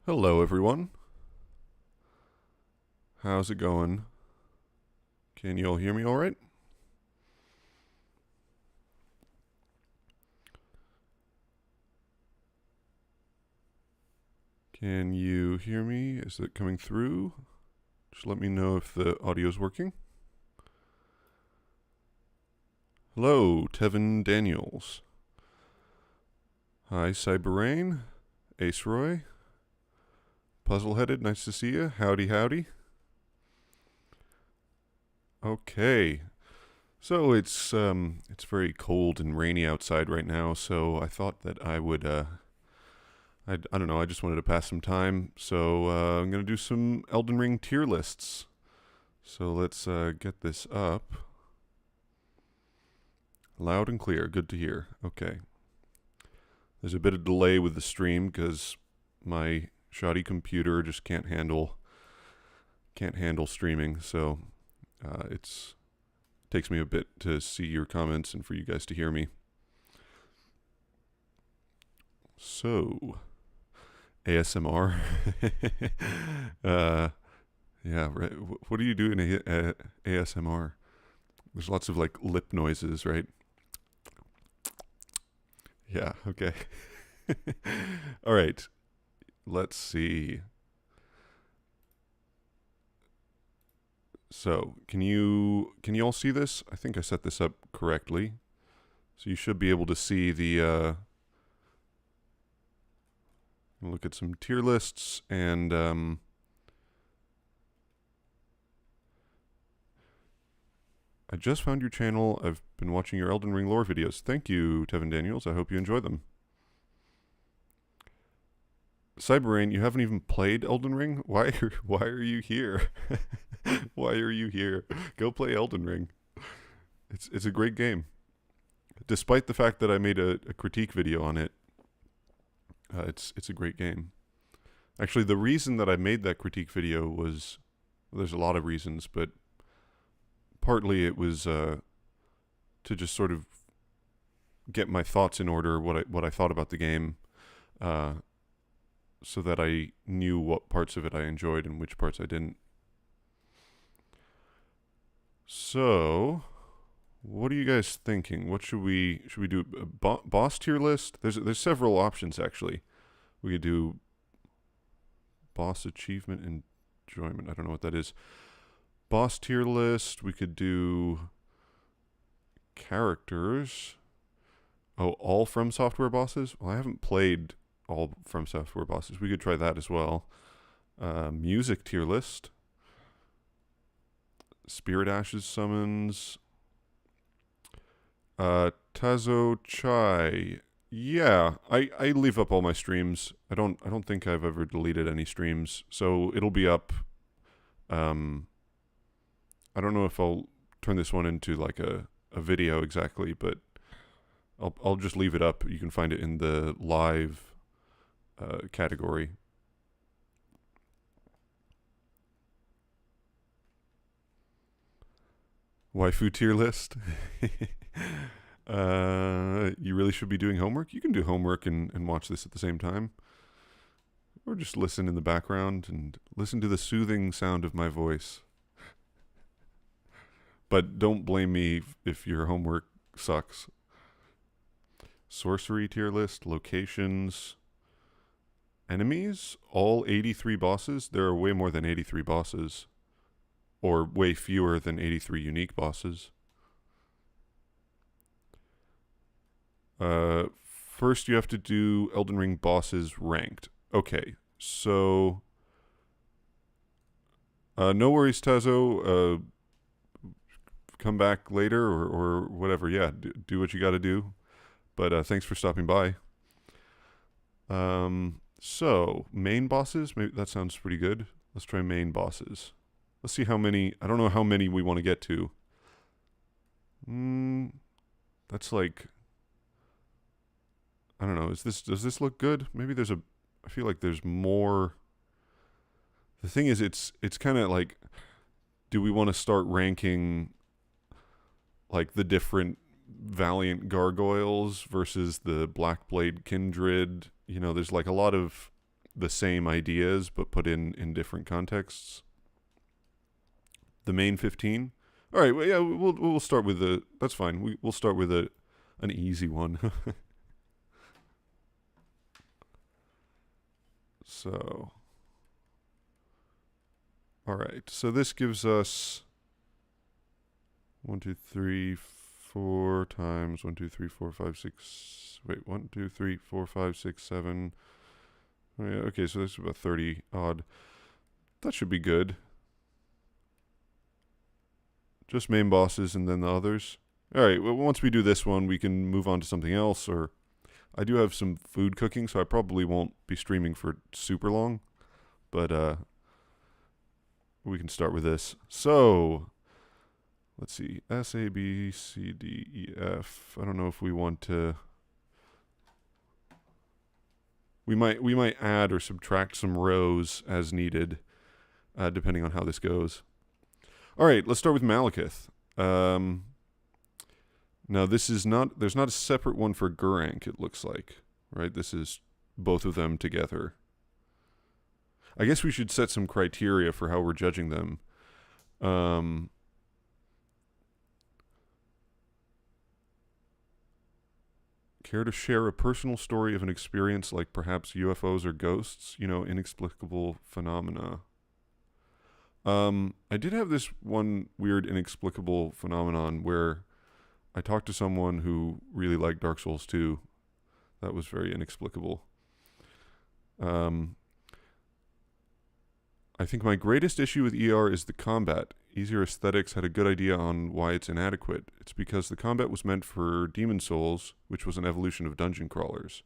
Hello, everyone. How's it going? Can you all hear me all right? Can you hear me? Is it coming through? Just let me know if the audio's working. Hello, Tevin Daniels. Hi, Cyberrain. Ace Roy. Puzzleheaded, nice to see you. Howdy, howdy. Okay. So it's very cold and rainy outside right now, so I thought that I would I don't know, I just wanted to pass some time. So I'm going to do some Elden Ring tier lists. So let's get this up. Loud and clear. Good to hear. Okay. There's a bit of delay with the stream because my shoddy computer just can't handle streaming. So it takes me a bit to see your comments and for you guys to hear me. So ASMR. Yeah, right. What do you do in ASMR? There's lots of like lip noises, right? Yeah, okay. All right. Let's see. So, can you all see this? I think I set this up correctly. So you should be able to see the look at some tier lists and I just found your channel. I've been watching your Elden Ring lore videos. Thank you, Tevin Daniels. I hope you enjoy them. Cyberrain, you haven't even played Elden Ring? Why are you here? Why are you here? Go play Elden Ring. It's a great game. Despite the fact that I made a critique video on it, it's a great game. Actually, the reason that I made that critique video was, well, there's a lot of reasons, but partly it was to just sort of get my thoughts in order, what I thought about the game, so that I knew what parts of it I enjoyed and which parts I didn't. So, what are you guys thinking? What should we do? A boss tier list? There's several options actually. We could do boss achievement enjoyment. I don't know what that is. Boss tier list. We could do characters. Oh, all From Software bosses? Well, I haven't played all From Software bosses. We could try that as well. Music tier list. Spirit Ashes summons. Tazo Chai. Yeah, I leave up all my streams. I don't think I've ever deleted any streams, so it'll be up. I don't know if I'll turn this one into like a video exactly, but I'll just leave it up. You can find it in the live category. Waifu tier list. You really should be doing homework. You can do homework and watch this at the same time. Or just listen in the background and listen to the soothing sound of my voice. But don't blame me if your homework sucks. Sorcery tier list, locations, enemies, all 83 bosses. There are way more than 83 bosses, or way fewer than 83 unique bosses. First, you have to do Elden Ring bosses ranked. Okay, so no worries, Tazo. Come back later or whatever. Yeah, do what you got to do. But thanks for stopping by. So main bosses. Maybe that sounds pretty good. Let's try main bosses. Let's see how many. I don't know how many we want to get to. That's like, I don't know. Does this look good? Maybe there's a. I feel like there's more. The thing is, it's kind of like, do we want to start ranking like the different Valiant Gargoyles versus the Blackblade Kindred? You know, there's like a lot of the same ideas but put in different contexts. The main 15. All right, well, yeah, we'll start with the. That's fine. We'll start with an easy one. So, all right. So this gives us 1, 2, 3, 4 times 1, 2, 3, 4, 5, 6. Wait, 1, 2, 3, 4, 5, 6, 7. Oh, yeah, okay, so this is about 30 odd. That should be good. Just main bosses and then the others. All right, well, once we do this one, we can move on to something else. Or I do have some food cooking, so I probably won't be streaming for super long. But we can start with this. So let's see, S, A, B, C, D, E, F. I don't know if we want to. We might add or subtract some rows as needed, depending on how this goes. All right, let's start with Malekith. Now this is not. There's not a separate one for Gurranq. It looks like, right? This is both of them together. I guess we should set some criteria for how we're judging them. Care to share a personal story of an experience like perhaps UFOs or ghosts? You know, inexplicable phenomena. I did have this one weird inexplicable phenomenon where I talked to someone who really liked Dark Souls 2. That was very inexplicable. I think my greatest issue with ER is the combat. Easier Aesthetics had a good idea on why it's inadequate. It's because the combat was meant for Demon Souls, which was an evolution of dungeon crawlers,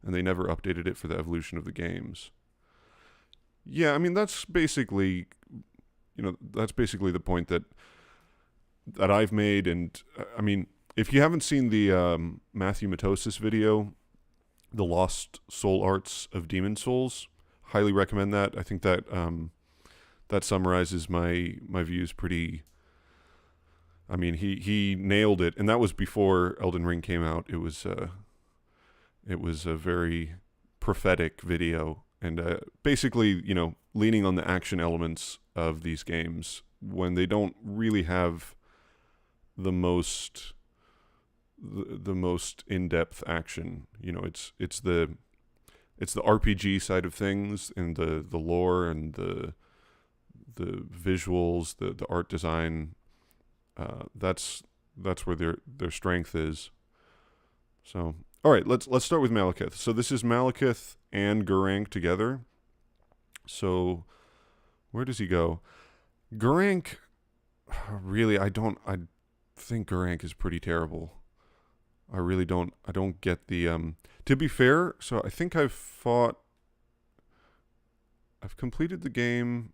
and they never updated it for the evolution of the games. Yeah, I mean, that's basically, that's basically the point that I've made. And I mean, if you haven't seen the Matthew Matosis video, The Lost Soul Arts of Demon Souls, highly recommend that. I think that that summarizes my views pretty. I mean, he nailed it, and that was before Elden Ring came out. It was a very prophetic video, and basically, leaning on the action elements of these games when they don't really have the most in-depth action. It's the RPG side of things, and the lore and the visuals, the art design. That's where their strength is. So, all right, let's start with Malekith. So this is Malekith and Gurranq together. So where does he go? Gurranq, really, I think Gurranq is pretty terrible. I really don't. I don't get the. To be fair, so I think I've completed the game.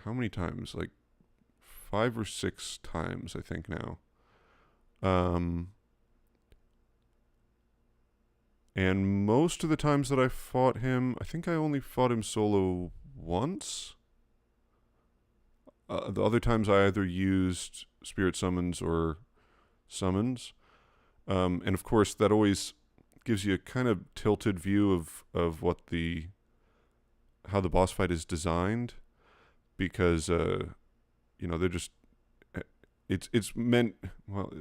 How many times? Like 5 or 6 times, I think now. And most of the times that I fought him, I think I only fought him solo once. The other times I either used spirit summons or summons. And of course, that always gives you a kind of tilted view of what how the boss fight is designed, because they're just it's meant, well,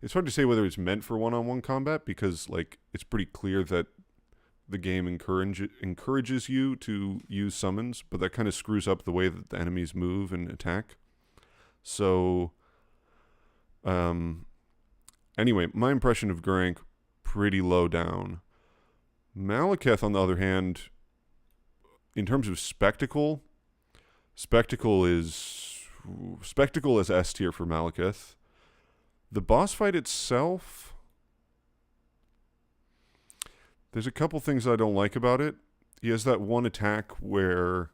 it's hard to say whether it's meant for one-on-one combat, because like it's pretty clear that the game encourages you to use summons, but that kind of screws up the way that the enemies move and attack. So anyway, my impression of Gurranq, pretty low down. Malekith, on the other hand, in terms of spectacle is S tier for Malekith. The boss fight itself, there's a couple things I don't like about it. He has that one attack where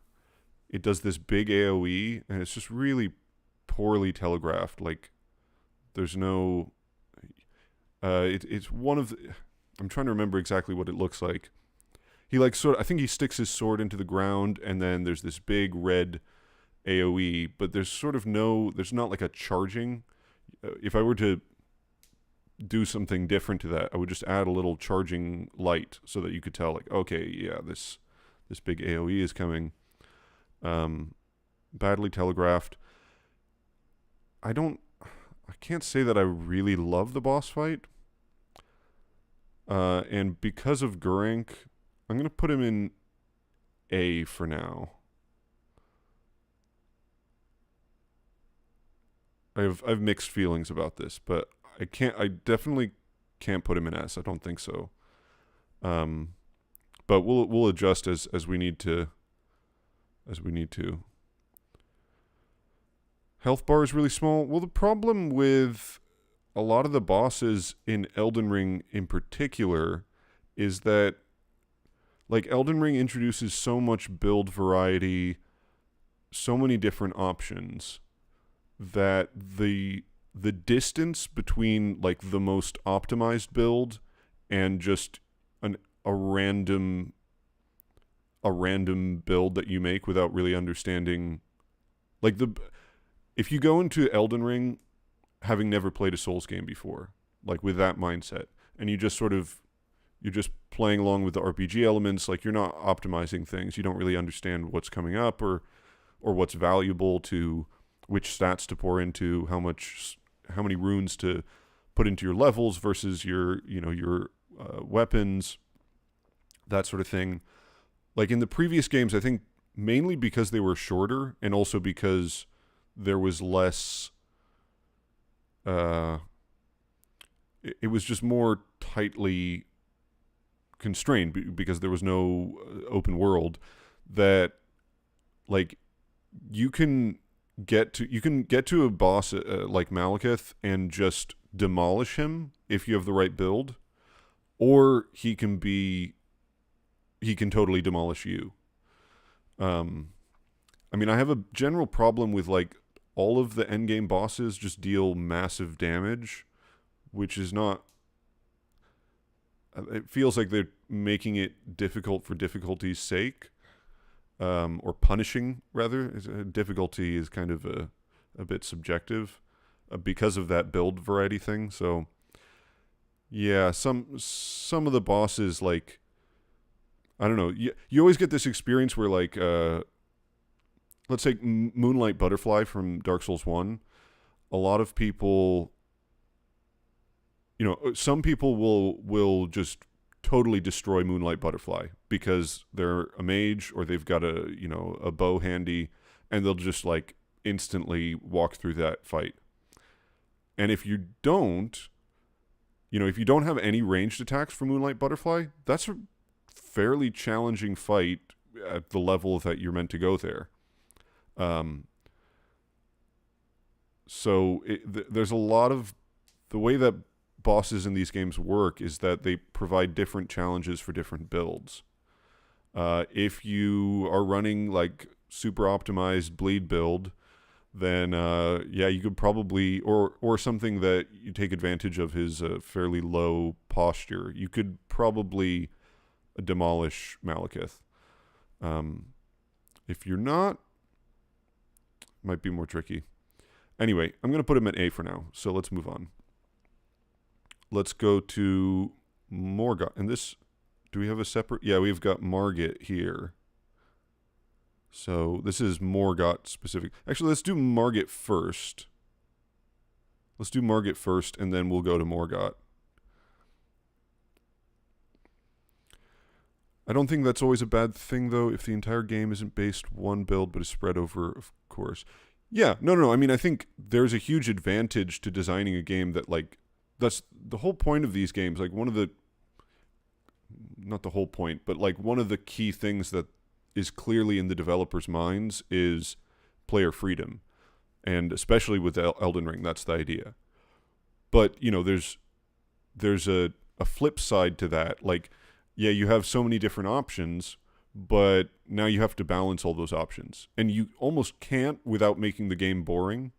it does this big AoE, and it's just really poorly telegraphed. Like, there's no. It's one of the. I'm trying to remember exactly what it looks like. He I think he sticks his sword into the ground, and then there's this big red AoE, but there's not like a charging. If I were to do something different to that, I would just add a little charging light so that you could tell, like, okay, yeah, this this big AoE is coming. Badly telegraphed. I can't say that I really love the boss fight. And because of Gurrank, I'm going to put him in A for now. I've mixed feelings about this, but I definitely can't put him in S. I don't think so. But we'll adjust as we need to. Health bar is really small. Well, the problem with a lot of the bosses in Elden Ring in particular is that, like, Elden Ring introduces so much build variety, so many different options, that the distance between, like, the most optimized build and just a random build that you make without really understanding, like, if you go into Elden Ring having never played a Souls game before, like with that mindset, and you're just playing along with the RPG elements, like you're not optimizing things, you don't really understand what's coming up or what's valuable, to which stats to pour into, how many runes to put into your levels versus your weapons, that sort of thing. Like in the previous games, I think mainly because they were shorter and also because there was less, it was just more tightly constrained because there was no open world, that, like, you can get to a boss like Malekith and just demolish him if you have the right build, or he can totally demolish you. I mean, I have a general problem with, like, all of the endgame bosses just deal massive damage, which is not... It feels like they're making it difficult for difficulty's sake, or punishing, rather. Difficulty is kind of a bit subjective because of that build variety thing. So, yeah, some of the bosses, like, I don't know. You always get this experience where, like, let's take Moonlight Butterfly from Dark Souls 1. A lot of people, some people will just totally destroy Moonlight Butterfly because they're a mage or they've got a bow handy, and they'll just, like, instantly walk through that fight. And if you don't have any ranged attacks for Moonlight Butterfly, that's a fairly challenging fight at the level that you're meant to go there. So there's a lot of... The way that bosses in these games work is that they provide different challenges for different builds. If you are running, like, super optimized bleed build, then you could probably, or something that you take advantage of his fairly low posture, you could probably demolish Malekith. If you're not, might be more tricky. Anyway, I'm going to put him at A for now, so let's move on. Let's go to Morgott. And this, do we have a separate? Yeah, we've got Margit here. So this is Morgott specific. Actually, let's do Margit first. And then we'll go to Morgott. I don't think that's always a bad thing, though, if the entire game isn't based one build but is spread over, of course. Yeah, no. I mean, I think there's a huge advantage to designing a game that, like, that's the whole point of these games. Like, not the whole point, but, like, one of the key things that is clearly in the developers' minds is player freedom. And especially with Elden Ring, that's the idea. But, there's a flip side to that. Like, yeah, you have so many different options, but now you have to balance all those options. And you almost can't without making the game boring,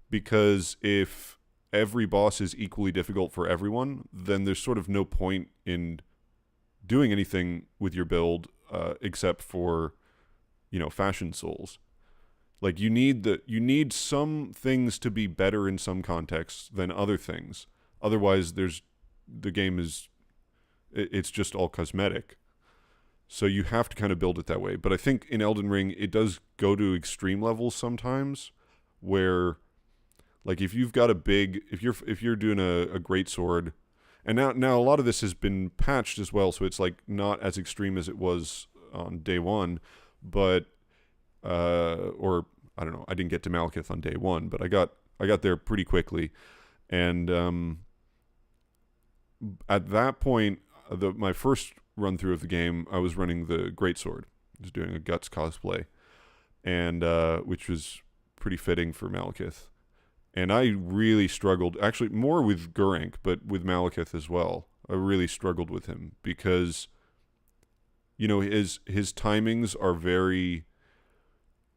because if every boss is equally difficult for everyone, then there's sort of no point in doing anything with your build except for, fashion souls. Like, you need some things to be better in some contexts than other things. Otherwise, the game is... it's just all cosmetic. So you have to kind of build it that way. But I think in Elden Ring, it does go to extreme levels sometimes, where like if you've got a big, if you're doing a great sword, and now a lot of this has been patched as well, so it's like not as extreme as it was on day one, but or I don't know, I didn't get to Malekith on day one, but I got there pretty quickly, and at that point, my first run through of the game, I was running the greatsword. I was doing a Guts cosplay, and which was pretty fitting for Malekith. And I really struggled, actually more with Gurrank, but with Malekith as well. I really struggled with him because, you know, his timings are very,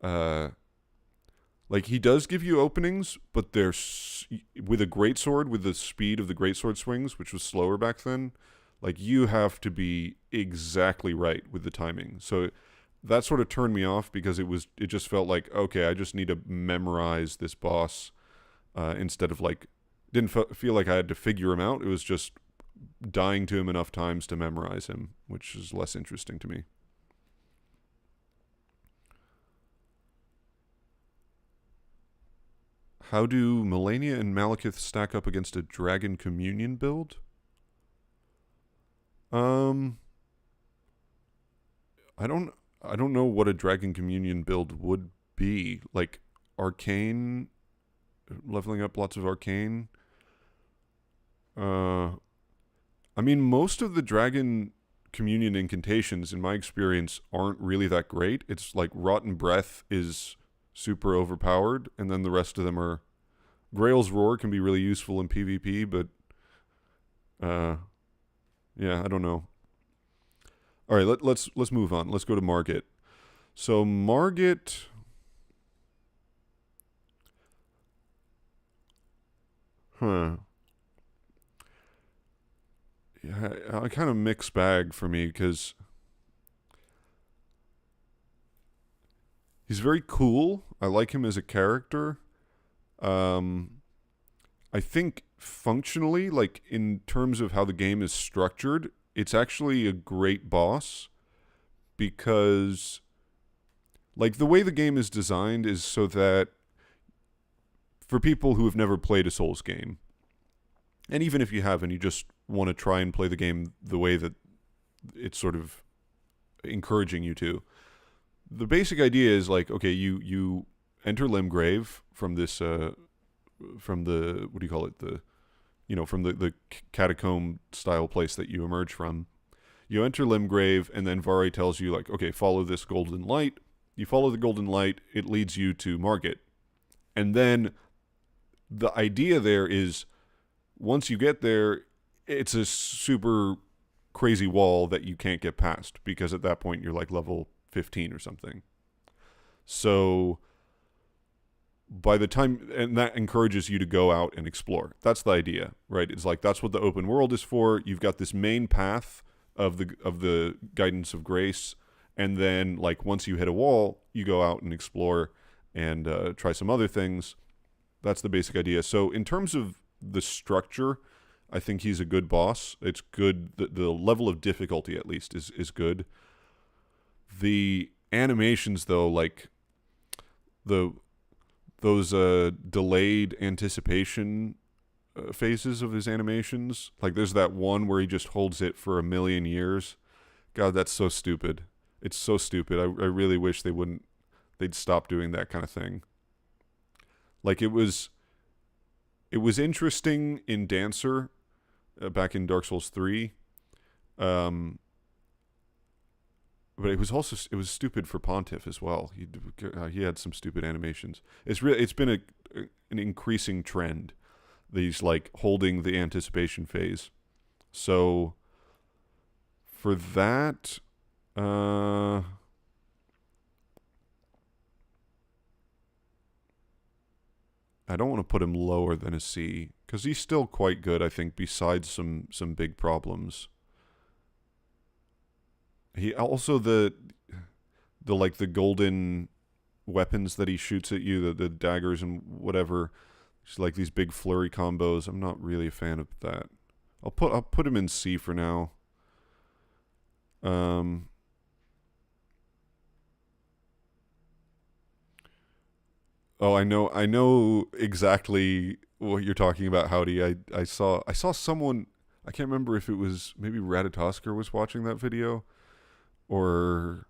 like he does give you openings, but they're with a greatsword, with the speed of the greatsword swings, which was slower back then. Like you have to be exactly right with the timing. So that sort of turned me off because it just felt like, okay, I just need to memorize this boss. Instead of like, didn't feel like I had to figure him out. It was just dying to him enough times to memorize him, which is less interesting to me. How do Melania and Malekith stack up against a Dragon Communion build? Um, I don't I don't know what a Dragon Communion build would be. Like arcane, leveling up lots of arcane. Uh, I mean, most of the Dragon Communion incantations, in my experience, aren't really that great. It's like Rotten Breath is super overpowered, and then the rest of them are. Grail's Roar can be really useful in PvP, but uh, yeah, I don't know. All right, let's move on. Let's go to Margit. So Margit, huh? Yeah, a kind of mixed bag for me because he's very cool. I like him as a character. Um, I think functionally, like in terms of how the game is structured, it's actually a great boss because, like, the way the game is designed is so that for people who have never played a Souls game, and even if you haven't, you just want to try and play the game the way that it's sort of encouraging you to. The basic idea is like, okay, you enter Limgrave from this from the, what do you call it, the, you know, from the catacomb style place that you emerge from. You enter Limgrave, and then Vari tells you like, okay, follow this golden light. You follow the golden light, it leads you to Margit. And then the idea there is once you get there, it's a super crazy wall that you can't get past because at that point you're like level 15 or something. So by the time, and that encourages you to go out and explore. That's the idea, right? It's like that's what the open world is for. You've got this main path of the guidance of grace, and then like once you hit a wall, you go out and explore and try some other things. That's the basic idea. So in terms of the structure, I think he's a good boss. It's good. The level of difficulty, at least, is good. The animations, though, like those delayed anticipation phases of his animations, like there's that one where he just holds it for a million years. God, that's so stupid. It's so stupid. I really wish they'd stop doing that kind of thing. Like it was interesting in Dancer back in Dark Souls 3. But it was stupid for Pontiff as well. He had some stupid animations. It's been an increasing trend. These like holding the anticipation phase. So for that, I don't want to put him lower than a C because he's still quite good, I think, besides some big problems. He also the like the golden weapons that he shoots at you, the daggers and whatever, just like these big flurry combos. I'm not really a fan of that. I'll put him in C for now. Um Oh, I know exactly what you're talking about, Howdy. I saw someone. I can't remember if it was maybe Ratatosker was watching that video, or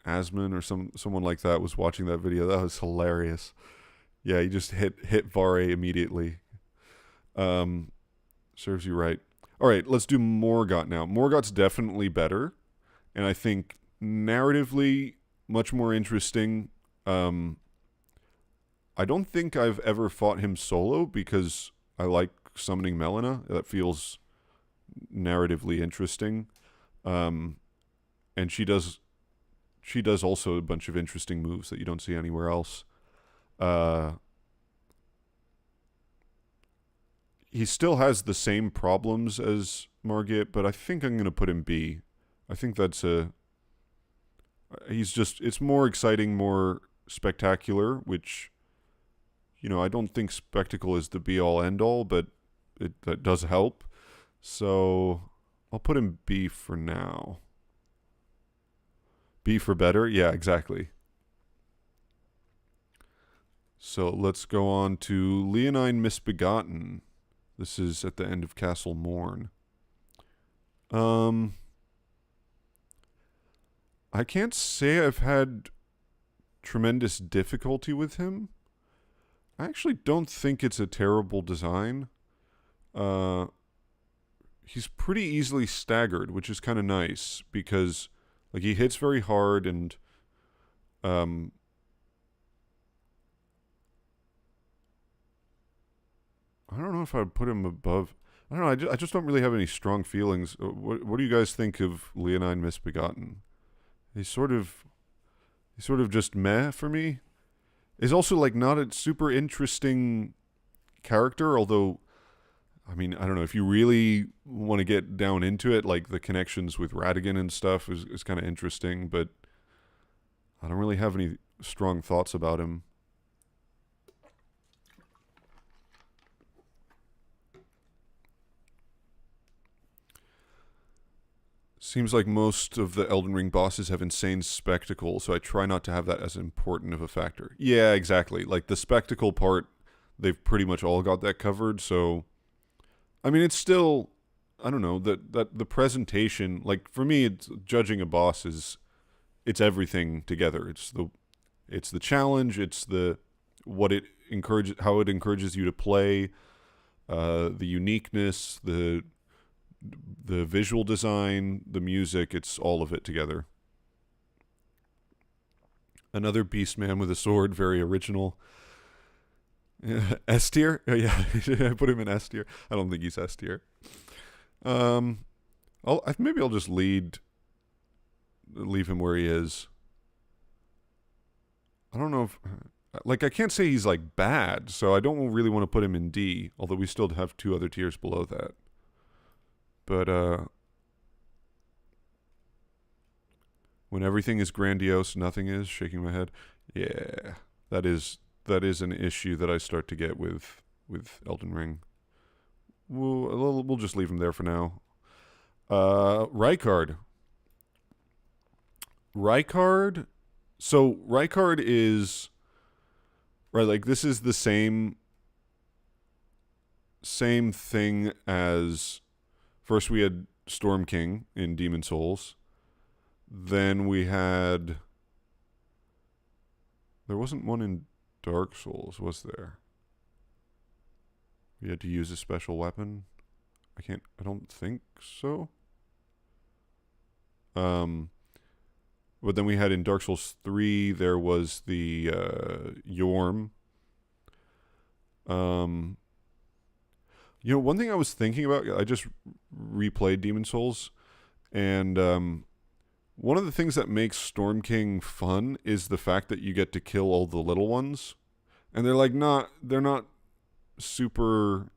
Asman or someone like that was watching that video. That was hilarious. Yeah, he just hit Vare immediately. Um, serves you right. All right, let's do Morgott now. Morgott's definitely better, and I think narratively much more interesting. Um, I don't think I've ever fought him solo because I like summoning Melina. That feels narratively interesting. Um, and she does also a bunch of interesting moves that you don't see anywhere else. Uh, he still has the same problems as Margit, but I think I'm gonna put him B. I think that's a he's just it's more exciting, more spectacular, which I don't think spectacle is the be all end all, but that does help. So I'll put him B for now. B for better? Yeah, exactly. So let's go on to Leonine Misbegotten. This is at the end of Castle Morn. I can't say I've had tremendous difficulty with him. I actually don't think it's a terrible design. Uh, he's pretty easily staggered, which is kind of nice because like he hits very hard and um I don't know if I would put him above. I don't know. I just don't really have any strong feelings. What do you guys think of Leonine Misbegotten? He's sort of just meh for me. He's also like not a super interesting character, although I mean, I don't know if you really want to get down into it, like the connections with Radigan and stuff is kind of interesting, but I don't really have any strong thoughts about him. Seems like most of the Elden Ring bosses have insane spectacle, so I try not to have that as important of a factor. Yeah, exactly. Like the spectacle part, they've pretty much all got that covered, so I mean it's still I don't know, that the presentation, like for me it's judging a boss is it's everything together. It's the challenge, it's the what it encourages how it encourages you to play, the uniqueness, the visual design, the music, it's all of it together. Another beast man with a sword, very original. S tier? Oh, yeah, I put him in S tier. I don't think he's S tier. Um, maybe I'll just leave him where he is. I don't know if like I can't say he's like bad, so I don't really want to put him in D. Although we still have two other tiers below that. But when everything is grandiose, nothing is. Shaking my head. Yeah, that is an issue that I start to get with Elden Ring. We'll just leave him there for now. Rykard. Rykard. So Rykard is right. Like this is the same thing as first we had Storm King in Demon Souls. Then we had there wasn't one in Dark Souls, was there? We had to use a special weapon. I don't think so. But then we had in Dark Souls 3 there was the Yorm. One thing I was thinking about, I just replayed Demon Souls, and one of the things that makes Storm King fun is the fact that you get to kill all the little ones, and they're not super.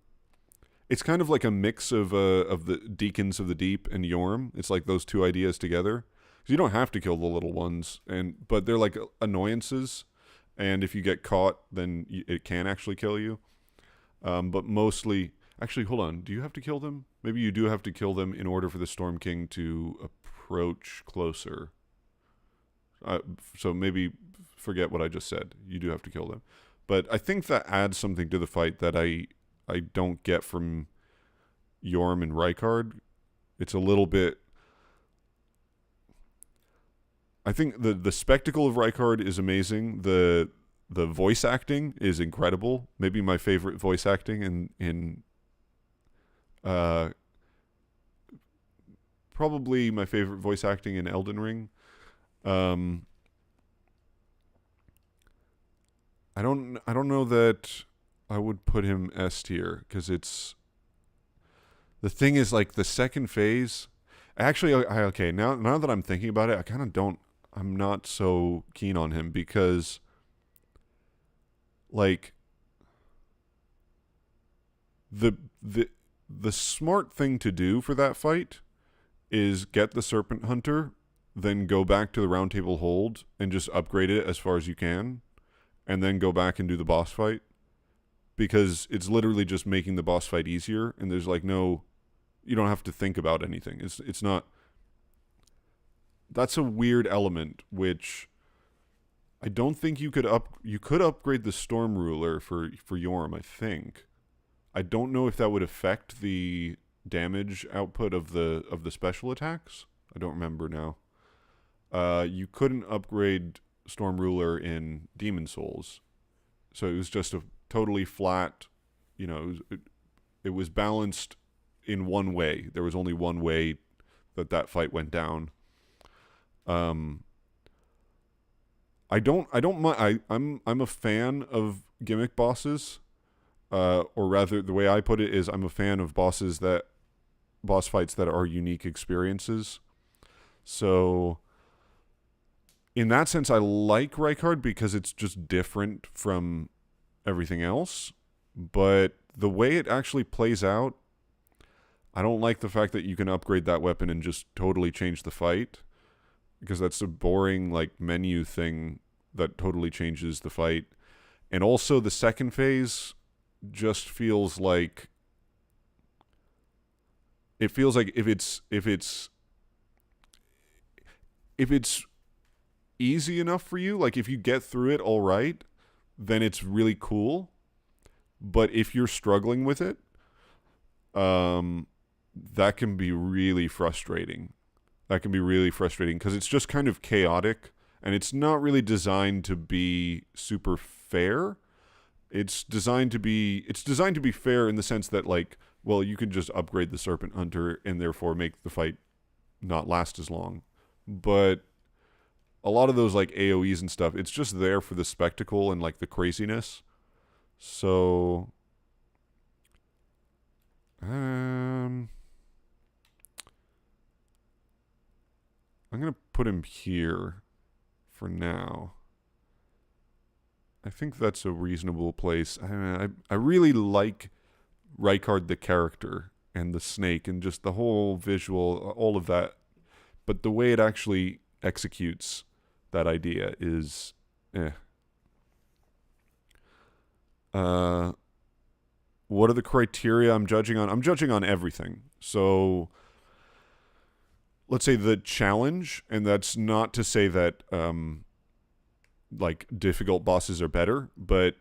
It's kind of like a mix of the Deacons of the Deep and Yorm. It's like those two ideas together. So you don't have to kill the little ones, but they're like annoyances, and if you get caught, then it can actually kill you. But mostly, actually, hold on. Do you have to kill them? Maybe you do have to kill them in order for the Storm King to approach closer. So maybe forget what I just said. You do have to kill them. But I think that adds something to the fight that I don't get from Yorm and Rykard. It's a little bit. I think the spectacle of Rykard is amazing. The voice acting is incredible. Maybe my favorite voice acting in uh probably my favorite voice acting in Elden Ring. Um, I don't know that I would put him S tier because it's the thing is like the second phase. Actually, okay, now that I'm thinking about it, I kind of don't. I'm not so keen on him because like the the the smart thing to do for that fight is get the Serpent Hunter, then go back to the Round Table Hold and just upgrade it as far as you can, and then go back and do the boss fight because it's literally just making the boss fight easier, and there's like no, you don't have to think about anything. It's not. That's a weird element which I don't think you could upgrade the Storm Ruler for Yorm, I think. I don't know if that would affect the damage output of the special attacks. I don't remember now. You couldn't upgrade Storm Ruler in Demon Souls, so it was just a totally flat. It was balanced in one way. There was only one way that fight went down. I don't mind. I'm a fan of gimmick bosses. Or rather, the way I put it is, I'm a fan of boss fights that are unique experiences. So, in that sense, I like Rykard because it's just different from everything else. But the way it actually plays out, I don't like the fact that you can upgrade that weapon and just totally change the fight, because that's a boring like menu thing that totally changes the fight. And also, the second phase just feels like if it's easy enough for you, like if you get through it all right, then it's really cool. But if you're struggling with it, that can be really frustrating. That can be really frustrating because it's just kind of chaotic and it's not really designed to be super fair. It's designed to be fair in the sense that like, well, you can just upgrade the Serpent Hunter and therefore make the fight not last as long. But a lot of those like AoEs and stuff, it's just there for the spectacle and like the craziness. So I'm gonna put him here for now. I think that's a reasonable place. I really like Rykard the character and the snake and just the whole visual, all of that. But the way it actually executes that idea is, eh. What are the criteria I'm judging on? I'm judging on everything. So let's say the challenge, and that's not to say that like difficult bosses are better, but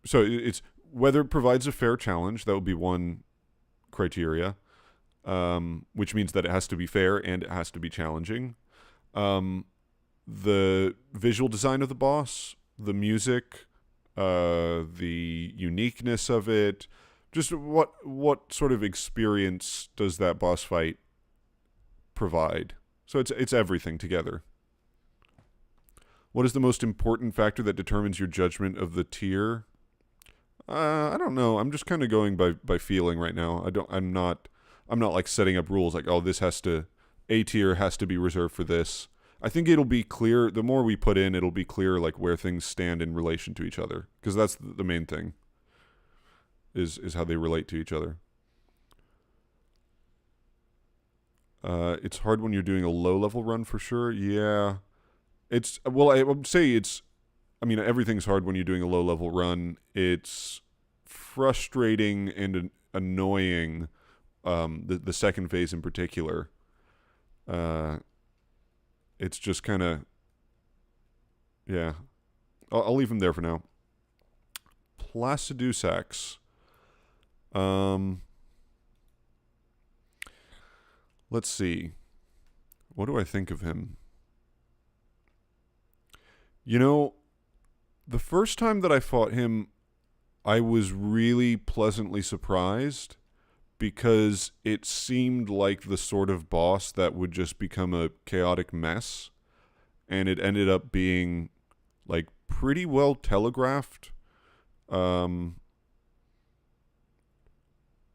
so it's whether it provides a fair challenge. That would be one criteria, which means that it has to be fair and it has to be challenging. The visual design of the boss, the music, the uniqueness of it, just what sort of experience does that boss fight provide? So it's everything together. What is the most important factor that determines your judgment of the tier? I don't know. I'm just kind of going by feeling right now. I'm not like setting up rules like, oh, this has to, A tier has to be reserved for this. I think it'll be clear. The more we put in, it'll be clear like where things stand in relation to each other, because that's the main thing. Is how they relate to each other. It's hard when you're doing a low level run for sure. Yeah. I would say everything's hard when you're doing a low level run. It's frustrating and annoying, the second phase in particular. It's just kind of, yeah. I'll leave him there for now. Placidusax. Um, let's see. What do I think of him? You know, the first time that I fought him, I was really pleasantly surprised because it seemed like the sort of boss that would just become a chaotic mess, and it ended up being like pretty well telegraphed. Um,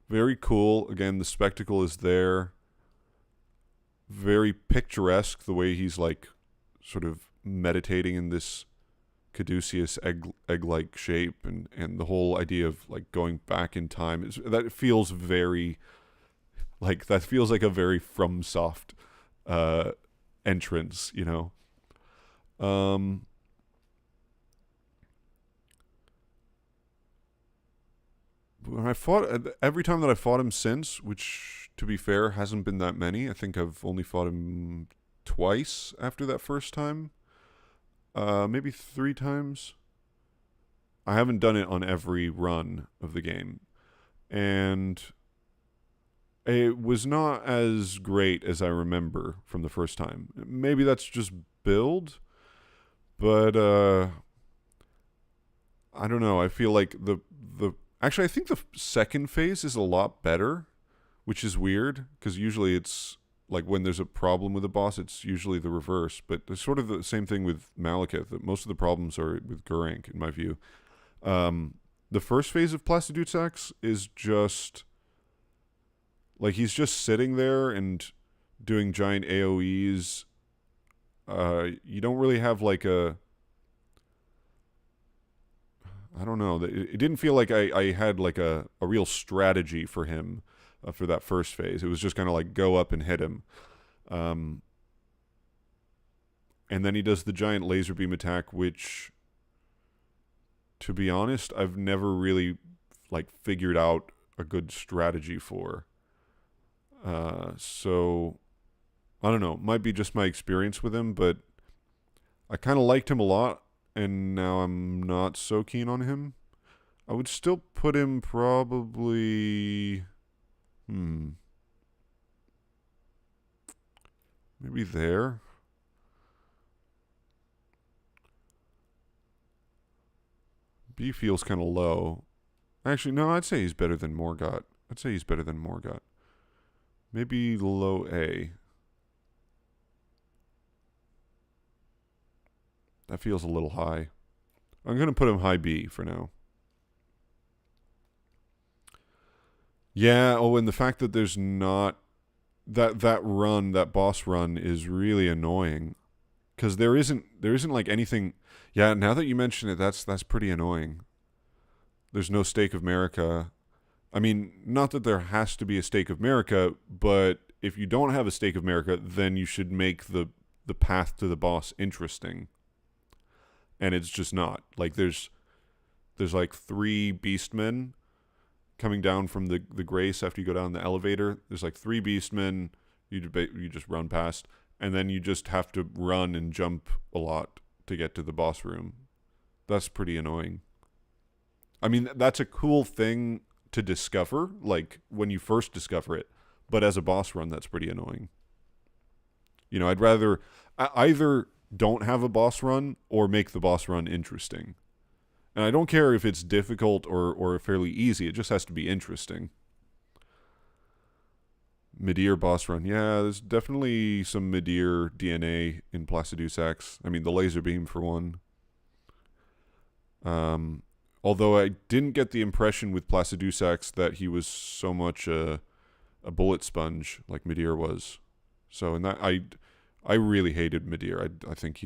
very cool. Again, the spectacle is there. Very picturesque the way he's like sort of meditating in this caduceus egg-like shape, and the whole idea of like going back in time that feels very like that feels like a very FromSoft entrance, you know. Um, when I fought every time that I fought him since, which to be fair hasn't been that many. I think I've only fought him twice after that first time. Maybe 3 times. I haven't done it on every run of the game, and it was not as great as I remember from the first time. Maybe that's just build, but I don't know. I feel like the actually I think the second phase is a lot better, which is weird because usually it's like when there's a problem with a boss, it's usually the reverse. But it's sort of the same thing with Malekith. That most of the problems are with Gurranq, in my view. The first phase of Placidusax is just like he's just sitting there and doing giant AOE's. You don't really have like a. I don't know. It didn't feel like I had like a real strategy for him for that first phase. It was just kind of like go up and hit him. And then he does the giant laser beam attack, which, to be honest, I've never really like figured out a good strategy for. So I don't know. Might be just my experience with him, but I kind of liked him a lot, and now I'm not so keen on him. I would still put him probably. Maybe there. B feels kind of low. Actually, no, I'd say he's better than Morgott. Maybe low A. That feels a little high. I'm going to put him high B for now. Yeah, oh, and the fact that there's not that boss run is really annoying, because there isn't like anything. Yeah, now that you mention it, that's pretty annoying. There's no Stake of Marika. I mean, not that there has to be a Stake of Marika, but if you don't have a Stake of Marika, then you should make the path to the boss interesting. And it's just not. Like there's like 3 beastmen coming down from the Grace after you go down the elevator. There's like 3 beastmen you just run past, and then you just have to run and jump a lot to get to the boss room. That's pretty annoying. I mean, that's a cool thing to discover, like when you first discover it, but as a boss run, that's pretty annoying. You know, I'd rather either don't have a boss run or make the boss run interesting. And I don't care if it's difficult or fairly easy. It just has to be interesting. Midir boss run. Yeah, there's definitely some Midir DNA in Placidusax. I mean, the laser beam for one. Although I didn't get the impression with Placidusax that he was so much a bullet sponge like Midir was. So in that, I really hated Midir. I think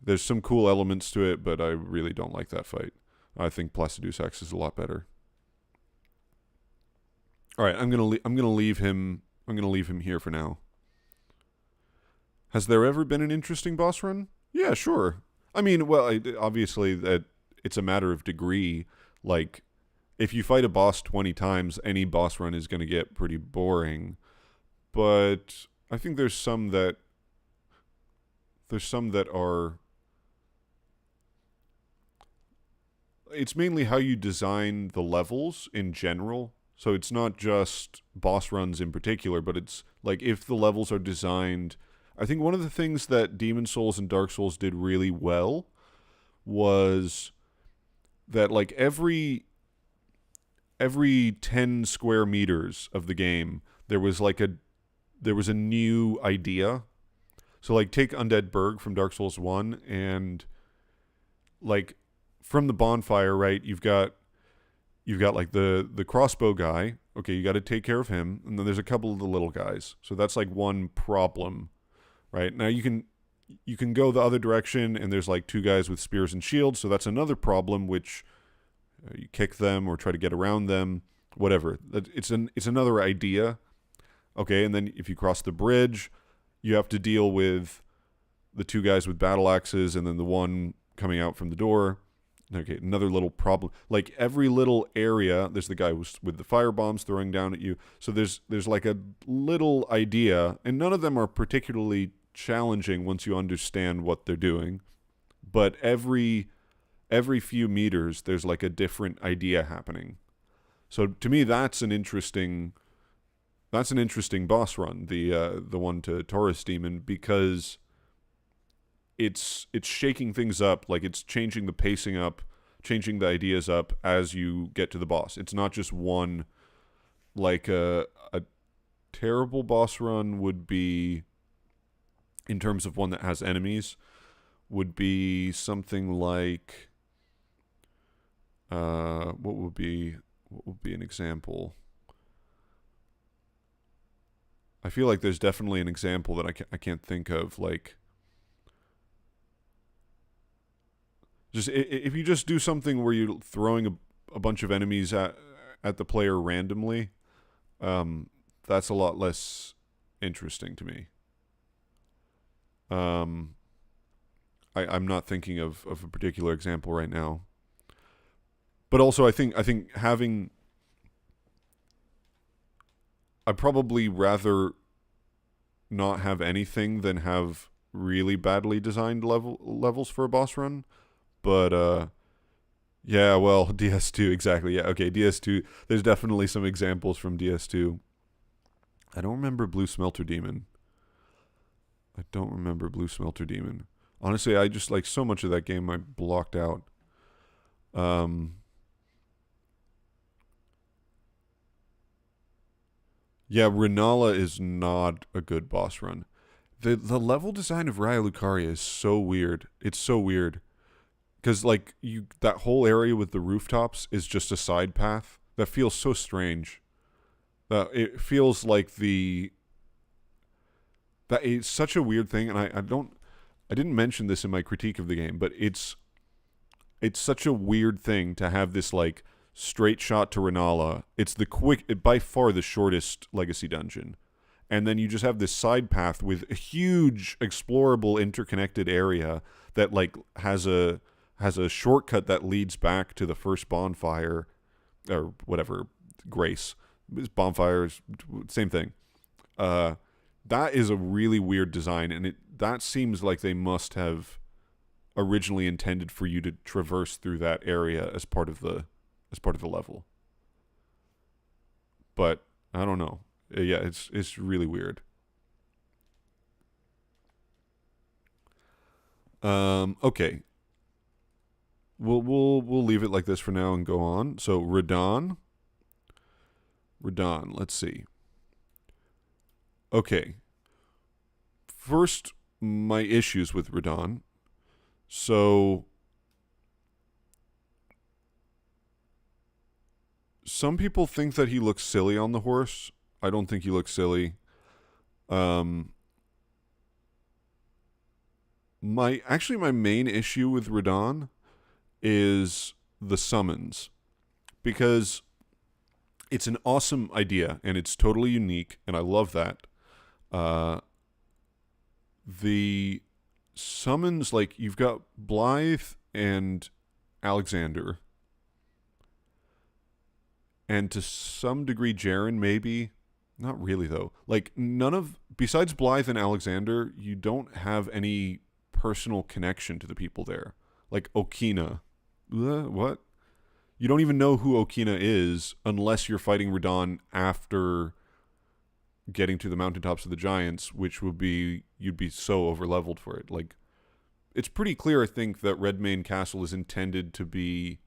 there's some cool elements to it, but I really don't like that fight. I think Placidusax is a lot better. All right, I'm gonna leave him here for now. Has there ever been an interesting boss run? Yeah, sure. I mean, well, obviously that it's a matter of degree. Like, if you fight a boss 20 times, any boss run is going to get pretty boring. But I think there's some that are it's mainly how you design the levels in general. So it's not just boss runs in particular, but it's like if the levels are designed. I think one of the things that Demon Souls and Dark Souls did really well was that like every 10 square meters of the game there was a new idea. So like take Undead Burg from Dark Souls 1 and like from the bonfire, right? You've got like the crossbow guy. Okay, you got to take care of him, and then there's a couple of the little guys. So that's like one problem, right? Now you can go the other direction, and there's like two guys with spears and shields. So that's another problem, which you kick them or try to get around them, whatever. It's another idea. Okay, and then if you cross the bridge, you have to deal with the two guys with battle axes, and then the one coming out from the door. Okay, another little problem. Like every little area, there's the guy with the fire bombs throwing down at you. So there's like a little idea, and none of them are particularly challenging once you understand what they're doing. But every few meters, there's like a different idea happening. So to me, that's an interesting boss run. The one to Taurus Demon, because it's shaking things up, like it's changing the pacing up, changing the ideas up as you get to the boss. It's not just one, like a terrible boss run would be, in terms of one that has enemies, would be something like what would be an example? I feel like there's definitely an example that I can't think of, like just if you just do something where you're throwing a bunch of enemies at the player randomly, that's a lot less interesting to me. I'm not thinking of a particular example right now, but also I think having, I'd probably rather not have anything than have really badly designed levels for a boss run. But yeah, well, DS2, exactly. Yeah, okay, DS2. There's definitely some examples from DS2. I don't remember Blue Smelter Demon. Honestly, I just like so much of that game I blocked out. Yeah, Renala is not a good boss run. The level design of Raya Lucaria is so weird. It's so weird. Because like that whole area with the rooftops is just a side path. That feels so strange. It feels like that it's such a weird thing, and I didn't mention this in my critique of the game, but it's such a weird thing to have this like straight shot to Renala. It's by far the shortest legacy dungeon. And then you just have this side path with a huge explorable interconnected area that like has a shortcut that leads back to the first bonfire or whatever, Grace. Bonfires, same thing. That is a really weird design, and that seems like they must have originally intended for you to traverse through that area as part of the level. But I don't know. Yeah, it's really weird. Okay. We'll leave it like this for now and go on. So Radon, let's see. Okay. First, my issues with Radon. So some people think that he looks silly on the horse. I don't think he looks silly. My main issue with Radon is the summons, because it's an awesome idea and it's totally unique and I love that. The summons, like you've got Blythe and Alexander, and to some degree Jaren, maybe. Not really though. Like besides Blythe and Alexander, you don't have any personal connection to the people there. Like Okina. What? You don't even know who Okina is unless you're fighting Radahn after getting to the mountaintops of the giants, which would be you'd be so over leveled for it. Like it's pretty clear, I think, that Redmane Castle is intended to be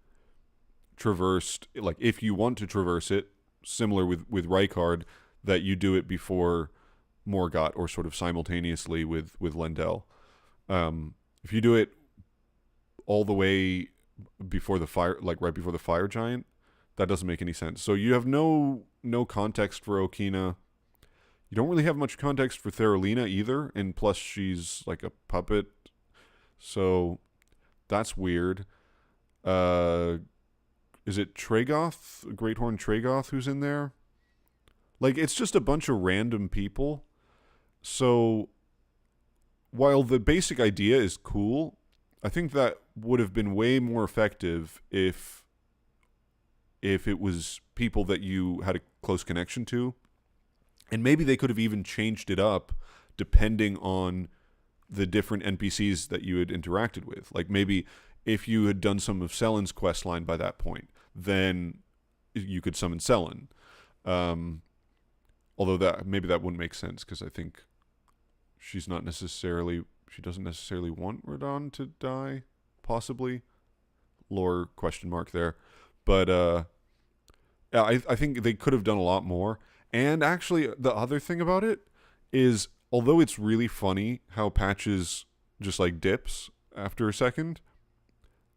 traversed. Like if you want to traverse it, similar with Rykard, that you do it before Morgott or sort of simultaneously with Lendel. If you do it all the way before the fire, like right before the fire giant, that doesn't make any sense. So you have no context for Okina. You don't really have much context for Theralina either, and plus she's like a puppet, so that's weird. Is it Tragoth, Greathorn Tragoth, who's in there? Like it's just a bunch of random people. So while the basic idea is cool, I think that would have been way more effective if it was people that you had a close connection to. And maybe they could have even changed it up depending on the different NPCs that you had interacted with. Like maybe if you had done some of Selen's quest line by that point, then you could summon Selen. Although that maybe that wouldn't make sense because I think she doesn't necessarily want Radahn to die, possibly. Lore question mark there. But yeah, I think they could have done a lot more. And actually, the other thing about it is, although it's really funny how Patches just like dips after a second,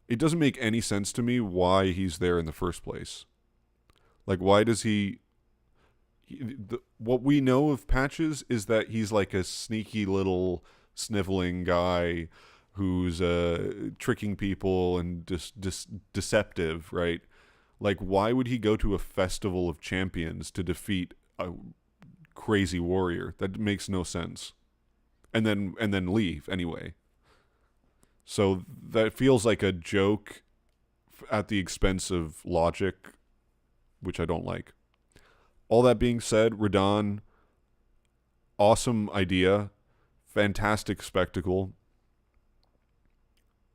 it doesn't make any sense to me why he's there in the first place. Like, why does what we know of Patches is that he's like a sneaky little sniveling guy who's tricking people and deceptive, right? Like, why would he go to a festival of champions to defeat a crazy warrior? That makes no sense. And then leave anyway. So that feels like a joke at the expense of logic, which I don't like. All that being said, Radahn, awesome idea, fantastic spectacle.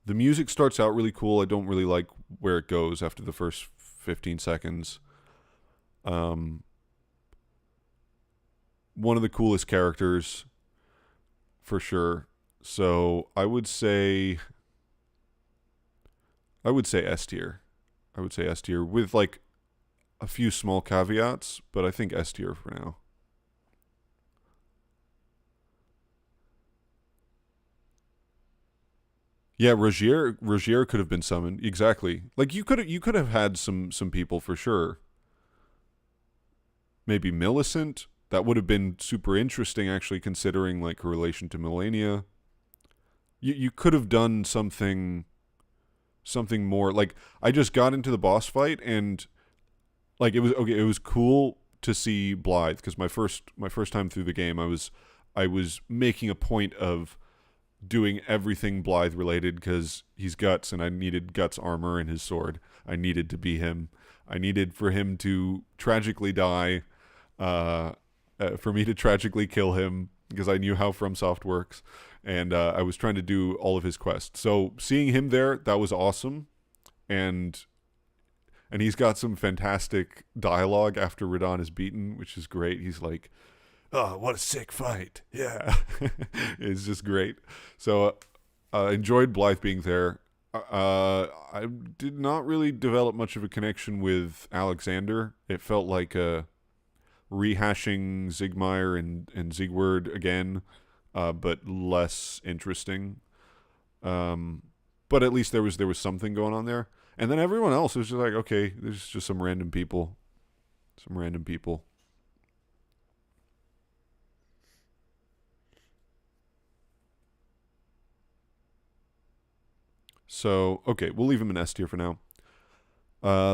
The music starts out really cool. I don't really like where it goes after the first 15 seconds. One of the coolest characters, for sure. So I would say S tier. I would say S tier with like a few small caveats, but I think S tier for now. Yeah, Rogier could have been summoned. Exactly. Like you could have had some people for sure. Maybe Millicent. That would have been super interesting actually, considering like her relation to Melania. You could have done something more. Like I just got into the boss fight and like it was okay, it was cool to see Blythe because my first time through the game I was making a point of doing everything Blythe related because he's Guts and I needed Guts armor and his sword. I needed to be him. I needed for him to tragically die, for me to tragically kill him because I knew how FromSoft works, and I was trying to do all of his quests. So seeing him there, that was awesome, and he's got some fantastic dialogue after Radahn is beaten, which is great. He's like, "Oh, what a sick fight. Yeah." It's just great. So enjoyed Blythe being there. I did not really develop much of a connection with Alexander. It felt like rehashing Zigmire and Siegward again, but less interesting. But at least there was something going on there. And then everyone else was just like, okay, there's just some random people. Some random people. So, okay, we'll leave him in S tier for now.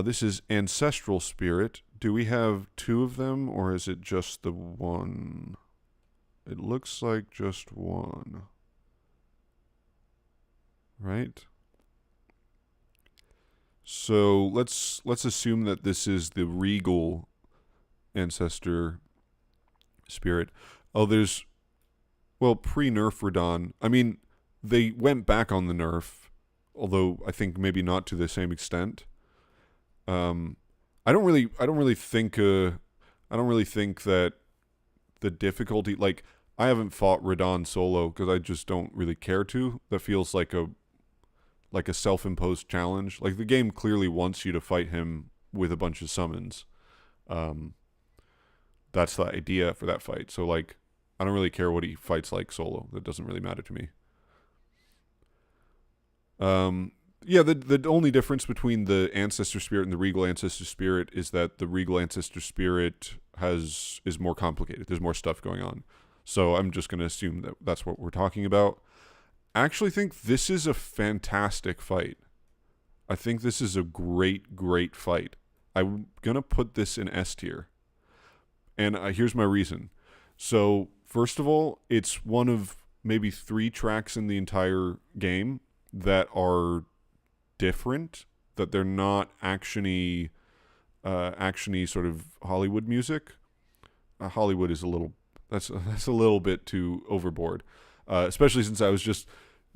This is Ancestral Spirit. Do we have two of them, or is it just the one? It looks like just one. Right? So let's assume that this is the regal ancestor spirit. Oh, there's pre-nerf Radahn. I mean, they went back on the nerf, although I think maybe not to the same extent. Um, I don't really think, I don't really think that the difficulty, like, I haven't fought Radon solo because I just don't really care to. That feels like a self-imposed challenge. Like the game clearly wants you to fight him with a bunch of summons. Um, that's the idea for that fight. So like, I don't really care what he fights like solo. That doesn't really matter to me. Um, yeah, the only difference between the ancestor spirit and the regal ancestor spirit is that the regal ancestor spirit is more complicated. There's more stuff going on. So I'm just gonna assume that that's what we're talking about. I actually think this is a fantastic fight. I think this is a great fight. I'm gonna put this in S tier, and here's my reason. So first of all, it's one of maybe 3 tracks in the entire game that are different. That they're not actiony sort of Hollywood music. Hollywood is a little that's a little bit too overboard, especially since I was just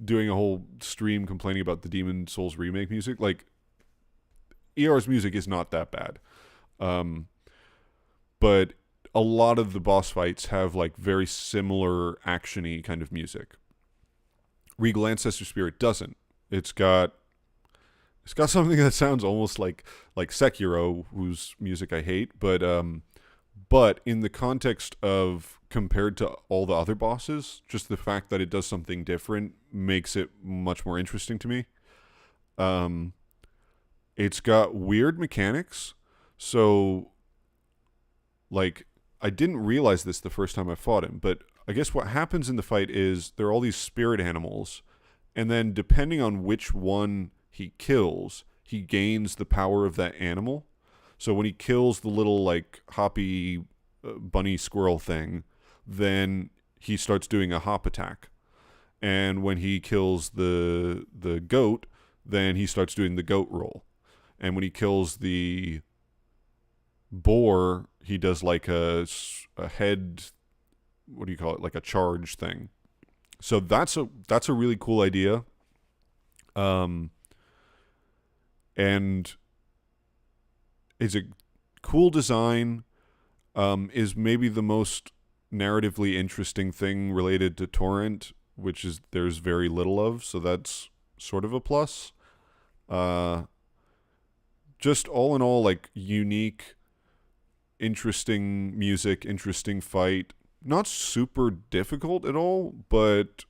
doing a whole stream complaining about the Demon Souls remake music. Like ER's music is not that bad, um, but a lot of the boss fights have like very similar actiony kind of music. Regal Ancestor Spirit doesn't. It's got it's got something that sounds almost like Sekiro, whose music I hate, but in the context of compared to all the other bosses, just the fact that it does something different makes it much more interesting to me. Um, it's got weird mechanics, so like I didn't realize this the first time I fought him, but I guess what happens in the fight is there are all these spirit animals, and then depending on which one he kills, he gains the power of that animal. So when he kills the little like hoppy bunny squirrel thing, then he starts doing a hop attack. And when he kills the goat, then he starts doing the goat roll. And when he kills the boar, he does like a head, what do you call it? Like a charge thing. So that's a really cool idea. Um and it's a cool design. Is maybe the most narratively interesting thing related to Torrent, which is there's very little of, so that's sort of a plus. Uh, just all in all, like unique, interesting music, interesting fight. Not super difficult at all, but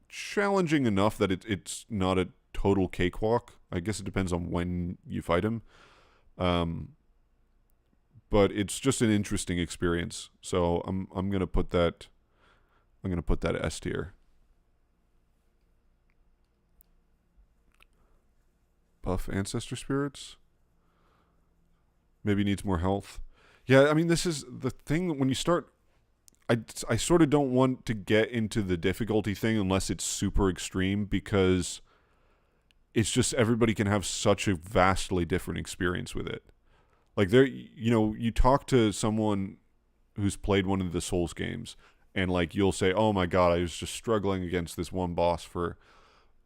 challenging enough that it's not a total cakewalk. I guess it depends on when you fight him. Um, but it's just an interesting experience. So I'm gonna put that S tier. Buff ancestor spirits. Maybe needs more health. Yeah, I mean this is the thing when you start. I sort of don't want to get into the difficulty thing unless it's super extreme because it's just everybody can have such a vastly different experience with it. Like there, you know, you talk to someone who's played one of the Souls games, and like you'll say, "Oh my god, I was just struggling against this one boss for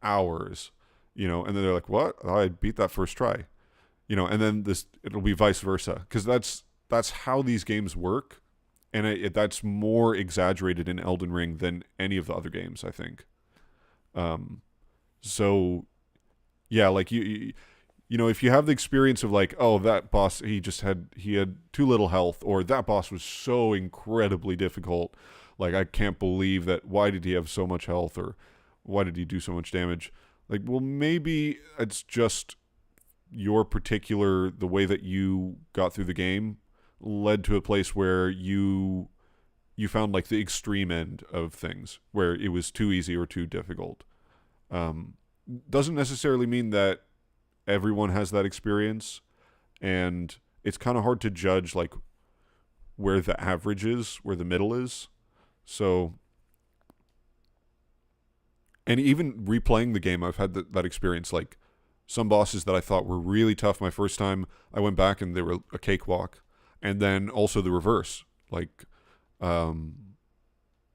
hours," you know, and then they're like, "What? I beat that first try," you know, and then it'll be vice versa because that's how these games work, and that's more exaggerated in Elden Ring than any of the other games, I think. Um, so yeah, like you know, if you have the experience of like, oh, that boss he had too little health, or that boss was so incredibly difficult, like I can't believe that. Why did he have so much health, or why did he do so much damage? Like, well, maybe it's just your particular the way that you got through the game led to a place where you found like the extreme end of things where it was too easy or too difficult. Um, doesn't necessarily mean that everyone has that experience, and it's kind of hard to judge like where the average is, where the middle is. So, and even replaying the game, I've had that experience. Like some bosses that I thought were really tough my first time, I went back and they were a cakewalk. And then also the reverse, like um,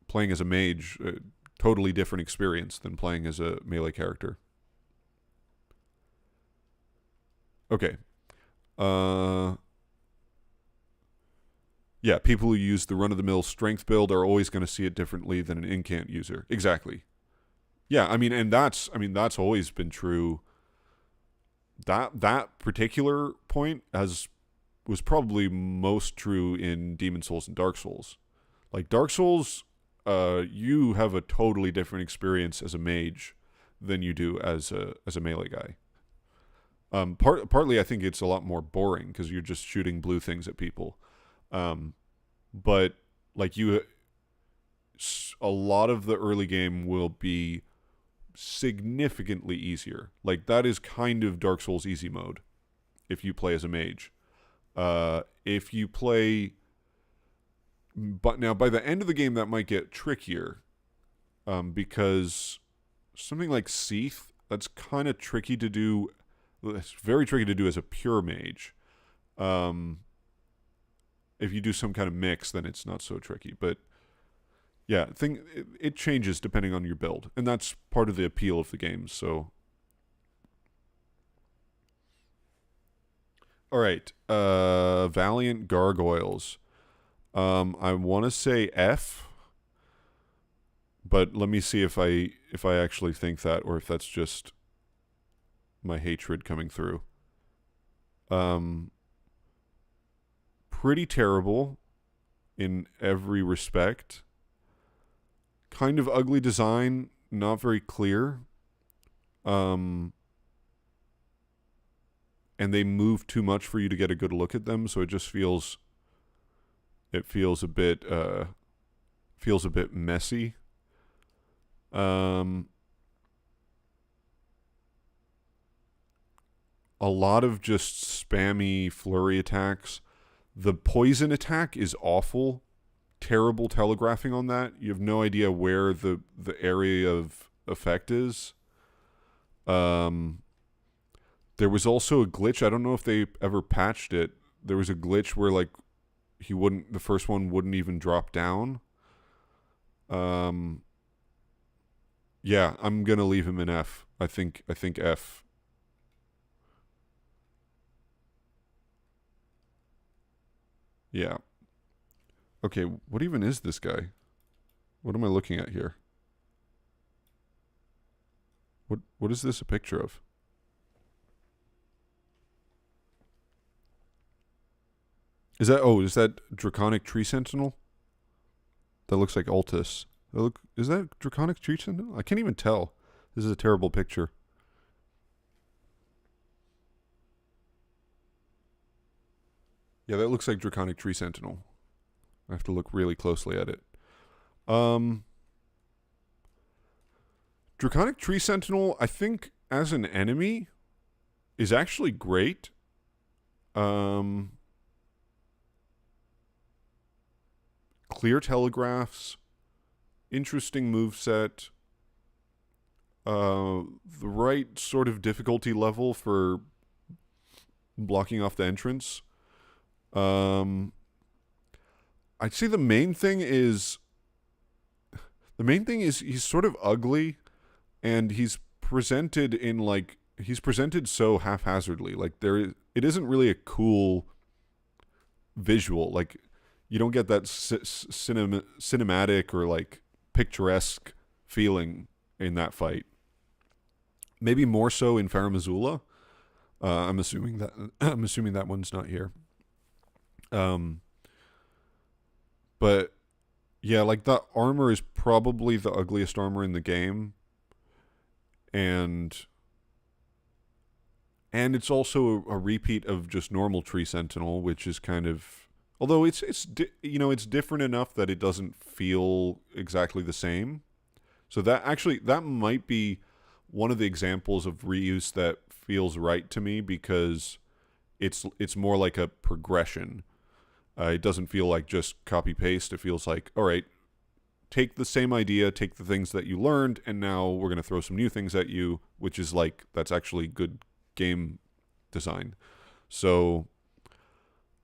playing as a mage, a totally different experience than playing as a melee character. Okay, Uh, yeah, people who use the run-of-the-mill strength build are always going to see it differently than an incant user. Exactly. Yeah, that's always been true. That particular point has was probably most true in Demon Souls and Dark Souls. Like Dark Souls, you have a totally different experience as a mage than you do as a melee guy. Partly, I think it's a lot more boring because you're just shooting blue things at people. Um, but like a lot of the early game will be significantly easier. Like that is kind of Dark Souls easy mode if you play as a mage. If you play, but now by the end of the game that might get trickier, because something like Seath, that's kind of tricky to do. It's very tricky to do as a pure mage. If you do some kind of mix, then it's not so tricky. But yeah, it changes depending on your build, and that's part of the appeal of the game. So, all right, Valiant Gargoyles. I want to say F, but let me see if I actually think that, or if that's just my hatred coming through. Pretty terrible in every respect. Kind of ugly design, not very clear. And they move too much for you to get a good look at them, so it just feels a bit messy. A lot of just spammy flurry attacks. The poison attack is awful. Terrible telegraphing on that. You have no idea where the area of effect is. There was also a glitch. I don't know if they ever patched it. There was a glitch where like the first one wouldn't even drop down. Yeah, I'm gonna leave him an F. I think F. Yeah. Okay, what even is this guy? What am I looking at here? What is this a picture of? Is that Draconic Tree Sentinel? That looks like Altus. Is that Draconic Tree Sentinel? I can't even tell. This is a terrible picture. Yeah, that looks like Draconic Tree Sentinel. I have to look really closely at it. Draconic Tree Sentinel, I think, as an enemy, is actually great. Clear telegraphs, interesting moveset, the right sort of difficulty level for blocking off the entrance. I'd say the main thing is he's sort of ugly, and he's presented so haphazardly. Like it isn't really a cool visual. Like you don't get that cinematic or like picturesque feeling in that fight. Maybe more so in Farum Azula. I'm assuming that one's not here. But yeah, like the armor is probably the ugliest armor in the game, and it's also a repeat of just normal Tree Sentinel, which is kind of, although it's different enough that it doesn't feel exactly the same. So that might be one of the examples of reuse that feels right to me, because it's more like a progression. It doesn't feel like just copy paste. It feels like, all right, take the same idea, take the things that you learned, and now we're going to throw some new things at you, which is like, that's actually good game design. So,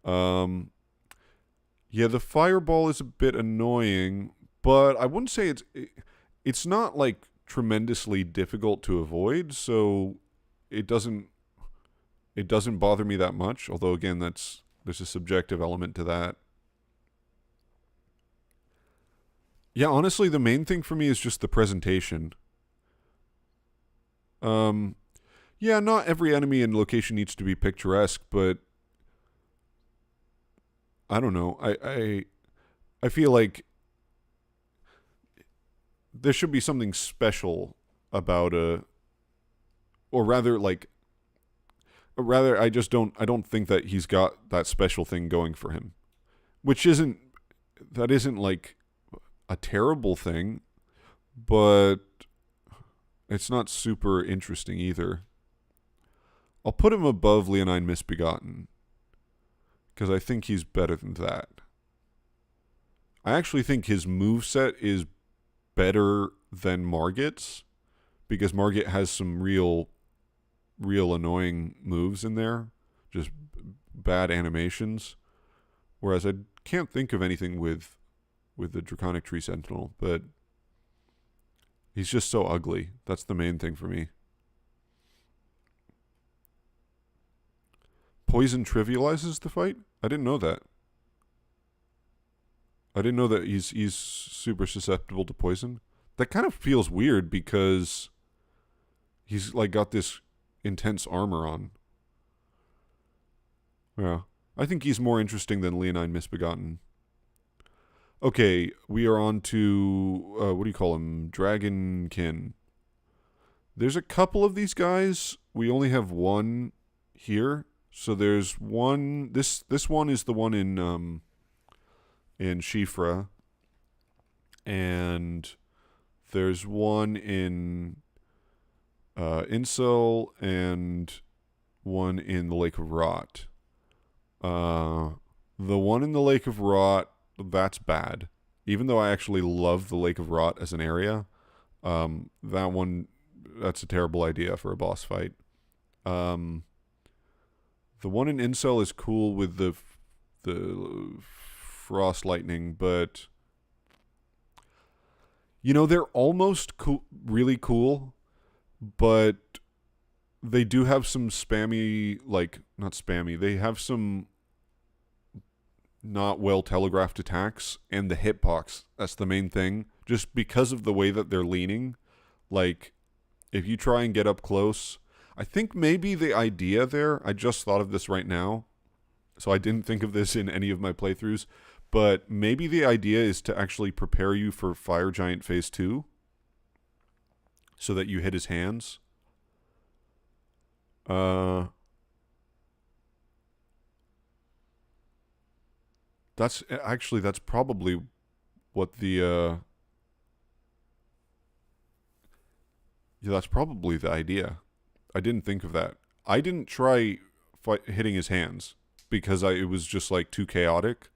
yeah, the fireball is a bit annoying, but I wouldn't say it's not like tremendously difficult to avoid. So it doesn't it doesn't bother me that much. Although again, there's a subjective element to that. Yeah, honestly, the main thing for me is just the presentation. Um, yeah, not every enemy and location needs to be picturesque, but I don't know. I feel like there should be something special about or rather like, I just don't think that he's got that special thing going for him, which isn't like a terrible thing, but it's not super interesting either. I'll put him above Leonine Misbegotten because I think he's better than that. I actually think his moveset is better than Margit's because Margit has some real annoying moves in there, just bad animations. Whereas I can't think of anything with the Draconic Tree Sentinel, but he's just so ugly. That's the main thing for me. Poison trivializes the fight? I didn't know that. I didn't know that he's super susceptible to poison. That kind of feels weird because he's like got this intense armor on. Yeah. I think he's more interesting than Leonine Misbegotten. Okay, we are on to what do you call him? Dragonkin. There's a couple of these guys. We only have one here. So there's one. This one is the one in Shifra, and there's one in Incel and one in the Lake of Rot. The one in the Lake of Rot, that's bad. Even though I actually love the Lake of Rot as an area, that's a terrible idea for a boss fight. The one in Incel is cool with the frost lightning, but they're almost really cool, but they do have some spammy, like not spammy. They have some not well telegraphed attacks, and the hitbox. That's the main thing. Just because of the way that they're leaning, like if you try and get up close. I think maybe the idea there, I just thought of this right now, so I didn't think of this in any of my playthroughs, but maybe the idea is to actually prepare you for Fire Giant Phase 2 so that you hit his hands. That's probably what that's probably the idea. I didn't think of that. I didn't try hitting his hands because it was just like too chaotic.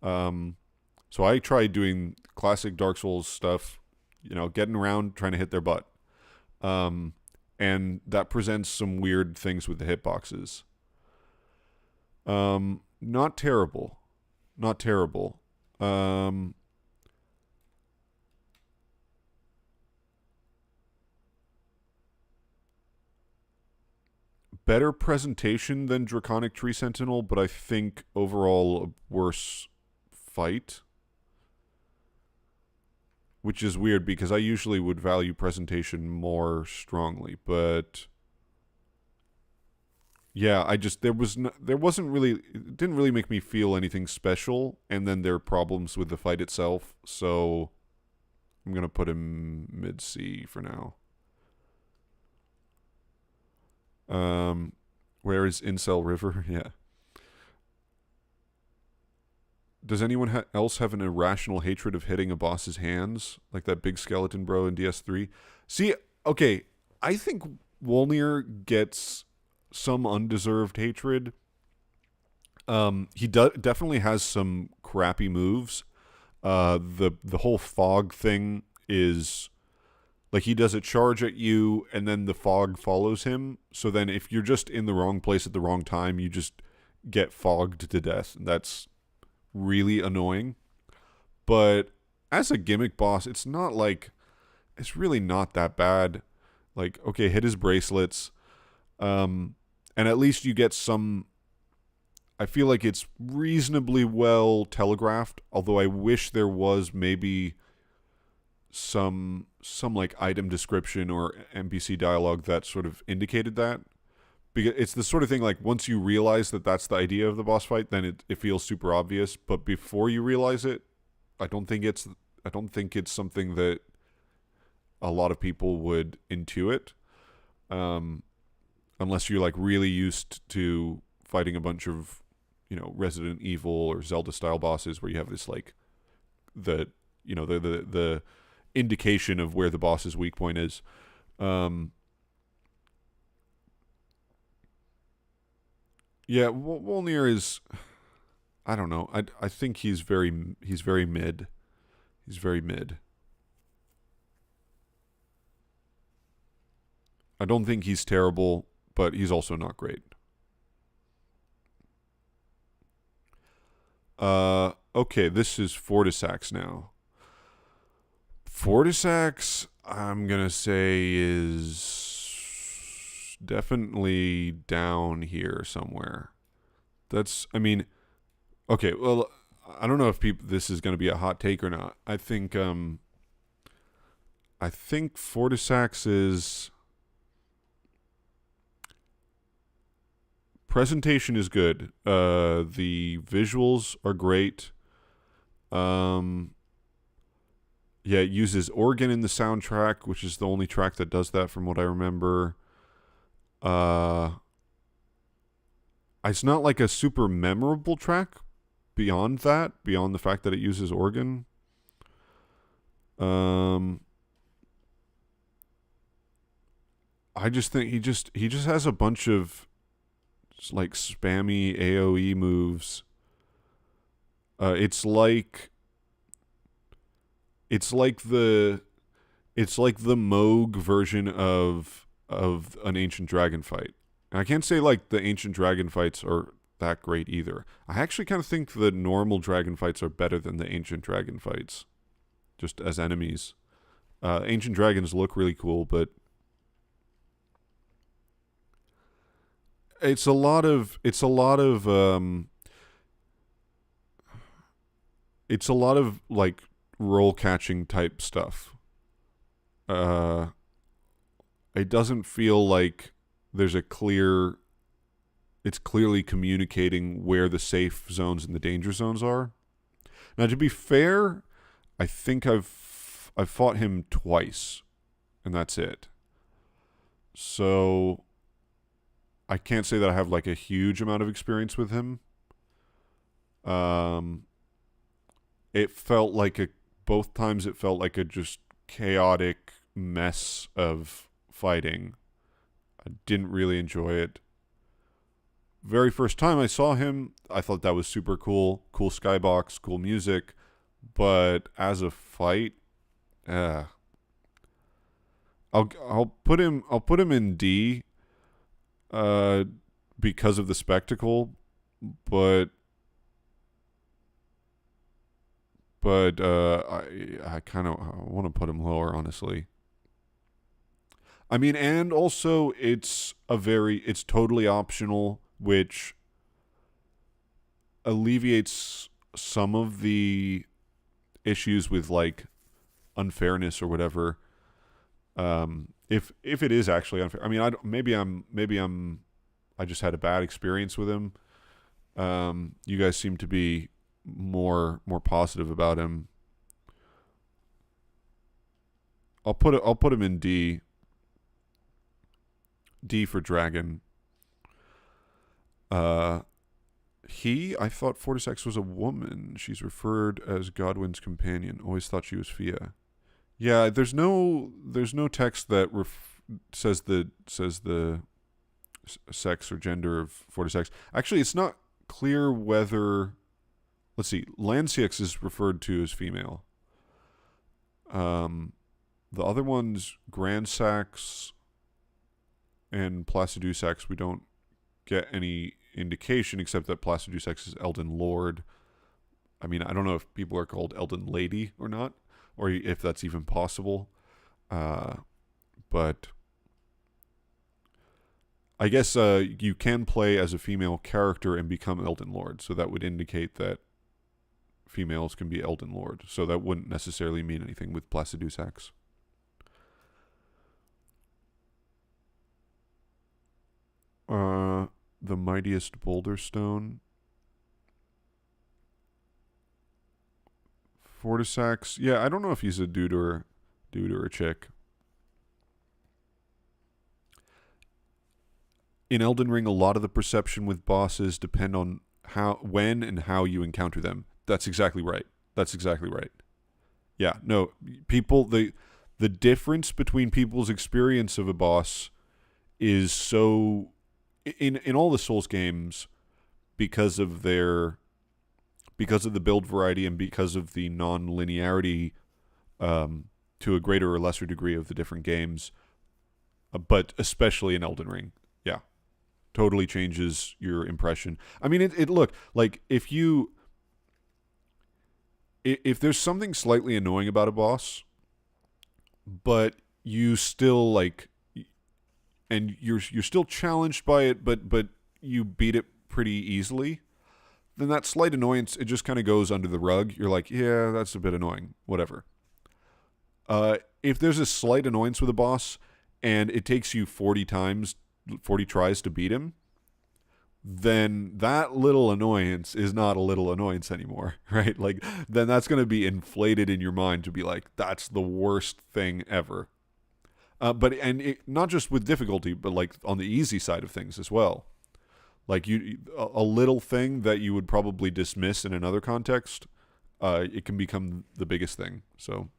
So I tried doing classic Dark Souls stuff, getting around, trying to hit their butt. And that presents some weird things with the hitboxes. Not terrible. Not terrible. Better presentation than Draconic Tree Sentinel, but I think overall a worse fight. Which is weird because I usually would value presentation more strongly, but yeah, there wasn't really, it didn't really make me feel anything special, and then there are problems with the fight itself, so I'm gonna put him mid-C for now. Where is Incel River? Yeah. Does anyone else have an irrational hatred of hitting a boss's hands? Like that big skeleton bro in DS3? See, okay, I think Wolnir gets some undeserved hatred. He definitely has some crappy moves. The whole fog thing is... like, he does a charge at you, and then the fog follows him. So then if you're just in the wrong place at the wrong time, you just get fogged to death. That's really annoying. But as a gimmick boss, it's really not that bad. Like, okay, hit his bracelets. and at least you get some. I feel like it's reasonably well telegraphed, although I wish there was maybe some like item description or NPC dialogue that sort of indicated that, because it's the sort of thing like once you realize that that's the idea of the boss fight, then it feels super obvious, but before you realize it, I don't think it's something that a lot of people would intuit, um, unless you're like really used to fighting a bunch of, Resident Evil or Zelda style bosses where you have this like the the indication of where the boss's weak point is. Yeah, Wolnir is, I don't know. I think he's very mid. He's very mid. I don't think he's terrible, but he's also not great. Okay, this is Fortisax now. Fortisax, I'm gonna say, is definitely down here somewhere. I mean, okay, well, I don't know if this is gonna be a hot take or not. I think Fortisax is presentation is good. The visuals are great. Yeah, it uses organ in the soundtrack, which is the only track that does that from what I remember. It's not like a super memorable track beyond the fact that it uses organ. I just think he just has a bunch of like spammy AoE moves. It's like the Moog version of an ancient dragon fight. And I can't say like the ancient dragon fights are that great either. I actually kind of think the normal dragon fights are better than the ancient dragon fights, just as enemies. Ancient dragons look really cool, but it's a lot of like roll catching type stuff. It doesn't feel like there's it's clearly communicating where the safe zones and the danger zones are. Now, to be fair, I think I've fought him twice, and that's it. So I can't say that I have like a huge amount of experience with him. It felt like both times it felt like a just chaotic mess of fighting. I didn't really enjoy it. Very first time I saw him, I thought that was super cool. Cool skybox, cool music. But as a fight, I'll put him in D, because of the spectacle, but I kind of want to put him lower, honestly. I mean, and also it's totally optional, which alleviates some of the issues with like unfairness or whatever. If it is actually unfair, I mean, I just had a bad experience with him. You guys seem to be more positive about him. I'll put him in D. D for dragon. I thought Fortisax was a woman. She's referred as Godwin's companion. Always thought she was Fia. Yeah, there's no text that says the sex or gender of Fortisax. Actually, it's not clear whether. Let's see. Lansiex is referred to as female. The other ones, Grand Sax and Placidusax, we don't get any indication except that Placidusax is Elden Lord. I mean, I don't know if people are called Elden Lady or not, or if that's even possible. But I guess you can play as a female character and become Elden Lord, so that would indicate that females can be Elden Lord. So that wouldn't necessarily mean anything with Placidusax. Uh, the mightiest boulder stone. Fortisax. Yeah, I don't know if he's a dude or a chick. In Elden Ring, a lot of the perception with bosses depend on when and how you encounter them. That's exactly right. That's exactly right. Yeah, no, people the difference between people's experience of a boss is so in all the Souls games because of the build variety and because of the non-linearity to a greater or lesser degree of the different games, but especially in Elden Ring. Yeah, totally changes your impression. I mean, it look like if there's something slightly annoying about a boss, but you still like, and you're still challenged by it, but you beat it pretty easily, then that slight annoyance, it just kind of goes under the rug. You're like, yeah, that's a bit annoying, whatever. If there's a slight annoyance with a boss and it takes you 40 tries to beat him, then that little annoyance is not a little annoyance anymore, right? Like, then that's going to be inflated in your mind to be like, that's the worst thing ever. Not just with difficulty, but like on the easy side of things as well. Like a little thing that you would probably dismiss in another context, it can become the biggest thing. So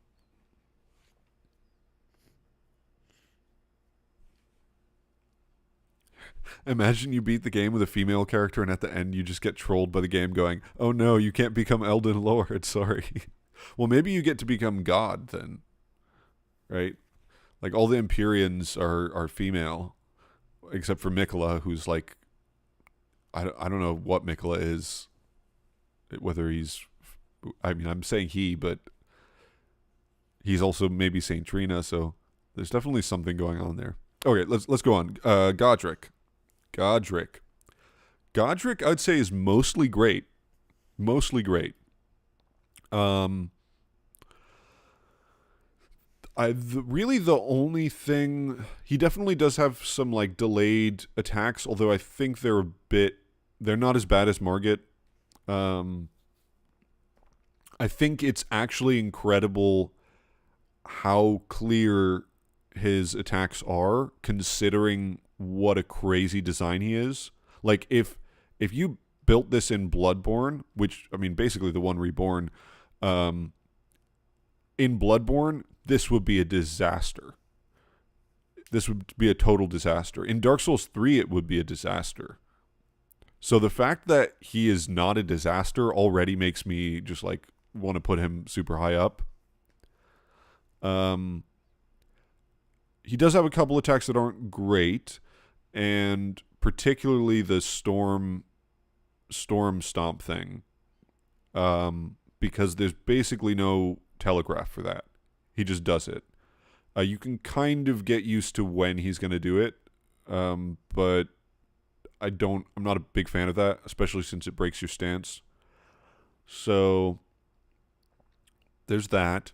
imagine you beat the game with a female character, and at the end you just get trolled by the game, going, "Oh no, you can't become Elden Lord. Sorry." Well, maybe you get to become God then, right? Like all the Empyreans are female, except for Mikola, who's like I don't know what Mikola is, whether he's. I mean, I'm saying he, but he's also maybe Saint Trina, so there's definitely something going on there. Okay, let's go on. Godric. Godric. Godric, I'd say, is mostly great. Mostly great. Um, really the only thing he definitely does have some like delayed attacks, although I think they're not as bad as Margit. Um, I think it's actually incredible how clear his attacks are, considering what a crazy design he is. Like if you built this in Bloodborne, which I mean basically the one reborn, in Bloodborne, this would be a disaster. This would be a total disaster. In Dark Souls 3, it would be a disaster. So the fact that he is not a disaster already makes me just like want to put him super high up. He does have a couple attacks that aren't great, and particularly the storm stomp thing. Because there's basically no telegraph for that. He just does it. You can kind of get used to when he's going to do it, but I'm not a big fan of that, especially since it breaks your stance. So there's that.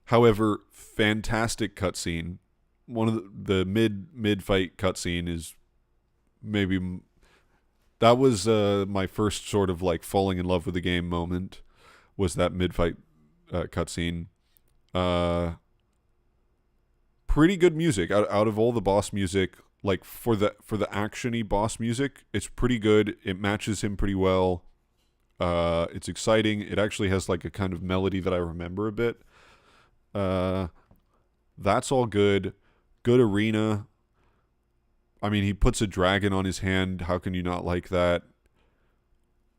However, fantastic cutscene. One of the mid fight cutscene is maybe that was my first sort of like falling in love with the game moment. Was that mid fight cutscene? Pretty good music out of all the boss music. Like for the actiony boss music, it's pretty good. It matches him pretty well. It's exciting. It actually has like a kind of melody that I remember a bit. That's all good. Good arena. I mean, he puts a dragon on his hand. How can you not like that?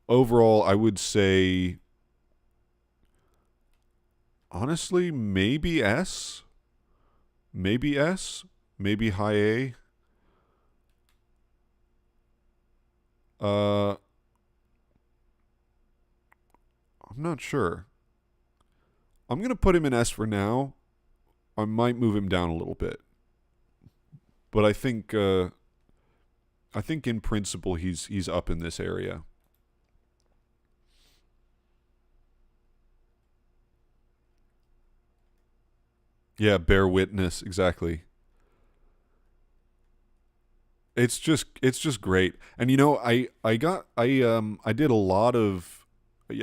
Overall, I would say, honestly, maybe S. Maybe S. Maybe high A. I'm not sure. I'm going to put him in S for now. I might move him down a little bit. But I think I think in principle he's up in this area. Yeah, bear witness, exactly. It's just great. And I did a lot of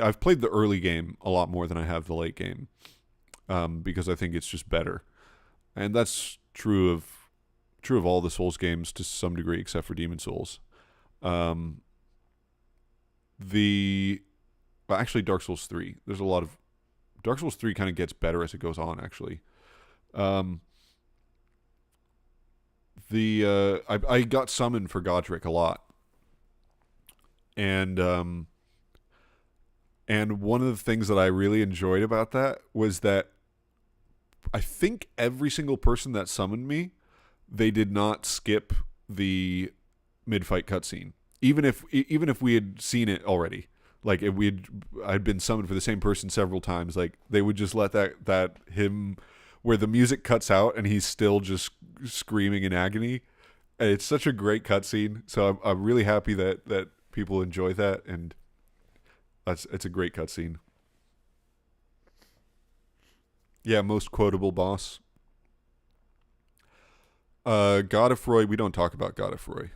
I've played the early game a lot more than I have the late game. Because I think it's just better. And that's true of all the Souls games to some degree except for Demon Souls. Um the well, actually Dark Souls 3. There's a lot of Dark Souls 3 kind of gets better as it goes on actually. Um I got summoned for Godric a lot. And one of the things that I really enjoyed about that was that I think every single person that summoned me, they did not skip the mid-fight cutscene, even if we had seen it already. Like if I'd been summoned for the same person several times. Like they would just let that him where the music cuts out and he's still just screaming in agony. And it's such a great cutscene. So I'm really happy that people enjoy that, and it's a great cutscene. Yeah, most quotable boss. Godefroy. We don't talk about Godefroy.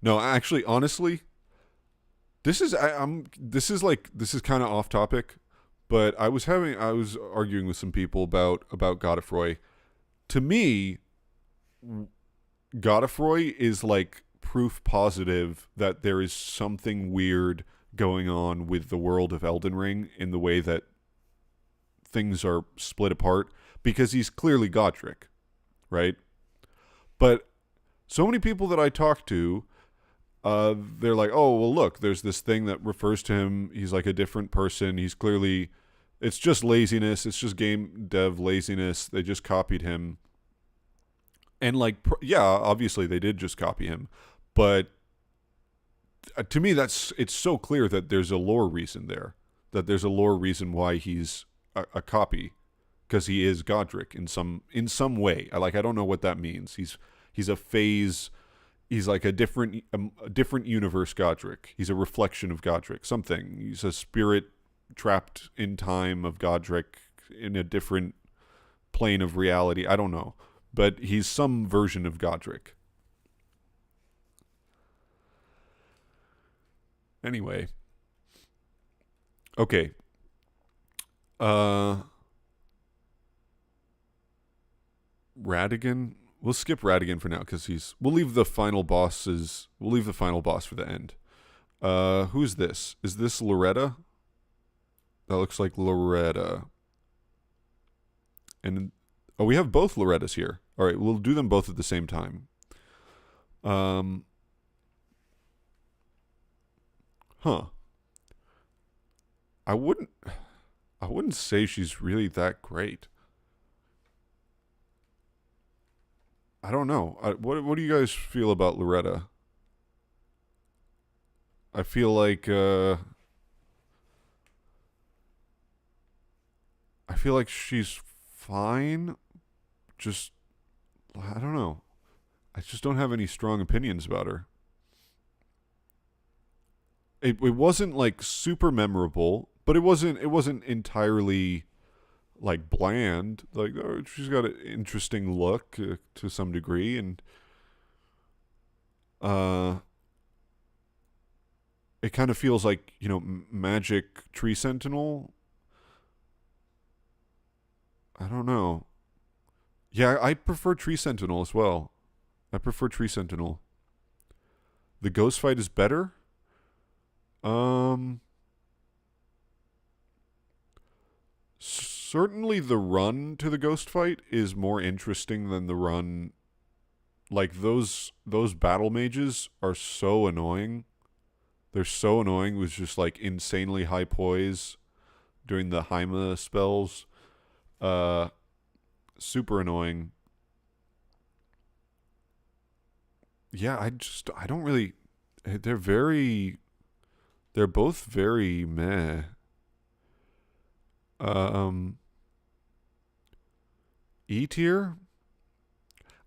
No, actually, honestly, this is kind of off topic, but I was arguing with some people about Godefroy. To me, Godefroy is like proof positive that there is something weird going on with the world of Elden Ring in the way that things are split apart, because he's clearly Godric, right? But so many people that I talk to, they're like, oh, well, look, there's this thing that refers to him. He's like a different person. He's clearly, it's just laziness. It's just game dev laziness. They just copied him. And like, yeah, obviously they did just copy him. But to me, it's so clear that there's a lore reason there. That there's a lore reason why he's a copy, because he is Godric in some way. I don't know what that means. He's a phase. He's like a different universe Godric. He's a reflection of Godric. Something. He's a spirit trapped in time of Godric in a different plane of reality. I don't know, but he's some version of Godric. Anyway, okay. Uh, Radigan. We'll skip Radigan for now because he's. We'll leave the final bosses. We'll leave the final boss for the end. Who's this? Is this Loretta? That looks like Loretta. And oh, we have both Lorettas here. All right, we'll do them both at the same time. Um, huh. I wouldn't. I wouldn't say she's really that great. I don't know. What do you guys feel about Loretta? I feel like she's fine. Just I don't know. I just don't have any strong opinions about her. It wasn't like super memorable, but it wasn't entirely like bland. Like, oh, she's got an interesting look to some degree, and uh, it kind of feels like Magic Tree Sentinel. I don't know. Yeah, I prefer Tree Sentinel as well. I prefer Tree Sentinel. The ghost fight is better. Um, Certainly the run to the ghost fight is more interesting than the run. Like those battle mages are so annoying. They're so annoying with just like insanely high poise doing the Haima spells. Uh, Super annoying. Yeah, I don't really. They're very. They're both very meh. Um, E tier.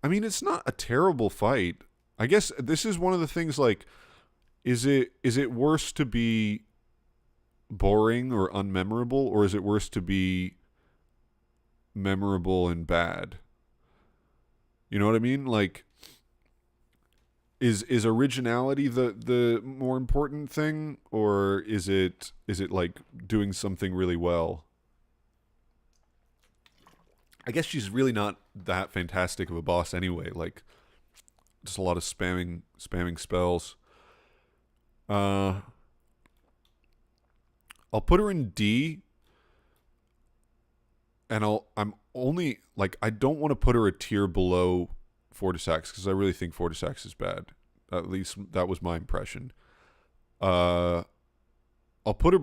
I mean, it's not a terrible fight. I guess this is one of the things like is it worse to be boring or unmemorable, or is it worse to be memorable and bad? You know what I mean? Like is originality the more important thing, or is it like doing something really well? I guess she's really not that fantastic of a boss anyway. Like just a lot of spamming spells. Uh I'll put her in D, and I'm only like I don't want to put her a tier below Fortisax because I really think Fortisax is bad. At least that was my impression. Uh, I'll put her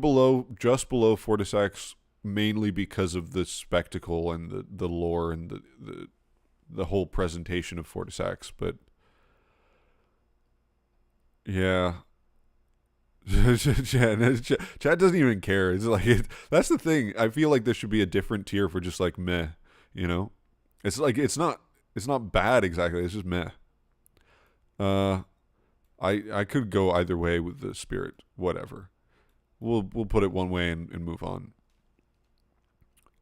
just below Fortisax, mainly because of the spectacle and the lore and the whole presentation of Fortisax. But yeah, Chad doesn't even care. It's like that's the thing. I feel like there should be a different tier for just like meh. You know, it's like it's not bad exactly. It's just meh. Uh, I could go either way with the spirit. Whatever. We'll put it one way and move on.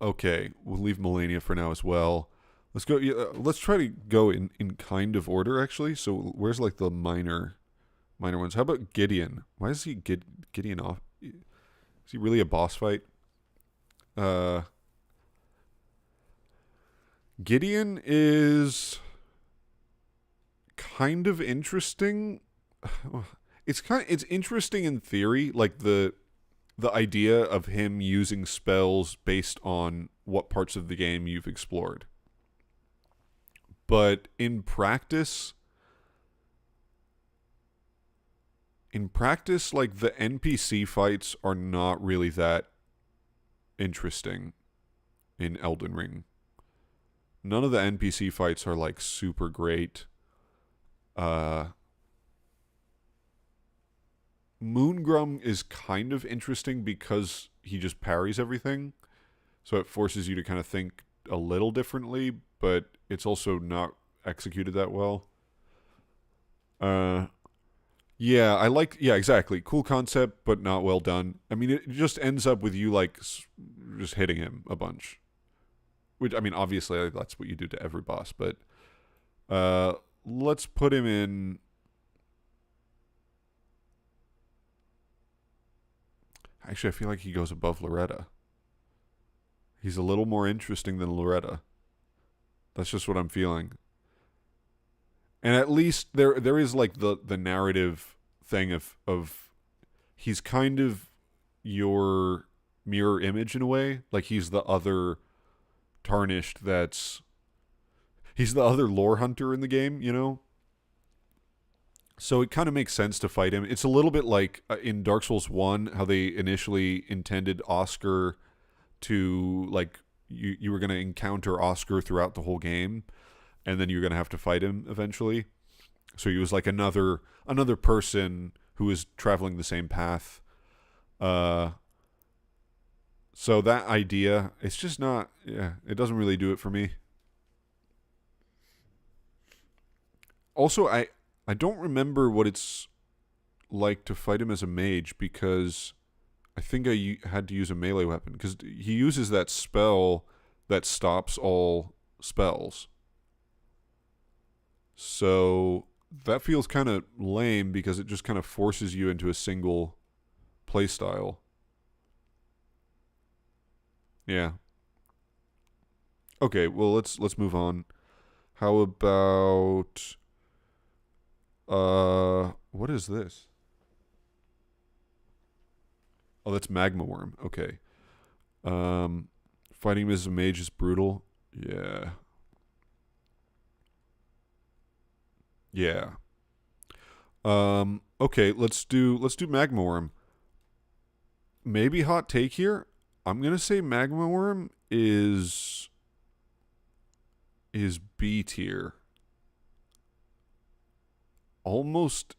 Okay, we'll leave Melania for now as well. Let's go. Let's try to go in kind of order actually. So where's like the minor ones? How about Gideon? Why is he Gideon off? Is he really a boss fight? Uh, Gideon is kind of interesting. It's interesting in theory, like the idea of him using spells based on what parts of the game you've explored. But in practice, like the NPC fights are not really that interesting in Elden Ring. None of the NPC fights are like super great. Uh Moongrum is kind of interesting because he just parries everything. So it forces you to kind of think a little differently, but it's also not executed that well. Uh yeah, yeah, exactly. Cool concept, but not well done. I mean, it just ends up with you like just hitting him a bunch. Which I mean, obviously that's what you do to every boss, but uh let's put him in. Actually, I feel like he goes above Loretta. He's a little more interesting than Loretta. That's just what I'm feeling. And at least there is like the narrative thing of he's kind of your mirror image in a way. Like he's the other tarnished he's the other lore hunter in the game, you know? So it kind of makes sense to fight him. It's a little bit like in Dark Souls 1 how they initially intended Oscar to like you were going to encounter Oscar throughout the whole game and then you're going to have to fight him eventually. So he was like another person who was traveling the same path. So that idea, it's just not, yeah, it doesn't really do it for me. Also, I don't remember what it's like to fight him as a mage because I think had to use a melee weapon because he uses that spell that stops all spells. So that feels kind of lame because it just kind of forces you into a single playstyle. Yeah. Okay, well let's move on. How about what is this? Oh, that's Magma Worm. Okay. Fighting him as a mage is brutal. Yeah. Yeah. Okay, let's do Magma Worm. Maybe hot take here. I'm gonna say Magma Worm is B tier. I almost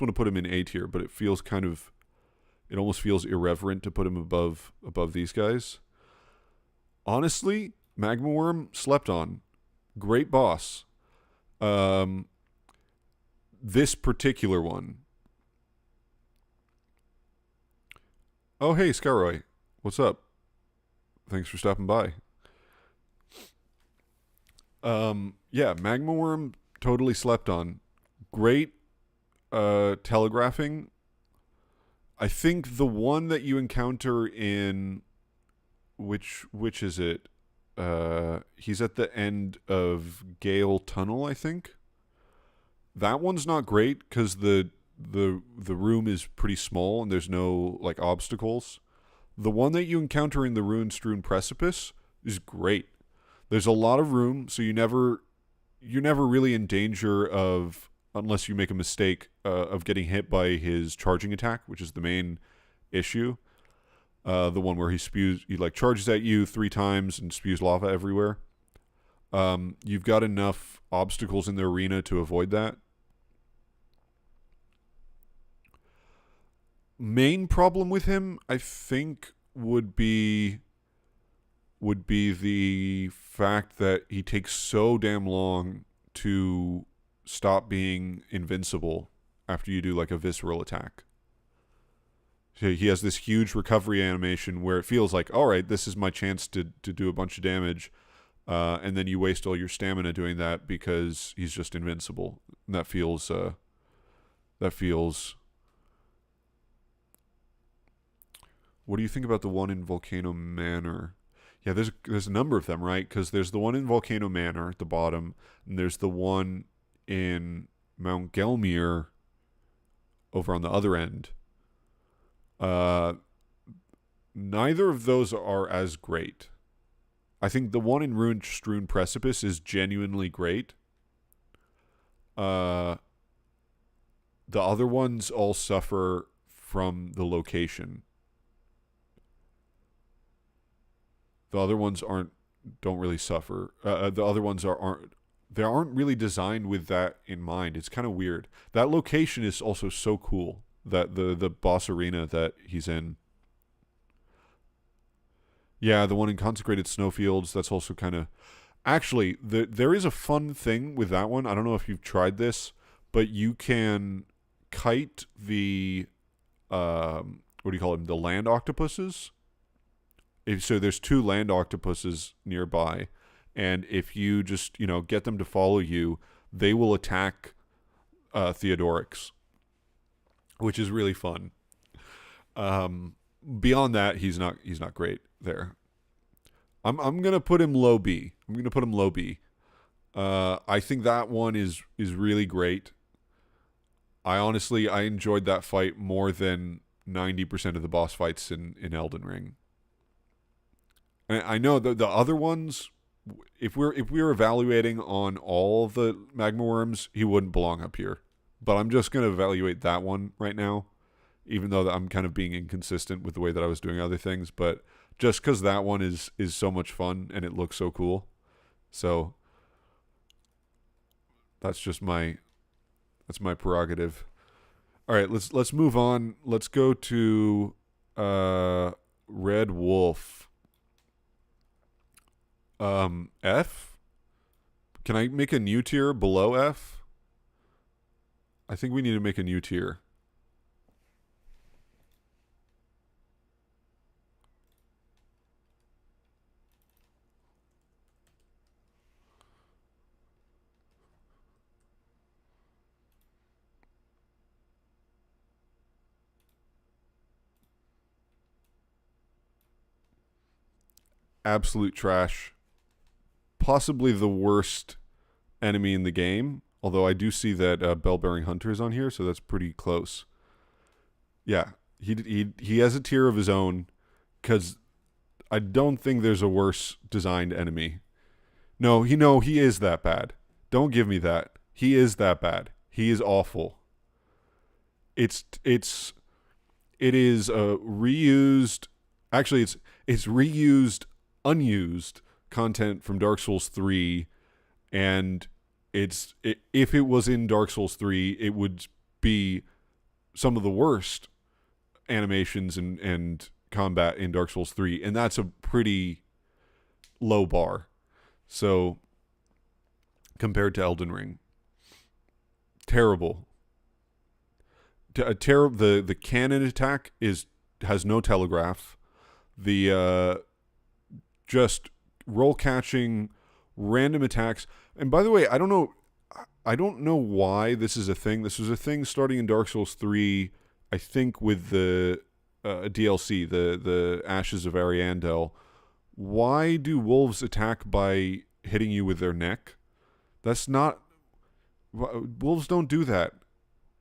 want to put him in A tier, but it almost feels irreverent to put him above these guys. Honestly, Magma Worm slept on. Great boss. Um this particular one. Oh, hey, Skyroy. What's up? Thanks for stopping by. Yeah, Magma Worm, totally slept on. Great telegraphing. I think the one that you encounter in which is it? He's at the end of Gale Tunnel, I think. That one's not great because the room is pretty small and there's no like obstacles. The one that you encounter in the ruin-strewn precipice is great. There's a lot of room, so you're never really in danger of, unless you make a mistake, of getting hit by his charging attack, which is the main issue. The one where he like charges at you 3 times and spews lava everywhere. You've got enough obstacles in the arena to avoid that. Main problem with him, I think, would be the fact that he takes so damn long to stop being invincible after you do like a visceral attack. So he has this huge recovery animation where it feels like, all right, this is my chance to do a bunch of damage, and then you waste all your stamina doing that because he's just invincible. And that feels. What do you think about the one in Volcano Manor? Yeah, there's a number of them, right? Because there's the one in Volcano Manor at the bottom, and there's the one in Mount Gelmir over on the other end. Neither of those are as great. I think the one in Ruin-Strewn Precipice is genuinely great. The other ones all suffer from the location. The other ones don't really suffer. The other ones aren't really designed with that in mind. It's kind of weird. That location is also so cool. That the boss arena that he's in. Yeah, the one in Consecrated Snowfields. That's also kind of. Actually, there is a fun thing with that one. I don't know if you've tried this, but you can kite the what do you call them? The land octopuses. So there's 2 land octopuses nearby, and if you just get them to follow you, they will attack Theodorix, which is really fun. Beyond that, he's not great there. I'm gonna put him low B. I think that one is really great. I enjoyed that fight more than 90% of the boss fights in Elden Ring. I know the other ones, if we're evaluating on all the magma worms, he wouldn't belong up here. But I'm just going to evaluate that one right now, even though I'm kind of being inconsistent with the way that I was doing other things. But just because that one is so much fun and it looks so cool, so that's my prerogative. All right, let's move on. Let's go to Red Wolf. F? Can I make a new tier below F? I think we need to make a new tier. Absolute trash. Possibly the worst enemy in the game. Although I do see that Bell-Bearing Hunter is on here, so that's pretty close. Yeah, he has a tier of his own, because I don't think there's a worse designed enemy. No, he is that bad. Don't give me that. He is that bad. He is awful. It is reused. Actually, it's reused, unused content from Dark Souls 3, and if it was in Dark Souls 3, it would be some of the worst animations and combat in Dark Souls 3, and that's a pretty low bar. So compared to Elden Ring, terrible. The cannon attack has no telegraph. The just roll catching random attacks. And by the way, I don't know why this is a thing. This was a thing starting in Dark Souls 3, I think, with the DLC, the Ashes of Ariandel. Why do wolves attack by hitting you with their neck? That's not... Wolves don't do that.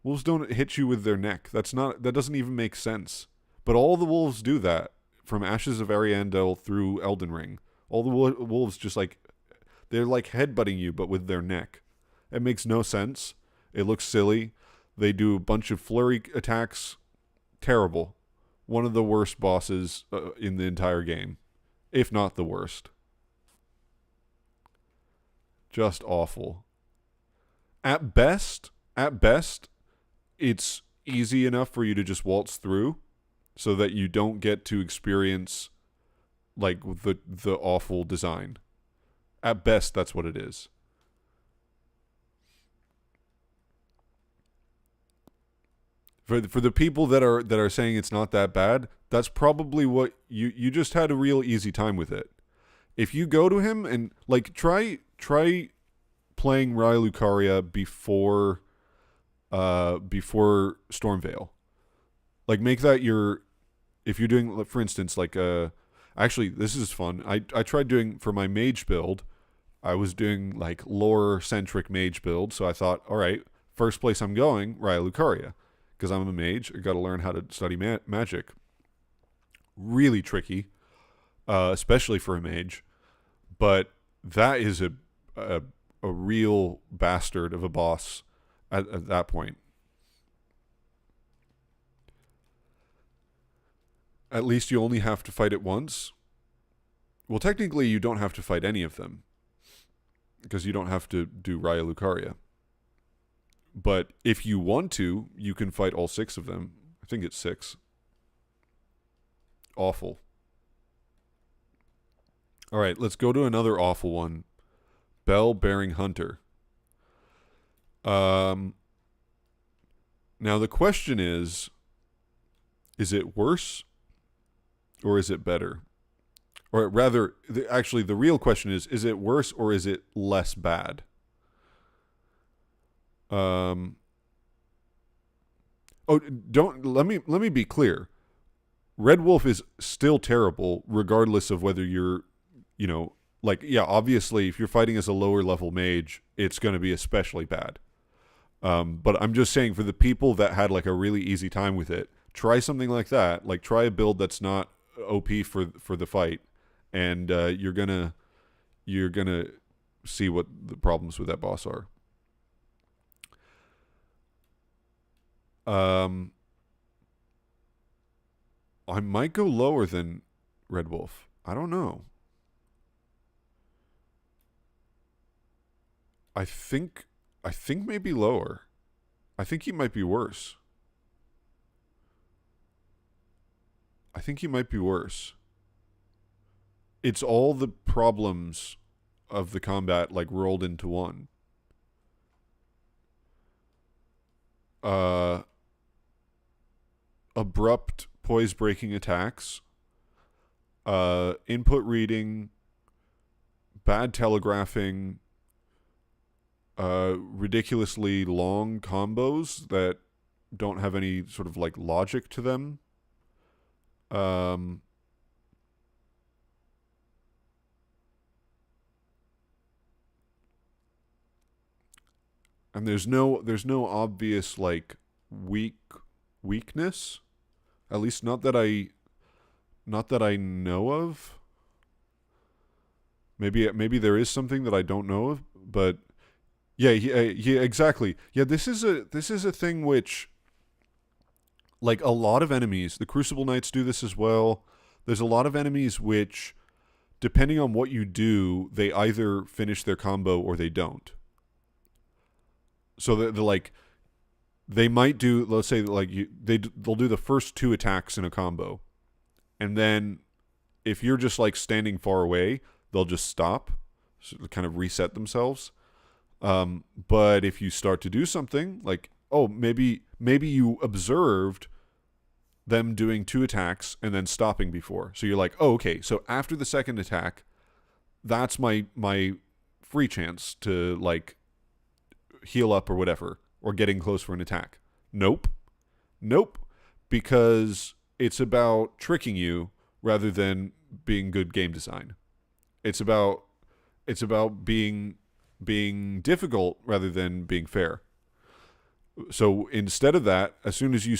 Wolves don't hit you with their neck. That doesn't even make sense. But all the wolves do that, from Ashes of Ariandel through Elden Ring. All the wolves just they're like headbutting you, but with their neck. It makes no sense. It looks silly. They do a bunch of flurry attacks. Terrible. One of the worst bosses in the entire game, if not the worst. Just awful. At best, it's easy enough for you to just waltz through, so that you don't get to experience like the awful design. At best, that's what it is. For the people that are saying it's not that bad, that's probably what you just had a real easy time with it. If you go to him and like try playing Raya Lucaria before Stormveil. Like make that if you're doing, for instance, like actually this is fun. I tried doing, for my mage build, I was doing like lore centric mage build, so I thought, all right, first place I'm going, Raya Lucaria. Because I'm a mage, I got to learn how to study magic. Really tricky, especially for a mage. But that is a real bastard of a boss at that point. At least you only have to fight it once. Well, technically, you don't have to fight any of them, because you don't have to do Raya Lucaria. But if you want to, you can fight all 6 of them. I think it's 6. Awful. All right, let's go to another awful one. Bell-bearing hunter. Now the question is it worse or is it better? Or rather, actually the real question is it worse or is it less bad? Let me be clear. Red Wolf is still terrible, regardless of whether you're, obviously, if you're fighting as a lower level mage, it's going to be especially bad. But I'm just saying, for the people that had like a really easy time with it, try something like that. Like try a build that's not OP for the fight, and you're gonna see what the problems with that boss are. I might go lower than Red Wolf. I don't know. I think maybe lower. I think he might be worse. It's all the problems of the combat like rolled into one. Abrupt poise breaking attacks, input reading, bad telegraphing, ridiculously long combos that don't have any sort of like logic to them. And there's no obvious like weakness, at least not that I know of. Maybe there is something that I don't know of, but yeah, exactly. Yeah, this is a thing which, like, a lot of enemies, the Crucible Knights do this as well. There's a lot of enemies which, depending on what you do, they either finish their combo or they don't. So they're like, they might do, let's say, like they'll do the first 2 attacks in a combo, and then if you're just like standing far away, they'll just stop, so kind of reset themselves. But if you start to do something like, oh, maybe you observed them doing 2 attacks and then stopping before. So you're like, oh, okay. So after the second attack, that's my free chance to like heal up or whatever, or getting close for an attack. Nope. Nope. Because it's about tricking you rather than being good game design. It's about being difficult rather than being fair. So instead of that, as soon as you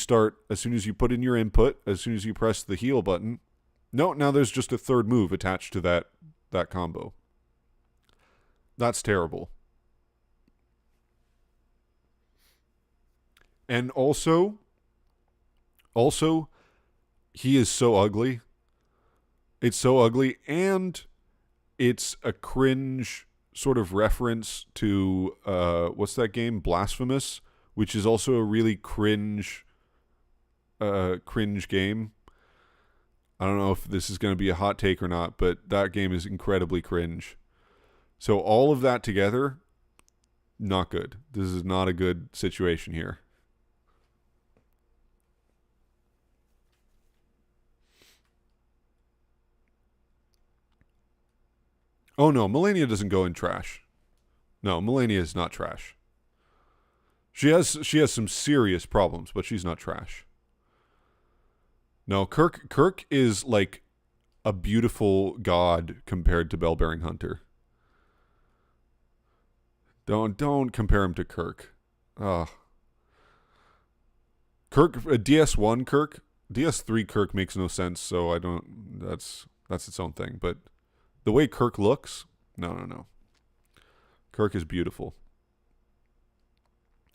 put in your input, as soon as you press the heal button, no, now there's just a third move attached to that combo. That's terrible. And also, he is so ugly. It's so ugly, and it's a cringe sort of reference to what's that game? Blasphemous, which is also a really cringe game. I don't know if this is going to be a hot take or not, but that game is incredibly cringe. So all of that together, not good. This is not a good situation here. Oh no, Melania doesn't go in trash. No, Melania is not trash. She has some serious problems, but she's not trash. No, Kirk is like a beautiful god compared to Bellbearing Hunter. Don't compare him to Kirk. Kirk, DS1 Kirk, DS3 Kirk makes no sense, so I don't. That's its own thing. But the way Kirk looks, no. Kirk is beautiful.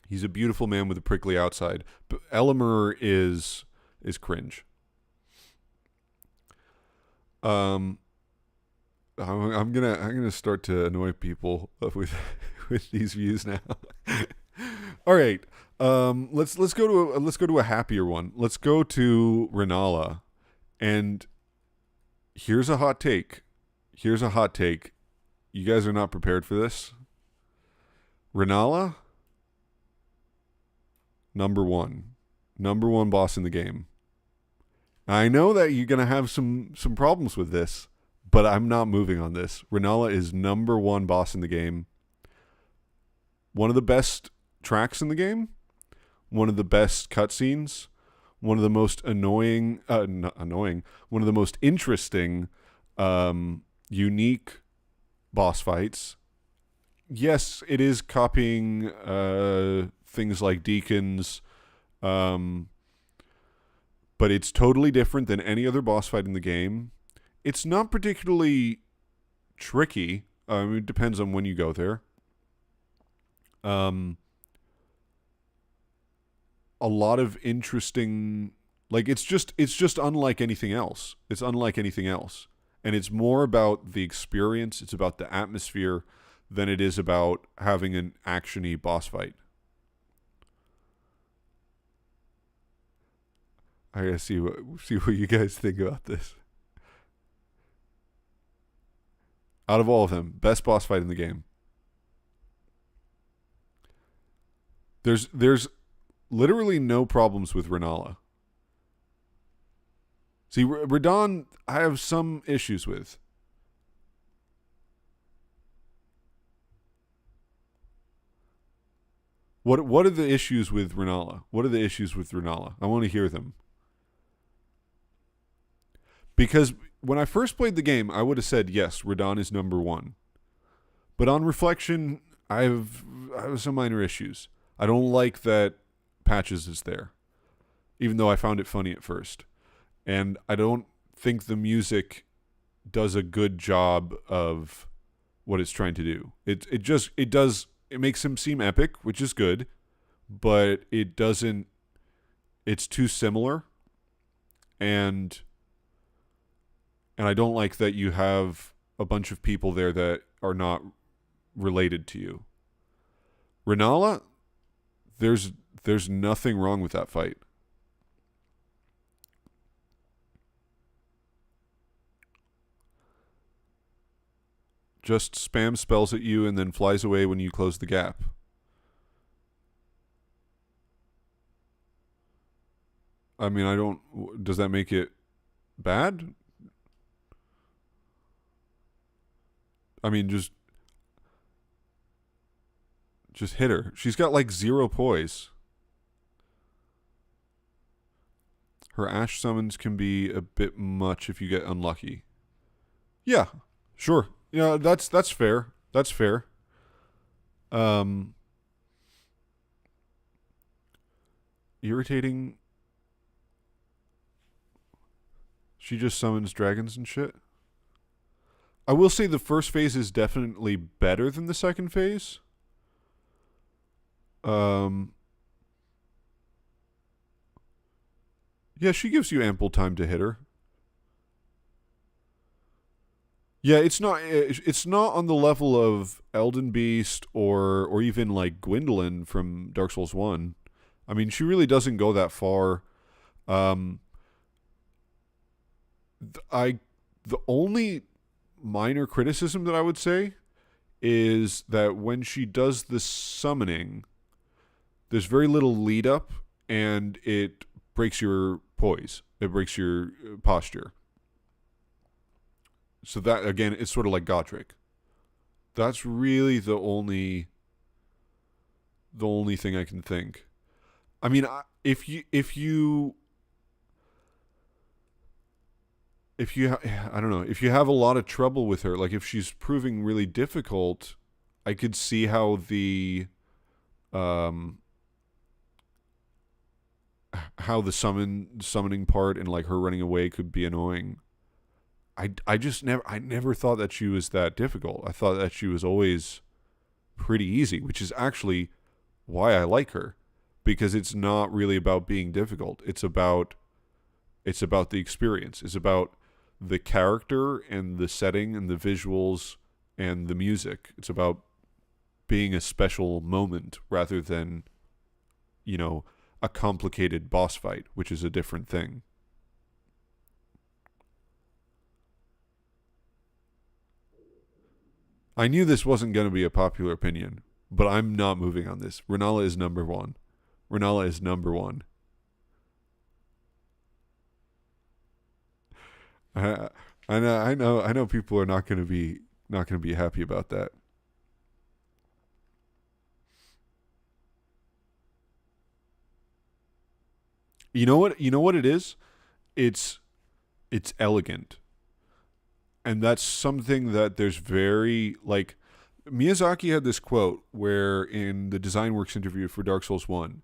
He's a beautiful man with a prickly outside. But Elmer is cringe. I'm gonna start to annoy people with these views now. All right. Let's go to a happier one. Let's go to Renala. And here's a hot take. You guys are not prepared for this. Renala, number one boss in the game. I know that you're gonna have some problems with this, but I'm not moving on this. Renala is number 1 boss in the game. One of the best tracks in the game. One of the best cutscenes. One of the most annoying. One of the most interesting, unique boss fights. Yes, it is copying things like Deacons, but it's totally different than any other boss fight in the game. It's not particularly tricky. It depends on when you go there. A lot of interesting, like it's just unlike anything else. It's unlike anything else, and it's more about the experience. It's about the atmosphere than it is about having an action-y boss fight. I gotta see what you guys think about this. Out of all of them, best boss fight in the game. There's literally no problems with Renala. See, Radahn, I have some issues with. What are the issues with Renala? I want to hear them. Because when I first played the game, I would have said, yes, Radahn is number 1. But on reflection, I have some minor issues. I don't like that Patches is there, even though I found it funny at first. And I don't think the music does a good job of what it's trying to do. It makes him seem epic, which is good, but it doesn't. It's too similar, and I don't like that you have a bunch of people there that are not related to you. Renala, there's nothing wrong with that fight. Just spam spells at you and then flies away when you close the gap. I mean, I don't. Does that make it bad? I mean, just hit her. She's got like zero poise. Her ash summons can be a bit much if you get unlucky. Yeah, sure. Yeah, that's fair. That's fair. Um, irritating. She just summons dragons and shit. I will say the first phase is definitely better than the second phase. Um, yeah, she gives you ample time to hit her. Yeah, it's not on the level of Elden Beast or even like Gwendolyn from Dark Souls 1. I mean, she really doesn't go that far. Um I the only minor criticism that I would say is that when she does the summoning, there's very little lead up and it breaks your poise. It breaks your posture. So that again, it's sort of like Godric. That's really the only thing I can think. I mean, if you I don't know, if you have a lot of trouble with her, like if she's proving really difficult, I could see how the um summoning part and like her running away could be annoying. I just never thought that she was that difficult. I thought that she was always pretty easy, which is actually why I like her, because it's not really about being difficult. It's about the experience. It's about the character and the setting and the visuals and the music. It's about being a special moment rather than, a complicated boss fight, which is a different thing. I knew this wasn't going to be a popular opinion, but I'm not moving on this. Renala is number one. Renala is number one. I, I know people are not going to be happy about that. You know what? You know what it is? It's it's elegant, and that's something that there's very like Miyazaki had this quote where in the Design Works interview for Dark Souls 1,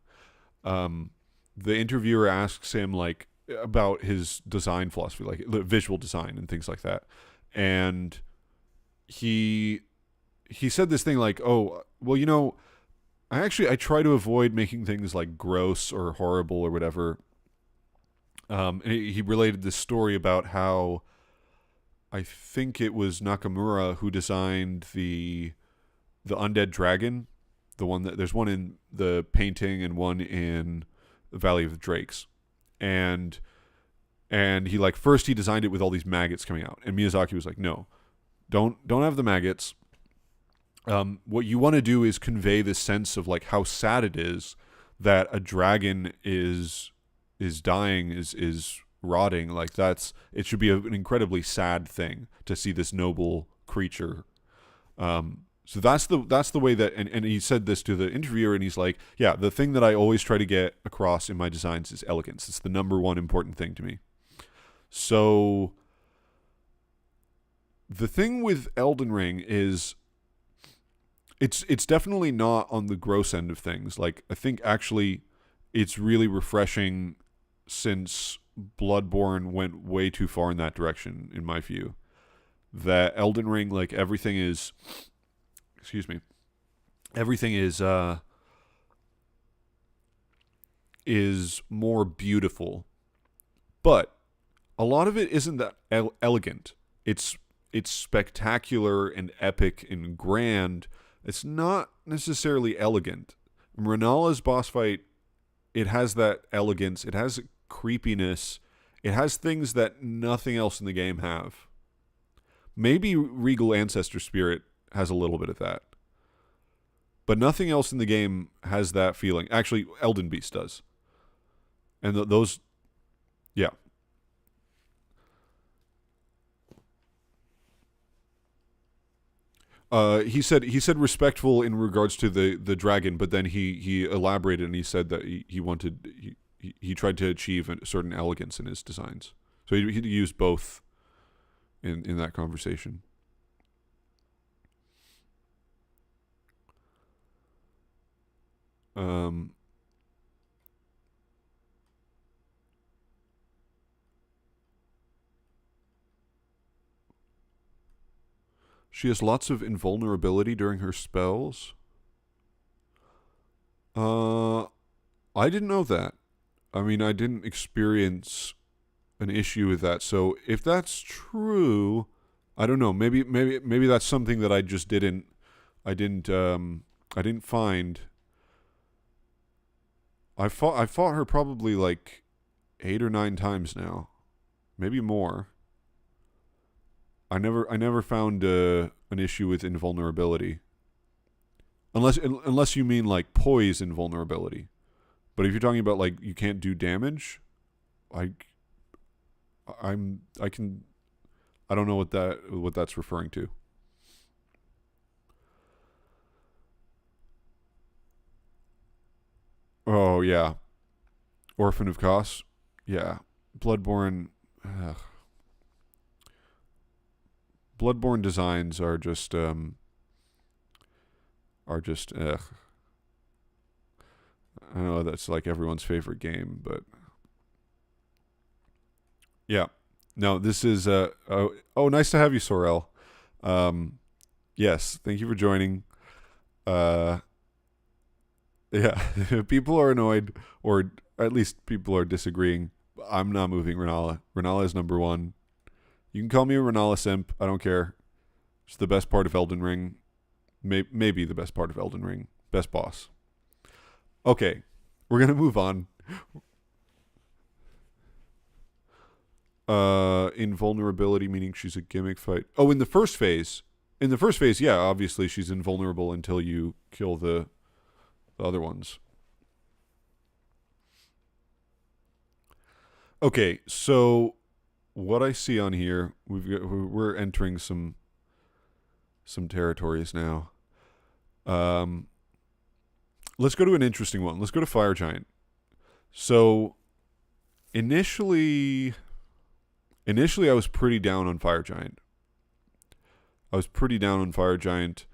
um, the interviewer asks him like about his design philosophy, like visual design and things like that, and he he said this thing like, "Oh, well, I try to avoid making things like gross or horrible or whatever." And he related this story about how I think it was Nakamura who designed the undead dragon, the one that there's one in the painting and one in the Valley of the Drakes, and he like first he designed it with all these maggots coming out, and Miyazaki was like, no, don't have the maggots. What you want to do is convey this sense of like how sad it is that a dragon is dying, is rotting. Like it should be an incredibly sad thing to see this noble creature. So that's the way that, and he said this to the interviewer, and he's like, yeah, the thing that I always try to get across in my designs is elegance. It's the number one important thing to me. So the thing with Elden Ring is it's definitely not on the gross end of things. Like I think actually it's really refreshing since Bloodborne went way too far in that direction in my view. That Elden Ring, like everything is, excuse me, everything is more beautiful, but a lot of it isn't that elegant. It's spectacular and epic and grand. It's not necessarily elegant. Renala's boss fight, it has that elegance. It has creepiness. It has things that nothing else in the game have. Maybe Regal Ancestor Spirit has a little bit of that. But nothing else in the game has that feeling. Actually, Elden Beast does. And those Yeah. He said respectful in regards to the dragon, but then he elaborated and he said that he wanted he tried to achieve a certain elegance in his designs. So he used both in that conversation. Um, she has lots of invulnerability during her spells. Uh, I didn't know that. I mean, I didn't experience an issue with that. So if that's true, I don't know. Maybe that's something that I just didn't. I didn't find. I fought her probably like 8 or 9 times now, maybe more. I never found an issue with invulnerability, unless you mean like poise invulnerability. But if you're talking about like you can't do damage, I I can I don't know what that's referring to. Oh yeah, Orphan of Kos. Yeah, Bloodborne. Ugh. Bloodborne designs are just ugh. I know that's like everyone's favorite game, but yeah. No, this is oh, nice to have you, Sorel. Um, yes, thank you for joining. Uh, yeah, people are annoyed, or at least people are disagreeing. I'm not moving Renala. Renala is number one. You can call me a Renala simp. I don't care. It's the best part of Elden Ring. Maybe the best part of Elden Ring. Best boss. Okay, we're gonna move on. Invulnerability meaning she's a gimmick fight. Oh, in the first phase. In the first phase, yeah, obviously she's invulnerable until you kill the other ones. Okay, so what I see on here, we're entering some territories now. Um, let's go to an interesting one. Let's go to Fire Giant. So initially I was pretty down on Fire Giant. I was pretty down on Fire Giant.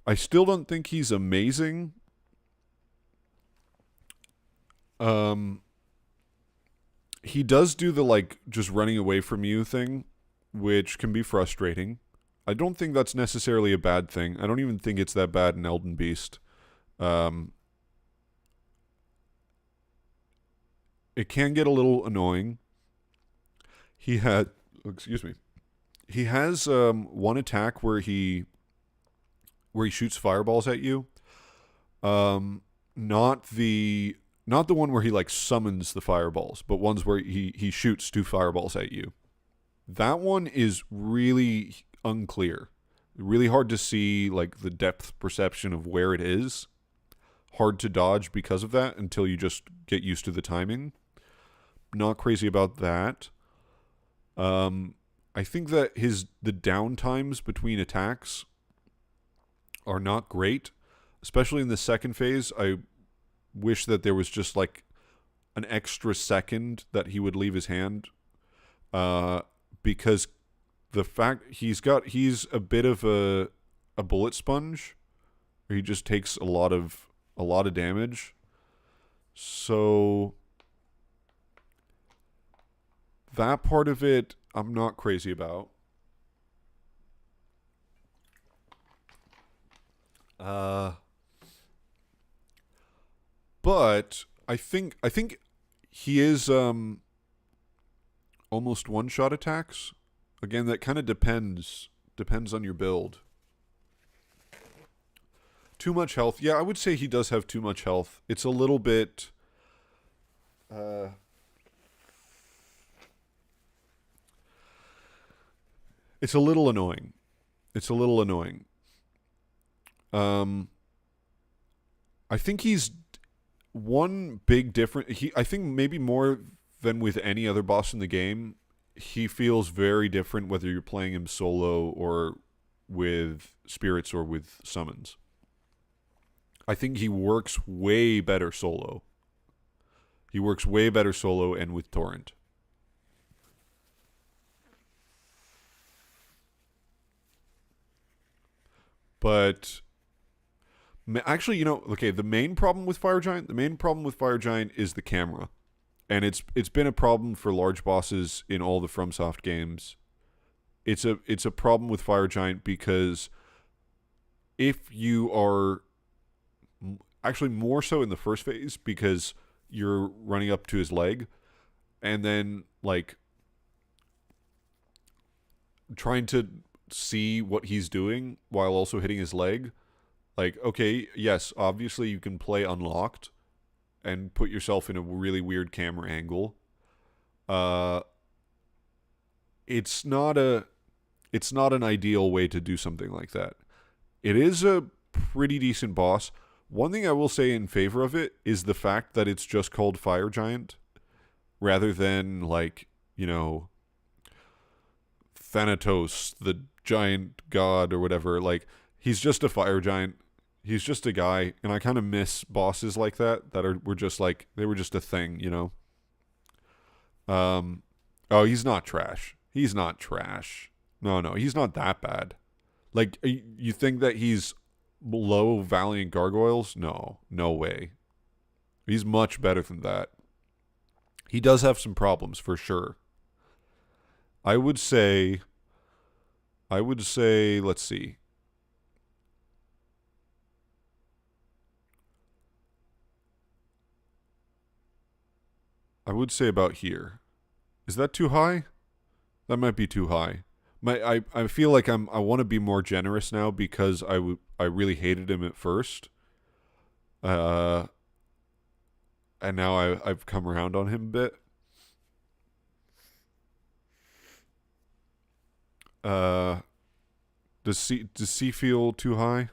I still don't think he's amazing. Um, he does do the like just running away from you thing, which can be frustrating. I don't think that's necessarily a bad thing. I don't even think it's that bad in Elden Beast. Um, it can get a little annoying. He had, excuse me, he has one attack where he shoots fireballs at you. Um, not the one where he like summons the fireballs, but ones where he shoots 2 fireballs at you. That one is really unclear. Really hard to see like the depth perception of where it is. Hard to dodge because of that until you just get used to the timing. Not crazy about that. Um, I think that the down times between attacks are not great, especially in the second phase. I wish that there was just like an extra second that he would leave his hand, uh, because the fact he's a bit of a bullet sponge, where he just takes a lot of damage. So that part of it, I'm not crazy about. Uh, but I think he is almost one shot attacks. Again, that kind of depends on your build. Too much health. Yeah, I would say he does have too much health. It's a little bit uh it's a little annoying. It's a little annoying. Um I think he's one big difference. I think maybe more than with any other boss in the game. He feels very different whether you're playing him solo or with spirits or with summons. I think he works way better solo. He works way better solo and with Torrent. But actually, okay, the main problem with Fire Giant is the camera. And it's been a problem for large bosses in all the FromSoft games. It's a problem with Fire Giant because if you are actually more so in the first phase because you're running up to his leg and then like trying to see what he's doing while also hitting his leg. Like, okay, yes, obviously you can play unlocked and put yourself in a really weird camera angle. It's not an ideal way to do something like that. It is a pretty decent boss. One thing I will say in favor of it is the fact that it's just called Fire Giant rather than like, Thanatos, the giant god or whatever. Like, he's just a fire giant. He's just a guy, and I kind of miss bosses like that were just like they were just a thing, Oh, he's not trash. He's not trash. No, he's not that bad. Like, you think that he's below Valiant Gargoyles? No way. He's much better than that. He does have some problems for sure. I would say, let's see. I would say about here. Is that too high? That might be too high. I feel like I want to be more generous now because I really hated him at first. And now I've come around on him a bit. Does C feel too high?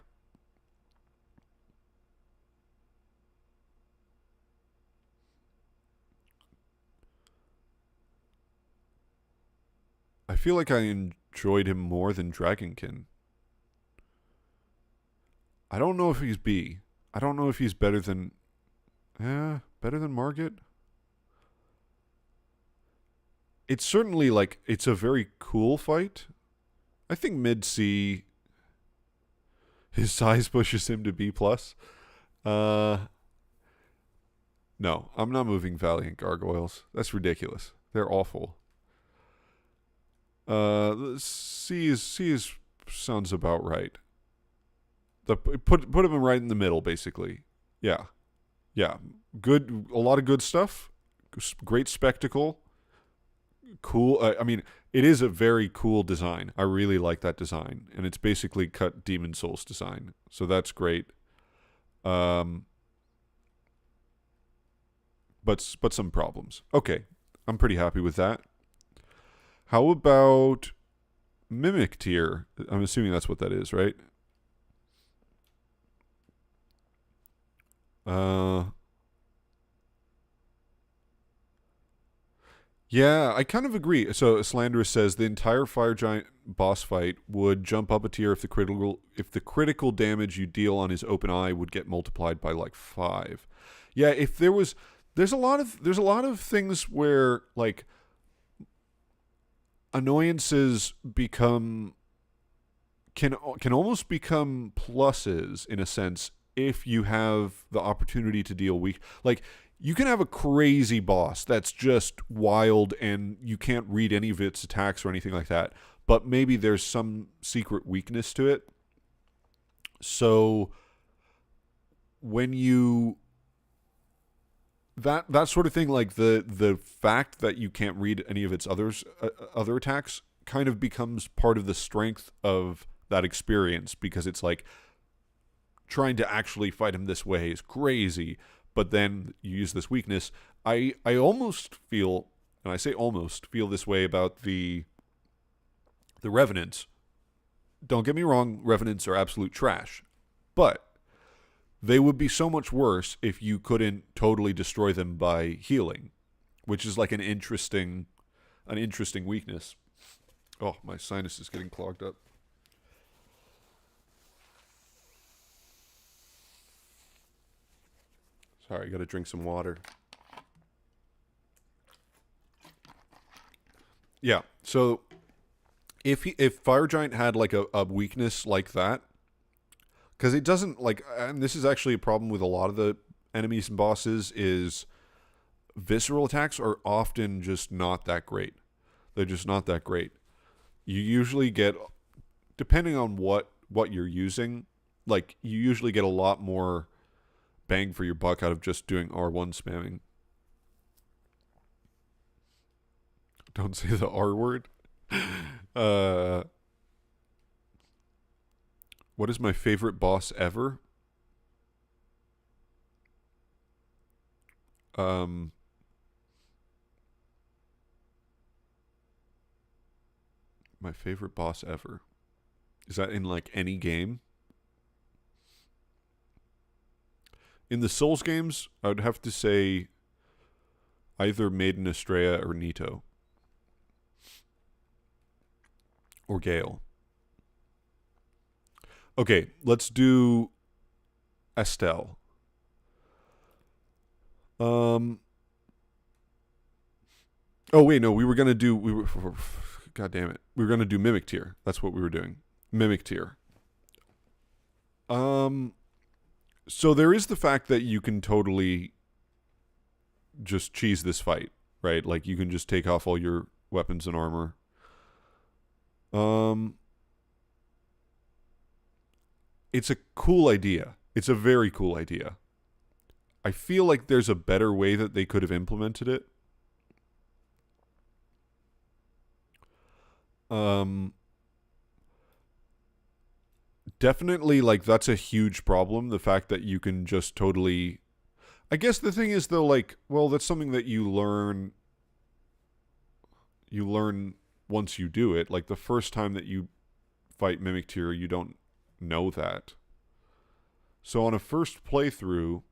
I feel like I enjoyed him more than Dragonkin. I don't know if he's B. I don't know if he's better than Margit. It's certainly like it's a very cool fight. I think mid C. His size pushes him to B plus. No, I'm not moving Valiant Gargoyles. That's ridiculous. They're awful. C is sounds about right. Put him right in the middle, basically. Yeah. Good. A lot of good stuff. Great spectacle. Cool. I mean, it is a very cool design. I really like that design, and it's basically cut Demon Souls design, so that's great. But some problems. Okay, I'm pretty happy with that. How about Mimic Tier? I'm assuming that's what that is, right? Yeah, I kind of agree. So Slanderous says the entire Fire Giant boss fight would jump up a tier if the critical damage you deal on his open eye would get multiplied by like 5. Yeah, if there's a lot of things where like annoyances can almost become pluses in a sense if you have the opportunity to deal weak. Like, you can have a crazy boss that's just wild and you can't read any of its attacks or anything like that, but maybe there's some secret weakness to it. So when you that sort of thing, like the fact that you can't read any of its other attacks kind of becomes part of the strength of that experience, because it's like trying to actually fight him this way is crazy, but then you use this weakness. I almost feel, and I say almost, feel this way about the Revenants. Don't get me wrong, Revenants are absolute trash, but they would be so much worse if you couldn't totally destroy them by healing. which is like an interesting weakness. Oh, my sinus is getting clogged up. Sorry, I got to drink some water. Yeah. So if Fire Giant had like a weakness like that, because it doesn't like, and this is actually a problem with a lot of the enemies and bosses, is visceral attacks are often just not that great. They're just not that great. You usually get, depending on what you're using, like you usually get a lot more bang for your buck out of just doing R1 spamming. Don't say the R word. Uh, what is my favorite boss ever? Um, my favorite boss ever. Is that in like any game? In the Souls games, I would have to say either Maiden Estrella or Nito. Or Gale. Okay, let's do Estelle. Oh wait, no, we were gonna do God damn it. We were gonna do Mimic Tier. That's what we were doing. Mimic Tier. So there is the fact that you can totally just cheese this fight, right? Like you can just take off all your weapons and armor. It's a cool idea. It's a very cool idea. I feel like there's a better way that they could have implemented it. Definitely, like, that's a huge problem. The fact that you can just totally. I guess the thing is, though, like, well, that's something that you learn. You learn once you do it. Like, the first time that you fight Mimic Tier, you don't know that. So, on a first playthrough.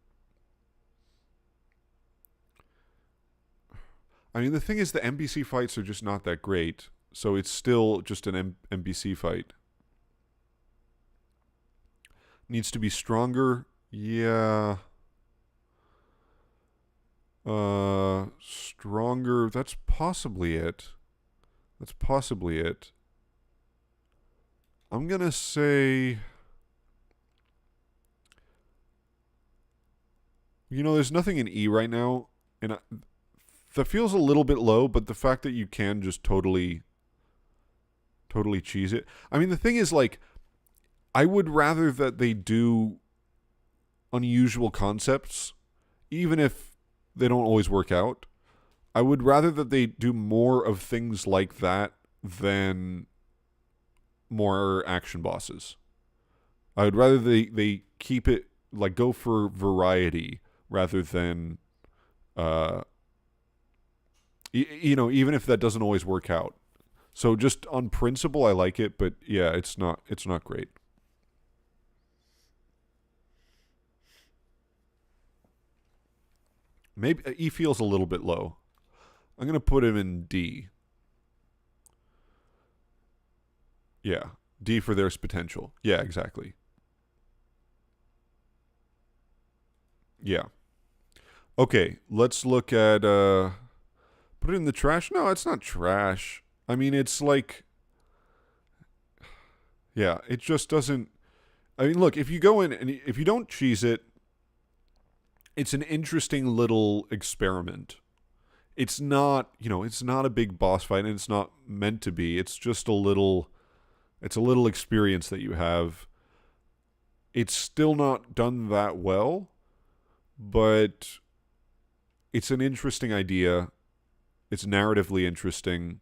I mean, the thing is, the NPC fights are just not that great. So, it's still just an NPC fight. Needs to be stronger. Yeah. Stronger. That's possibly it. I'm gonna say. There's nothing in E right now, and that feels a little bit low. But the fact that you can just totally cheese it. I mean, the thing is, like, I would rather that they do unusual concepts, even if they don't always work out. I would rather that they do more of things like that than more action bosses. I would rather they keep it, like, go for variety rather than, even if that doesn't always work out. So just on principle, I like it, but yeah, it's not great. Maybe E feels a little bit low. I'm gonna put him in D. Yeah, D for there's potential. Yeah, exactly. Yeah. Okay, let's look at put it in the trash. No, it's not trash. I mean, it's like, yeah, it just doesn't. I mean, look, if you go in and if you don't cheese it, it's an interesting little experiment. It's not a big boss fight, and it's not meant to be. It's just it's a little experience that you have. It's still not done that well, but it's an interesting idea. It's narratively interesting.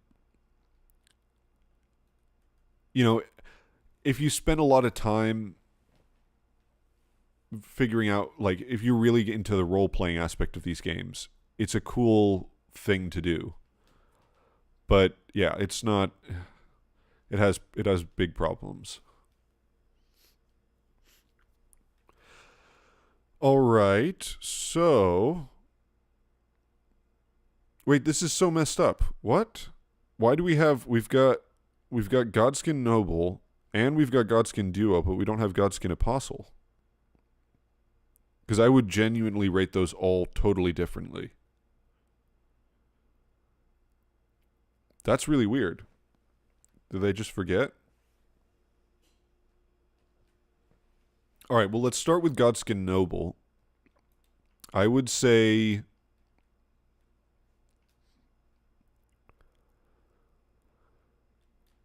You know, if you spend a lot of time figuring out, like, if you really get into the role playing aspect of these games, it's a cool thing to do. But yeah, it's not. It has big problems. All right, so Wait, this is so messed up. What? Why do we've got Godskin Noble and we've got Godskin Duo, but we don't have Godskin Apostle? Because I would genuinely rate those all totally differently. That's really weird. Did they just forget? All right, well, let's start with Godskin Noble. I would say.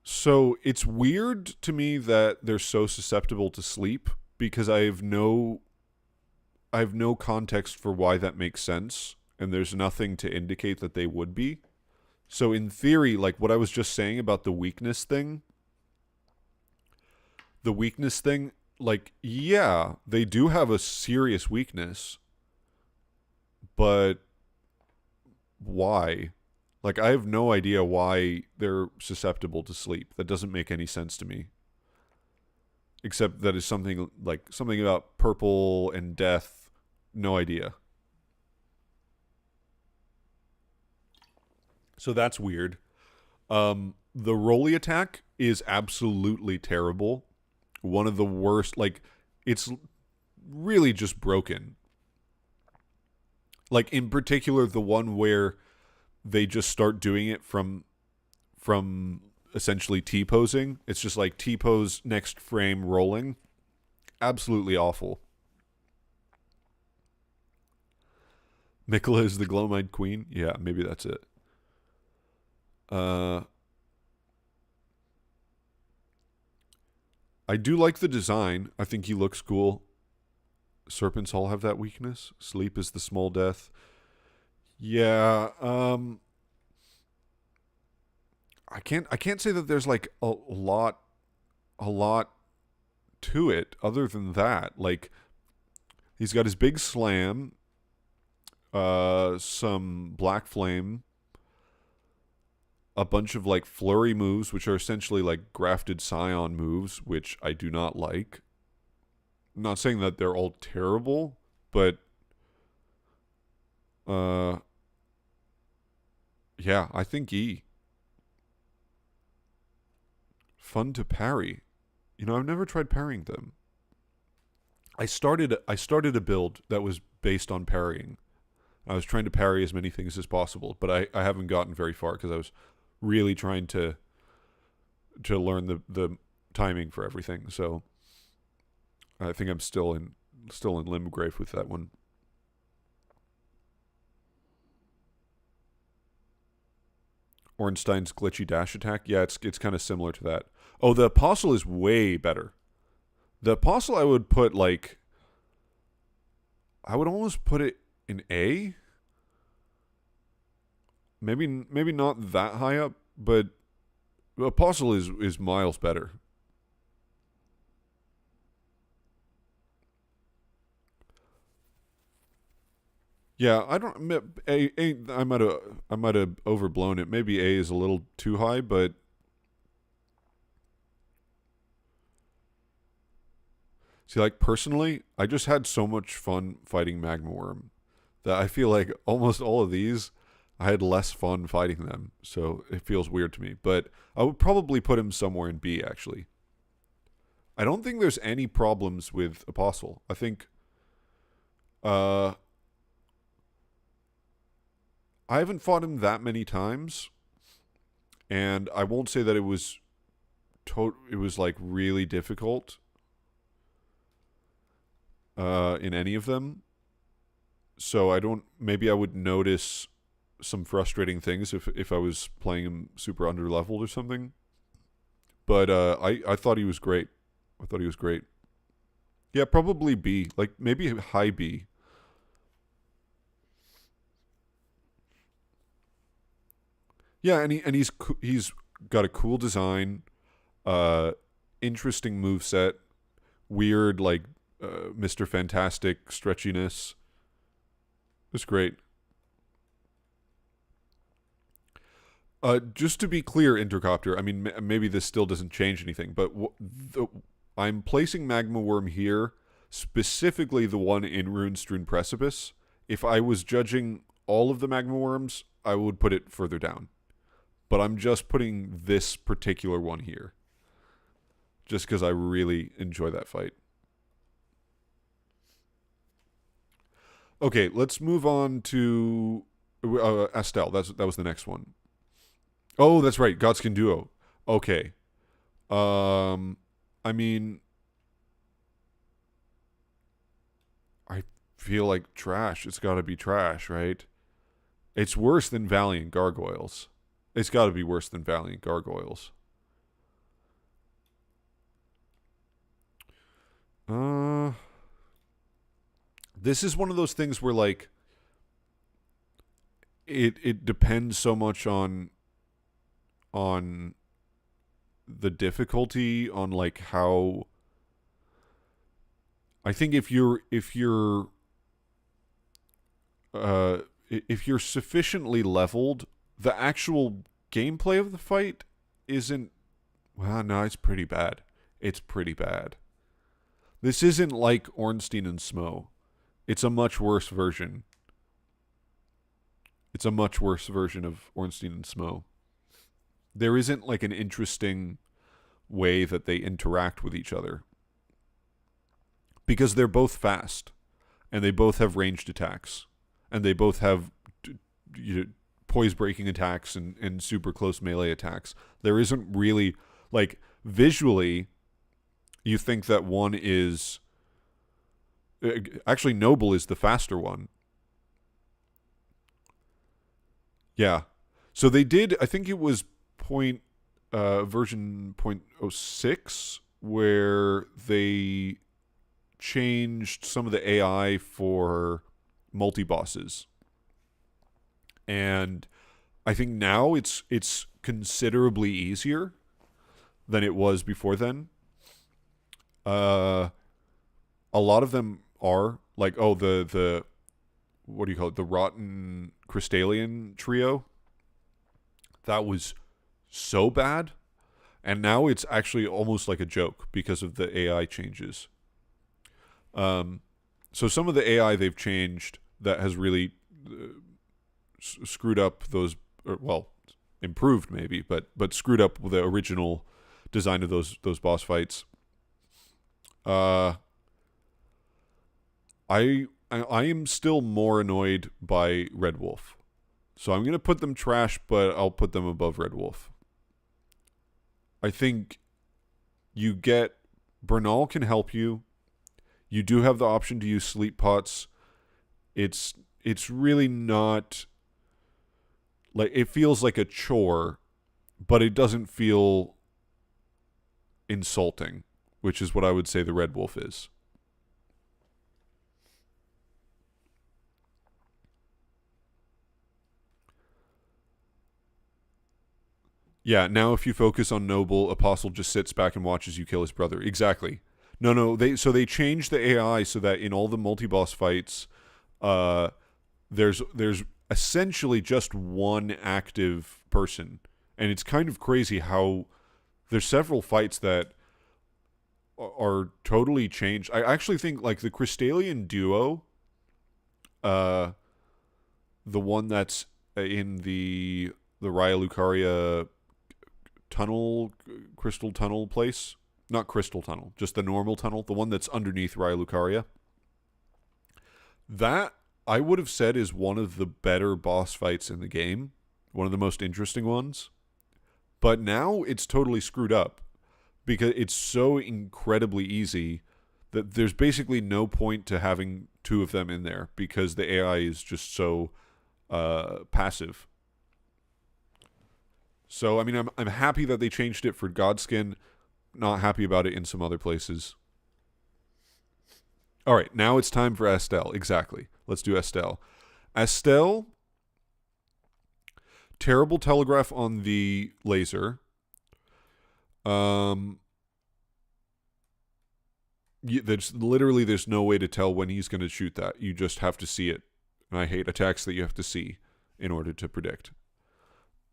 So it's weird to me that they're so susceptible to sleep because I have no context for why that makes sense, and there's nothing to indicate that they would be. So in theory, like what I was just saying about the weakness thing, like yeah, they do have a serious weakness, but why? Like I have no idea why they're susceptible to sleep. That doesn't make any sense to me. Except that is something like something about purple and death. No idea. So that's weird. The Rolly attack is absolutely terrible. One of the worst. Like, it's really just broken. Like in particular, the one where they just start doing it from essentially T posing. It's just like T pose next frame rolling. Absolutely awful. Mikola is the Glowmide Queen. Yeah, maybe that's it. Uh, I do like the design. I think he looks cool. Serpents all have that weakness. Sleep is the small death. Yeah. I can't say that there's like a lot to it other than that. Like he's got his big slam, some black flame, a bunch of like flurry moves, which are essentially like grafted scion moves, which I do not like. I'm not saying that they're all terrible, but uh yeah, I think E. Fun to parry. You know, I've never tried parrying them. I started a build that was based on parrying. I was trying to parry as many things as possible, but I haven't gotten very far because I was really trying to learn the timing for everything. So I think I'm still in Limgrave with that one. Ornstein's glitchy dash attack. Yeah, it's kind of similar to that. Oh, the apostle is way better. The apostle I would put like I would almost put it in A. Maybe not that high up, but apostle is miles better. Yeah, I don't. A I might have overblown it. Maybe A is a little too high, but see, like personally, I just had so much fun fighting Magma Worm that I feel like almost all of these, I had less fun fighting them. So it feels weird to me. But I would probably put him somewhere in B. Actually, I don't think there's any problems with Apostle. I think uh, I haven't fought him that many times, and I won't say that it was like really difficult in any of them. So I don't. Maybe I would notice some frustrating things if I was playing him super under leveled or something. But I thought he was great. I thought he was great. Yeah, probably B. Like maybe high B. Yeah, and he's got a cool design, uh, interesting move set, weird like Mr. Fantastic stretchiness. It's great. Just to be clear, Intercopter. I mean, maybe this still doesn't change anything, but I'm placing Magma Worm here, specifically the one in Runestrewn Precipice. If I was judging all of the magma worms, I would put it further down. But I'm just putting this particular one here. Just because I really enjoy that fight. Okay, let's move on to Astel. That was the next one. Oh, that's right. Godskin Duo. Okay. I mean, I feel like trash. It's got to be trash, right? It's worse than Valiant Gargoyles. It's got to be worse than Valiant Gargoyles. This is one of those things where like it depends so much on the difficulty, on like how I think if you're sufficiently leveled, the actual gameplay of the fight isn't, well, no, it's pretty bad. It's pretty bad. This isn't like Ornstein and Smo. It's a much worse version. It's a much worse version of Ornstein and Smo. There isn't like an interesting way that they interact with each other. Because they're both fast. And they both have ranged attacks. And they both have poise-breaking attacks and super close melee attacks. There isn't really, like, visually, you think that one is... Actually, Noble is the faster one. Yeah. So they did, I think it was version 0.06, where they changed some of the AI for multi-bosses. And I think now it's considerably easier than it was before then. A lot of them are like, oh, the what do you call it? The Rotten Crystallian trio. That was so bad. And now it's actually almost like a joke because of the AI changes. So some of the AI they've changed that has really screwed up those, or, well, improved maybe, but screwed up the original design of those boss fights. I am still more annoyed by Red Wolf. So I'm going to put them trash, but I'll put them above Red Wolf. I think you get... Bernal can help you. You do have the option to use sleep pots. It's really not... like, it feels like a chore, but it doesn't feel insulting, which is what I would say the Red Wolf is. Yeah, now if you focus on Noble, Apostle just sits back and watches you kill his brother. Exactly. No, they changed the AI so that in all the multi-boss fights, there's essentially just one active person. And it's kind of crazy how there's several fights that are totally changed. I actually think like the Crystallian duo, the one that's in the Raya Lucaria crystal tunnel place. Not crystal tunnel, just the normal tunnel, the one that's underneath Raya Lucaria. That, I would have said, is one of the better boss fights in the game. One of the most interesting ones. But now it's totally screwed up. Because it's so incredibly easy that there's basically no point to having two of them in there. Because the AI is just so passive. So, I mean, I'm happy that they changed it for Godskin. Not happy about it in some other places. All right, now it's time for Estelle. Exactly. Let's do Estelle. Estelle, terrible telegraph on the laser. There's no way to tell when he's going to shoot that. You just have to see it. And I hate attacks that you have to see in order to predict.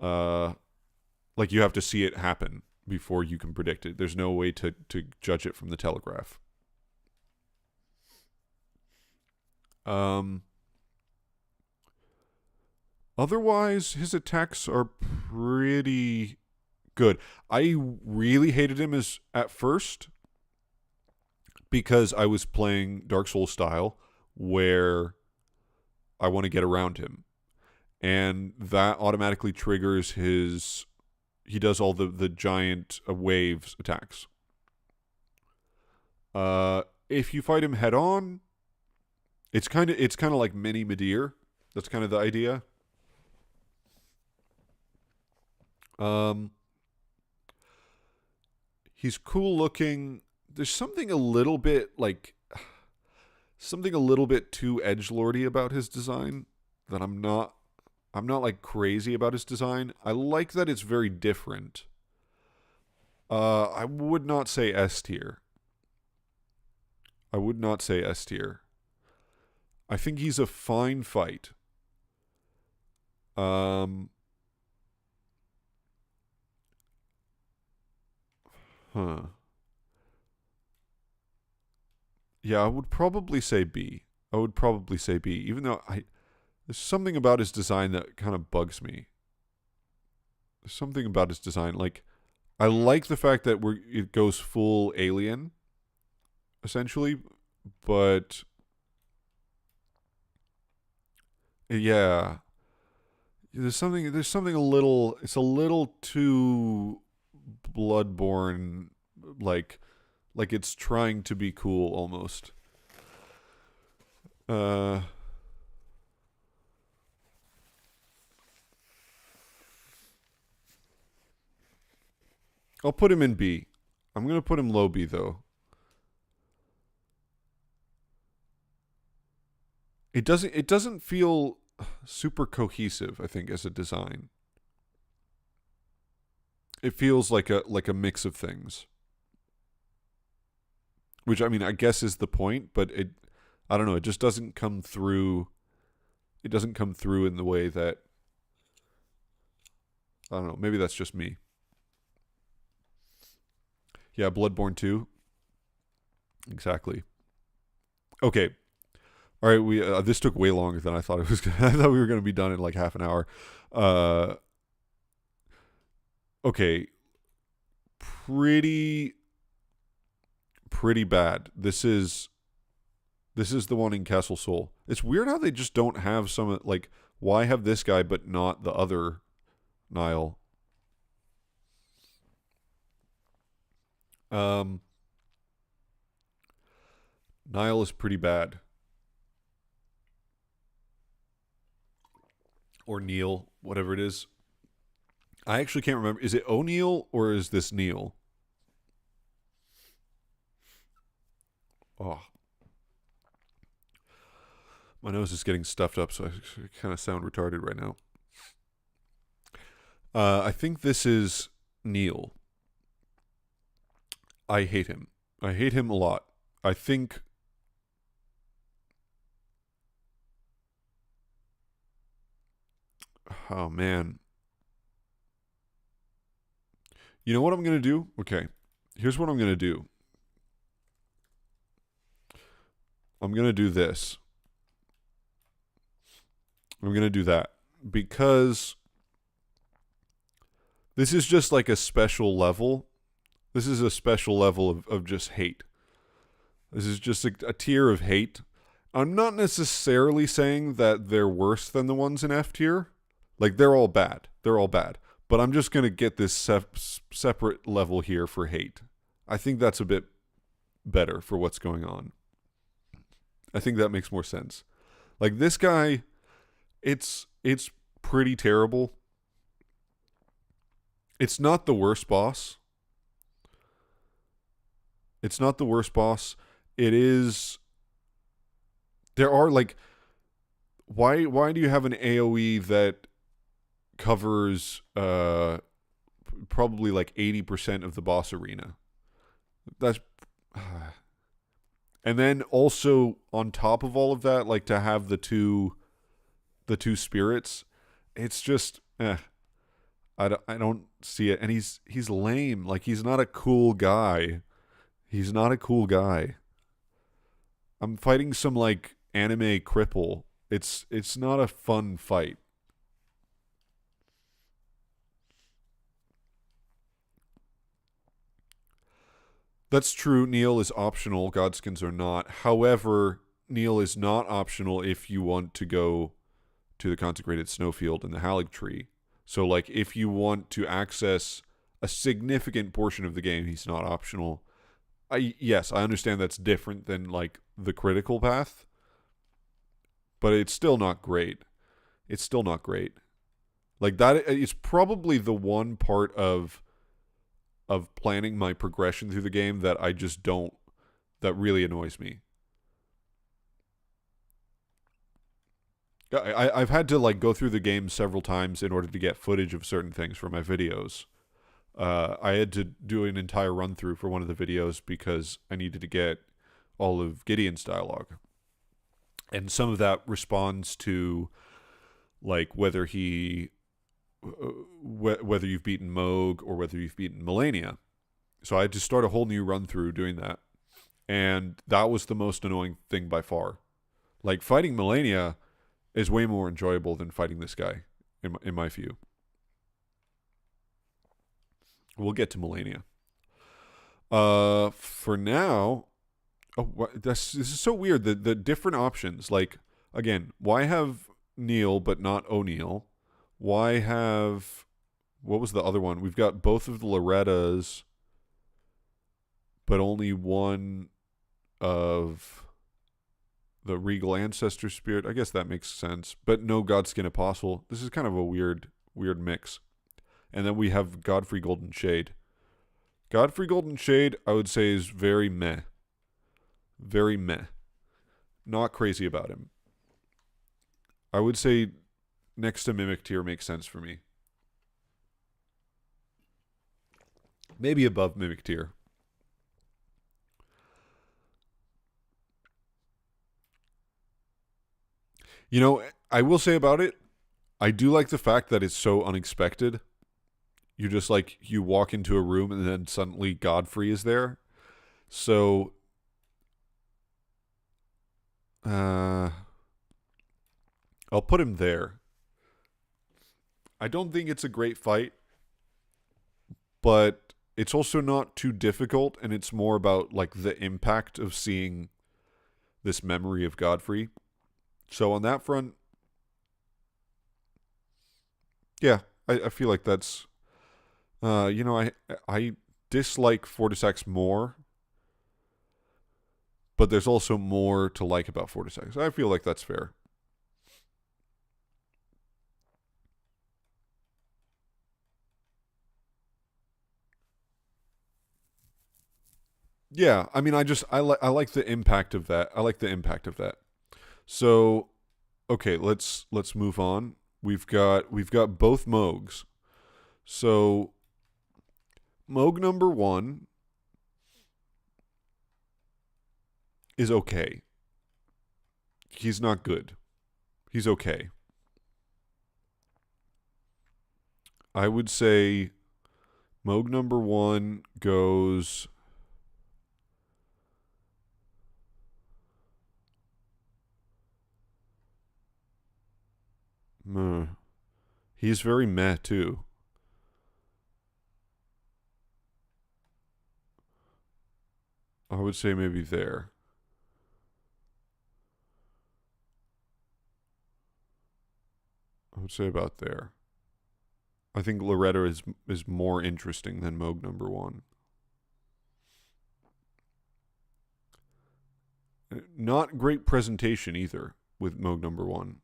Like you have to see it happen before you can predict it. There's no way to judge it from the telegraph. Otherwise, his attacks are pretty good. I really hated him as at first because I was playing Dark Souls style where I want to get around him. And that automatically triggers his he does all the giant waves attacks. If you fight him head on, it's kind of like mini Midir. That's kind of the idea. Um, he's cool looking. There's something a little bit too edgelordy about his design that I'm not like crazy about his design. I like that it's very different. I would not say S tier. I would not say S tier. I think he's a fine fight. Um, huh. Yeah, I would probably say B. I would probably say B, even though there's something about his design that kind of bugs me. There's something about his design, like I like the fact that it goes full alien, essentially, but yeah, there's something a little it's a little too Bloodborne, like like it's trying to be cool almost. Uh, I'll put him in B. I'm gonna put him low B though. It doesn't feel super cohesive, I think, as a design. It feels like a mix of things. Which I mean I guess is the point, but I don't know, it just doesn't come through it doesn't come through in the way that I don't know, maybe that's just me. Yeah, Bloodborne 2. Exactly. Okay. All right, we this took way longer than I thought it was. I thought we were going to be done in like half an hour. Uh, okay, pretty pretty bad. This is the one in Castle Soul. It's weird how they just don't have some like why have this guy but not the other Nile. Um, Nile is pretty bad, or Neil, whatever it is. I actually can't remember. Is it O'Neill or is this Neil? Oh, my nose is getting stuffed up, so I kind of sound retarded right now. I think this is Neil. I hate him. I hate him a lot. I think. Oh man. You know what I'm gonna do? Okay. Here's what I'm gonna do. I'm gonna do this. I'm gonna do that because this is just like a special level. This is a special level of just hate. This is just a tier of hate. I'm not necessarily saying that they're worse than the ones in F tier. Like, they're all bad. They're all bad. But I'm just going to get this separate level here for hate. I think that's a bit better for what's going on. I think that makes more sense. Like, this guy, it's pretty terrible. It's not the worst boss. It's not the worst boss. It is. There are like, why do you have an AOE that covers probably like 80% of the boss arena? That's and then also on top of all of that, like to have the two spirits, it's just I don't see it, and he's lame. Like he's not a cool guy. He's not a cool guy. I'm fighting some like anime cripple. It's not a fun fight. That's true. Neil is optional. Godskins are not. However, Neil is not optional if you want to go to the consecrated snowfield and the Halig tree. So, like, if you want to access a significant portion of the game, he's not optional. Yes, I understand that's different than, like, the critical path, but it's still not great. It's still not great. Like, that is probably the one part of planning my progression through the game that I just don't, that really annoys me. I've had to, like, go through the game several times in order to get footage of certain things for my videos. I had to do an entire run through for one of the videos because I needed to get all of Gideon's dialogue. And some of that responds to, like, whether you've beaten Moog or whether you've beaten Melania. So I had to start a whole new run through doing that. And that was the most annoying thing by far. Like, fighting Melania is way more enjoyable than fighting this guy, in my view. We'll get to Melania. For now, this is so weird. The different options, like, again, why have Neil but not O'Neill? Why have, what was the other one? We've got both of the Lorettas, but only one of the Regal Ancestor Spirit. I guess that makes sense. But no Godskin Apostle. This is kind of a weird mix. And then we have Godfrey Golden Shade. Godfrey Golden Shade, I would say, is very meh. Very meh. Not crazy about him. I would say next to Mimic Tier makes sense for me. Maybe above Mimic Tier. You know, I will say about it, I do like the fact that it's so unexpected. You just, like, you walk into a room and then suddenly Godfrey is there. So, I'll put him there. I don't think it's a great fight, but it's also not too difficult, and it's more about, like, the impact of seeing this memory of Godfrey. So on that front, yeah, I feel like that's, I dislike Fortis X more, but there's also more to like about Fortis X. I feel like that's fair. Yeah, I mean, I like the impact of that. I like the impact of that. So, okay, let's move on. We've got both Moogs. So, Moog number 1 is okay. He's not good. He's okay. I would say Moog number 1 goes, he's very meh too. I would say maybe there. I would say about there. I think Loretta is more interesting than Moog number 1. Not great presentation either with Moog number 1.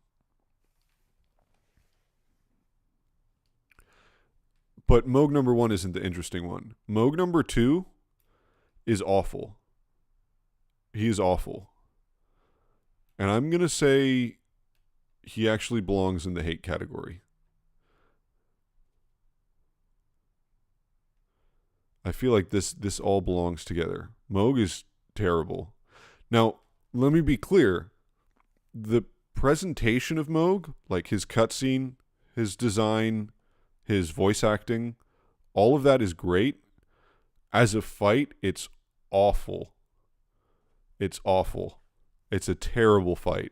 But Moog number 1 isn't the interesting one. Moog number 2 is awful. He is awful. And I'm going to say he actually belongs in the hate category. I feel like this all belongs together. Moog is terrible. Now, let me be clear. The presentation of Moog, like his cutscene, his design, his voice acting, all of that is great. As a fight, it's awful. It's awful. It's a terrible fight.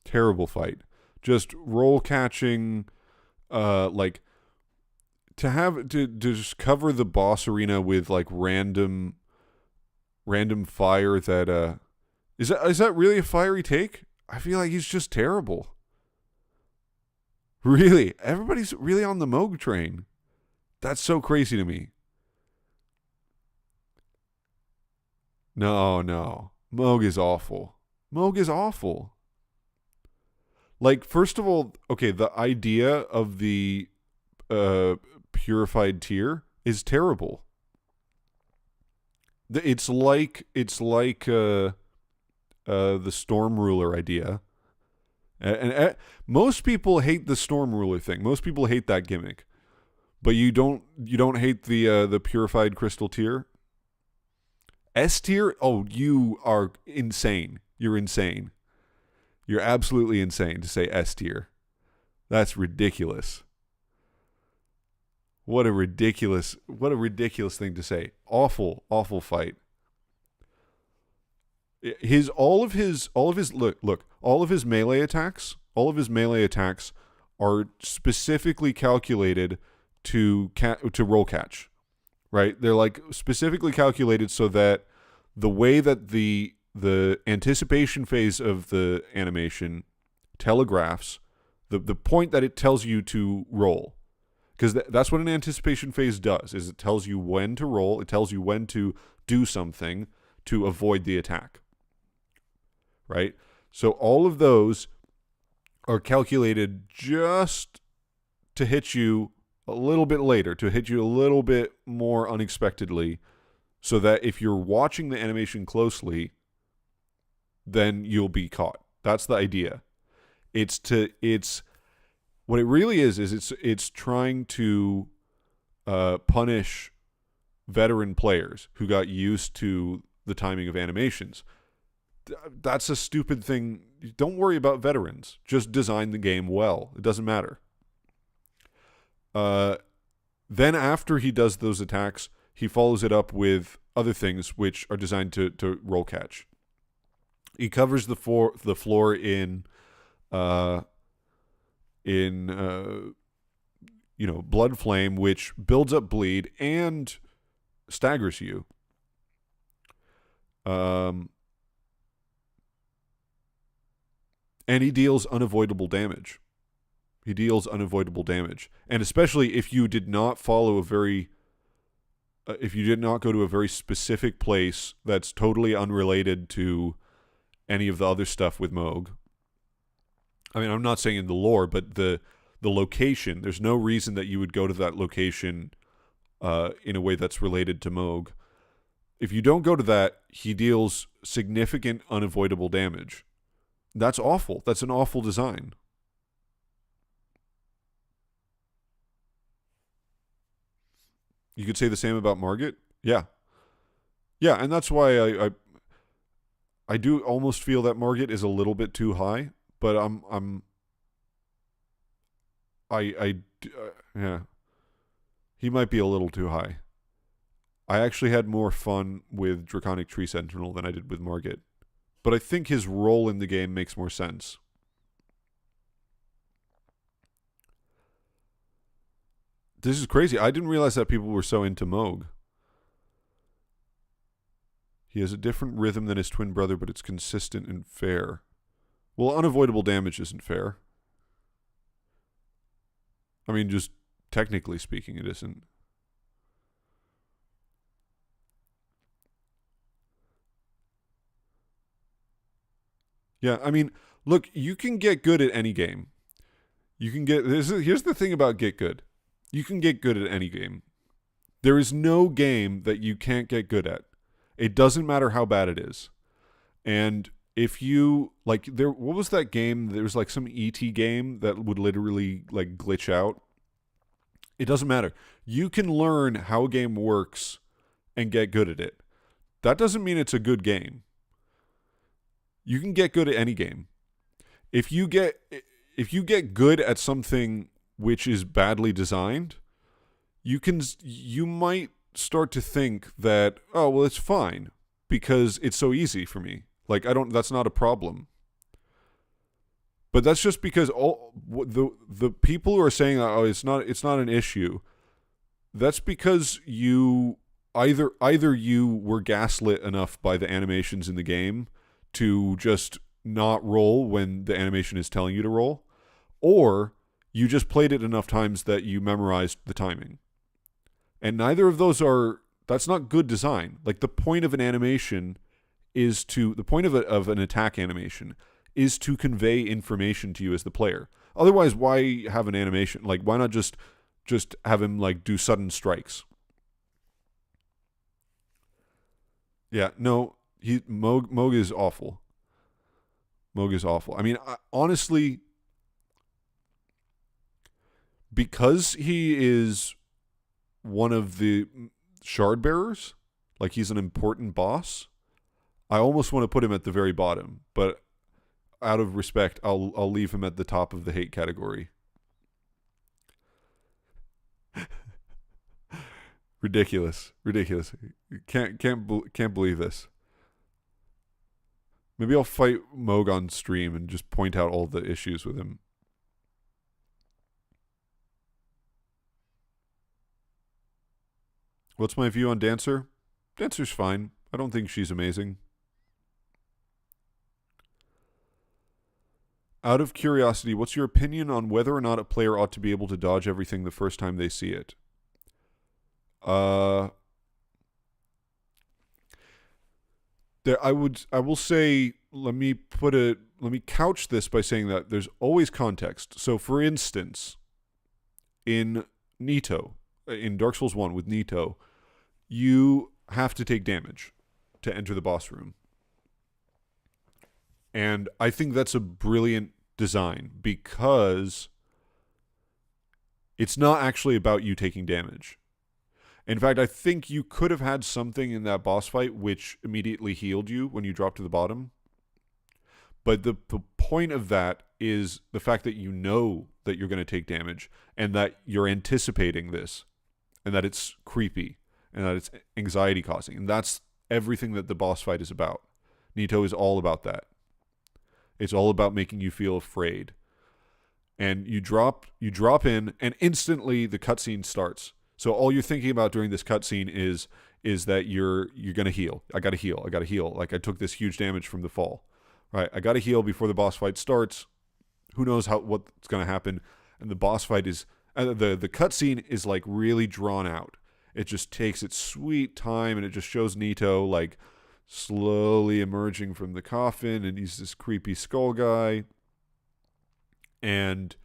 Terrible fight. Just roll catching, like to just cover the boss arena with like random fire that is that really a fiery take? I feel like he's just terrible. Really, everybody's really on the Moog train. That's so crazy to me. No. Moog is awful. Moog is awful. Like, first of all, okay, the idea of the purified tier is terrible. It's like the Storm Ruler idea, and most people hate the Storm Ruler thing. Most people hate that gimmick, but you don't hate the purified crystal tier. S tier? Oh, you are insane. You're insane. You're absolutely insane to say S tier. That's ridiculous. What a ridiculous thing to say. Awful fight. All of his melee attacks are specifically calculated to roll catch. Right? They're like specifically calculated so that the way that the anticipation phase of the animation telegraphs the point that it tells you to roll. Because that's what an anticipation phase does, is it tells you when to roll, it tells you when to do something to avoid the attack. Right? So all of those are calculated just to hit you a little bit later, to hit you a little bit more unexpectedly, so that if you're watching the animation closely, then you'll be caught. That's the idea. It's what it really is it's trying to punish veteran players who got used to the timing of animations. That's a stupid thing. Don't worry about veterans. Just design the game well. It doesn't matter. Then after he does those attacks, he follows it up with other things which are designed to roll catch. He covers the floor in blood flame, which builds up bleed and staggers you. And he deals unavoidable damage. And especially if you did not follow if you did not go to a very specific place that's totally unrelated to any of the other stuff with Moog. I mean, I'm not saying in the lore, but the location, there's no reason that you would go to that location in a way that's related to Moog. If you don't go to that, he deals significant unavoidable damage. That's awful. That's an awful design. You could say the same about Margit. Yeah, and that's why I do almost feel that Margit is a little bit too high, but yeah, he might be a little too high. I actually had more fun with Draconic Tree Sentinel than I did with Margit, but I think his role in the game makes more sense. This is crazy. I didn't realize that people were so into Moog. He has a different rhythm than his twin brother, but it's consistent and fair. Well, unavoidable damage isn't fair. I mean, just technically speaking, it isn't. Yeah, I mean, look, you can get good at any game. Here's the thing about get good. You can get good at any game. There is no game that you can't get good at. It doesn't matter how bad it is. And if you what was that game? There was like some ET game that would literally like glitch out. It doesn't matter. You can learn how a game works and get good at it. That doesn't mean it's a good game. You can get good at any game. If you get good at something which is badly designed, you might start to think that, oh, well, it's fine because it's so easy for me. Like, that's not a problem. But that's just because all the people who are saying, oh, it's not an issue, That's because you either you were gaslit enough by the animations in the game to just not roll when the animation is telling you to roll, or you just played it enough times that you memorized the timing. And neither of those are, that's not good design. Like the point of an animation is to, the point of an attack animation is to convey information to you as the player. Otherwise, why have an animation? Like, why not just have him like do sudden strikes? Yeah, no, Moog is awful. Moog is awful. I mean, honestly, because he is one of the shard bearers, like he's an important boss, I almost want to put him at the very bottom, but out of respect, I'll leave him at the top of the hate category. Ridiculous. Can't believe this. Maybe I'll fight Moog on stream and just point out all the issues with him. What's my view on Dancer? Dancer's fine. I don't think she's amazing. Out of curiosity, what's your opinion on whether or not a player ought to be able to dodge everything the first time they see it? I will say, let me couch this by saying that there's always context. So for instance, in Nito, in Dark Souls 1 with Nito, you have to take damage to enter the boss room. And I think that's a brilliant design because it's not actually about you taking damage. In fact, I think you could have had something in that boss fight which immediately healed you when you dropped to the bottom. But the point of that is the fact that you know that you're going to take damage and that you're anticipating this and that it's creepy and that it's anxiety causing. And that's everything that the boss fight is about. Nito is all about that. It's all about making you feel afraid. And you drop in and instantly the cutscene starts. So all you're thinking about during this cutscene is that you're gonna heal. I gotta heal. Like I took this huge damage from the fall. Right? I gotta heal before the boss fight starts. Who knows what's gonna happen? And the boss fight is the cutscene is like really drawn out. It just takes its sweet time and it just shows Nito like slowly emerging from the coffin and he's this creepy skull guy. And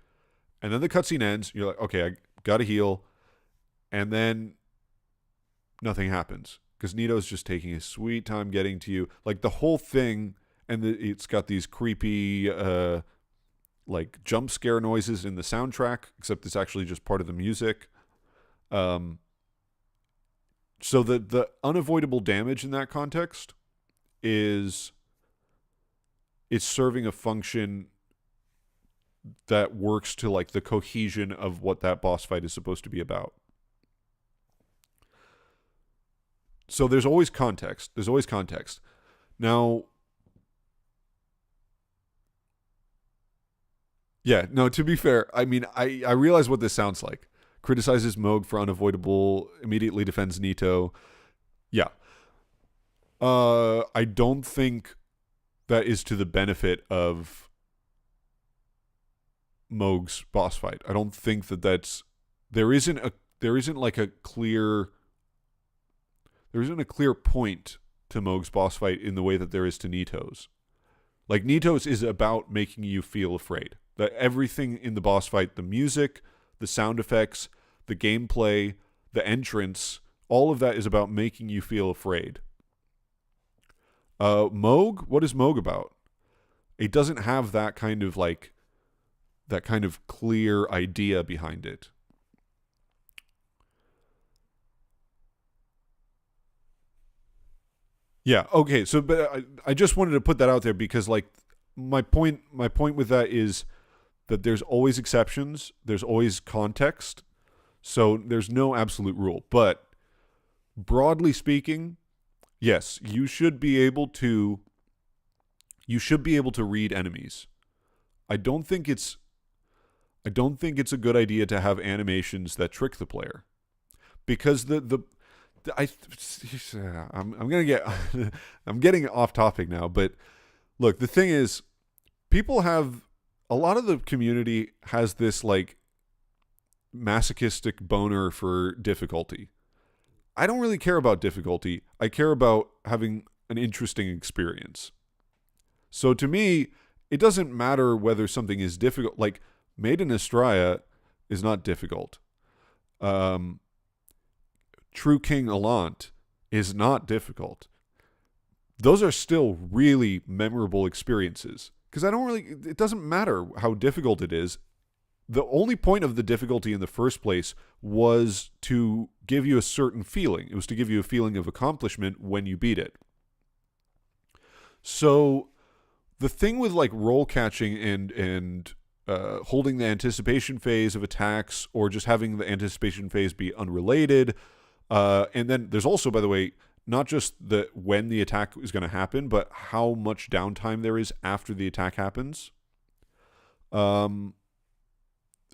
then the cutscene ends. You're like, okay, I gotta heal. And then nothing happens because Nito's just taking his sweet time getting to you. Like the whole thing, and it's got these creepy like jump scare noises in the soundtrack, except it's actually just part of the music. So the unavoidable damage in that context is it's serving a function that works to like the cohesion of what that boss fight is supposed to be about. So there's always context. Now, yeah, no, to be fair, I mean, I realize what this sounds like. Criticizes Moog for unavoidable, immediately defends Nito. Yeah. I don't think that is to the benefit of Moog's boss fight. I don't think that's there isn't a clear point to Moog's boss fight in the way that there is to Nito's. Like Nito's is about making you feel afraid. That everything in the boss fight, the music, the sound effects, the gameplay, the entrance, all of that is about making you feel afraid. Moog, what is Moog about? It doesn't have that kind of clear idea behind it. Yeah, okay. So but I just wanted to put that out there because like my point with that is that there's always exceptions, there's always context. So there's no absolute rule, but broadly speaking, yes, you should be able to read enemies. I don't think it's a good idea to have animations that trick the player. because I I'm gonna get I'm getting off topic now, but look, the thing is, people have a lot of the community has this like masochistic boner for difficulty. I don't really care about difficulty. I care about having an interesting experience. So to me, it doesn't matter whether something is difficult. Like Made in Astraea is not difficult. Um, True King Allant is not difficult. Those are still really memorable experiences because it doesn't matter how difficult it is. The only point of the difficulty in the first place was to give you a certain feeling. It was to give you a feeling of accomplishment when you beat it. So the thing with like roll catching and holding the anticipation phase of attacks, or just having the anticipation phase be unrelated, and then there's also, by the way, not just when the attack is going to happen, but how much downtime there is after the attack happens.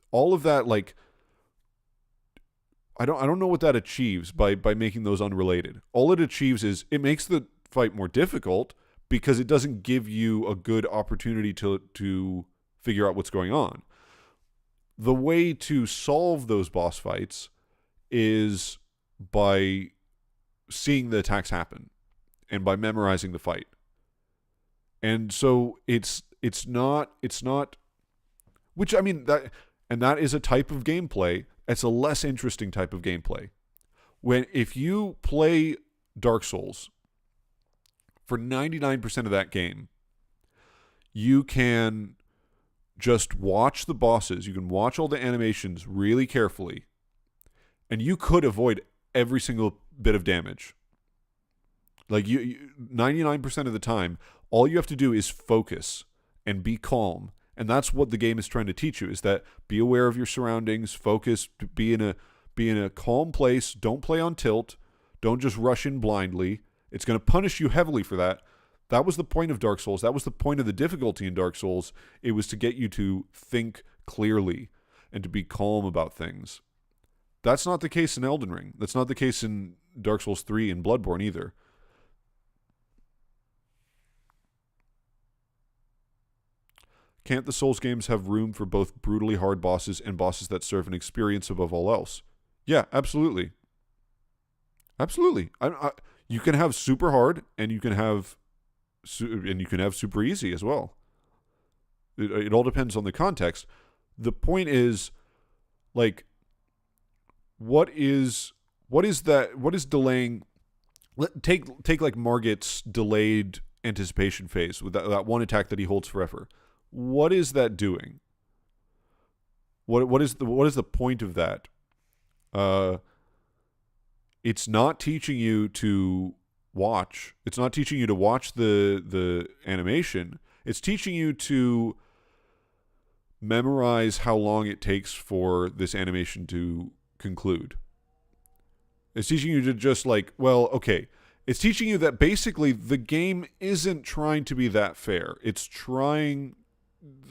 All of that, like, I don't know what that achieves by making those unrelated. All it achieves is it makes the fight more difficult because it doesn't give you a good opportunity to figure out what's going on. The way to solve those boss fights is by seeing the attacks happen and by memorizing the fight. And so it's not which, I mean, that is a type of gameplay. It's a less interesting type of gameplay. If you play Dark Souls, for 99% of that game, you can just watch the bosses. You can watch all the animations really carefully, and you could avoid every single bit of damage. Like 99% of the time, all you have to do is focus and be calm. And that's what the game is trying to teach you, is that be aware of your surroundings, focus, be in a calm place, don't play on tilt, don't just rush in blindly. It's going to punish you heavily for that. That was the point of Dark Souls. That was the point of the difficulty in Dark Souls. It was to get you to think clearly and to be calm about things. That's not the case in Elden Ring. That's not the case in Dark Souls 3 and Bloodborne either. Can't the Souls games have room for both brutally hard bosses and bosses that serve an experience above all else? Yeah, absolutely. Absolutely. You can have super hard, and you can have super easy as well. It all depends on the context. The point is, like, what is delaying? Take like Margit's delayed anticipation phase with that one attack that he holds forever. What is that doing? What is the point of that? It's not teaching you to watch. It's not teaching you to watch the animation. It's teaching you to memorize how long it takes for this animation to conclude. It's teaching you to just like, well, okay. It's teaching you that basically the game isn't trying to be that fair. It's trying...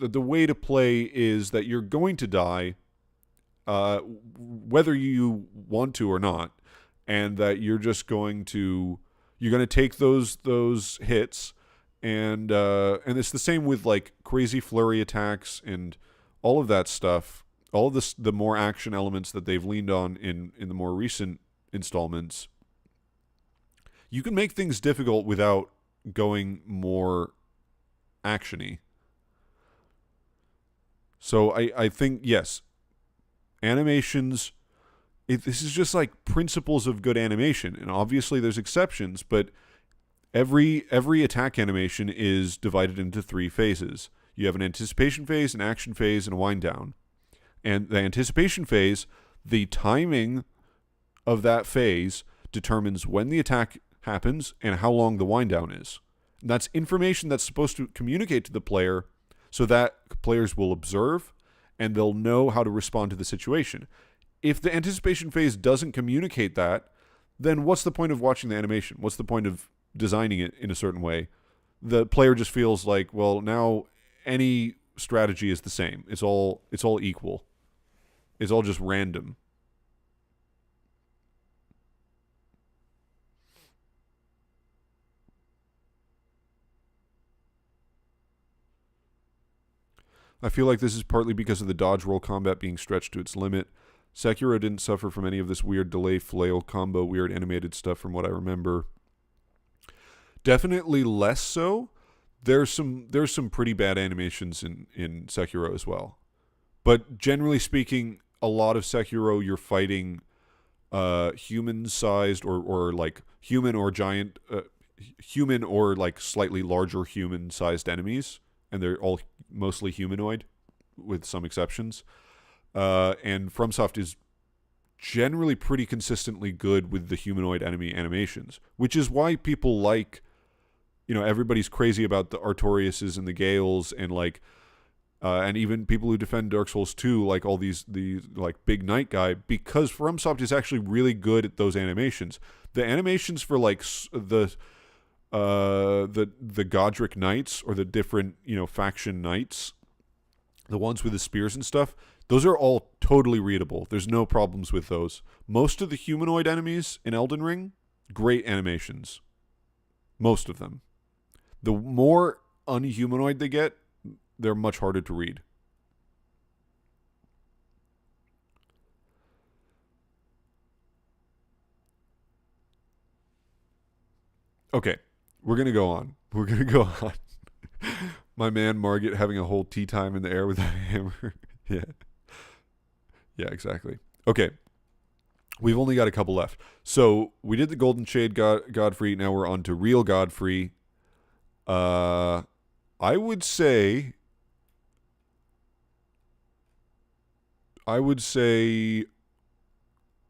The way to play is that you're going to die, whether you want to or not, and that you're going to take those hits, and it's the same with like crazy flurry attacks and all of that stuff. All of this, the more action elements that they've leaned on in the more recent installments. You can make things difficult without going more actiony. So I think, yes, animations, this is just like principles of good animation. And obviously there's exceptions, but every attack animation is divided into 3 phases. You have an anticipation phase, an action phase, and a wind down. And the anticipation phase, the timing of that phase determines when the attack happens and how long the wind down is. And that's information that's supposed to communicate to the player so that players will observe and they'll know how to respond to the situation. If the anticipation phase doesn't communicate that, then what's the point of watching the animation? What's the point of designing it in a certain way? The player just feels like, well, now any strategy is the same. It's all equal. It's all just random. I feel like this is partly because of the dodge roll combat being stretched to its limit. Sekiro didn't suffer from any of this weird delay flail combo, weird animated stuff from what I remember. Definitely less so. There's some pretty bad animations in Sekiro as well. But generally speaking, a lot of Sekiro you're fighting human sized or like human or giant human or like slightly larger human sized enemies, and they're all mostly humanoid with some exceptions. And FromSoft is generally pretty consistently good with the humanoid enemy animations, which is why people like, everybody's crazy about the Artoriuses and the Gales and like, and even people who defend Dark Souls 2, like all these like big knight guy, because FromSoft is actually really good at those animations. The animations for like the Godric knights or the different faction knights, the ones with the spears and stuff, those are all totally readable. There's no problems with those. Most of the humanoid enemies in Elden Ring, great animations. Most of them. The more unhumanoid they get, they're much harder to read. Okay, we're going to go on. We're going to go on. My man Margit having a whole tea time in the air with that hammer. Yeah. Yeah, exactly. Okay. We've only got a couple left. So we did the Golden Shade Godfrey. Now we're on to real Godfrey. I would say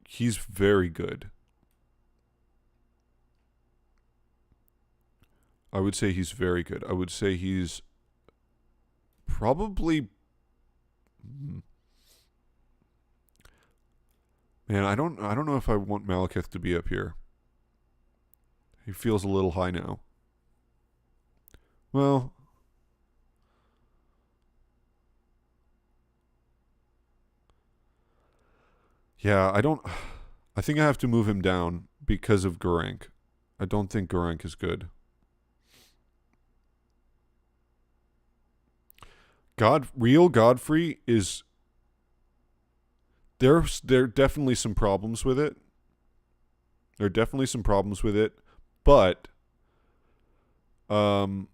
he's very good. I would say he's very good. I would say he's probably. Man, I don't know if I want Malekith to be up here. He feels a little high now. Well, yeah, I think I have to move him down because of Gurrank. I don't think Gurrank is good. Real Godfrey is. There are definitely some problems with it. But I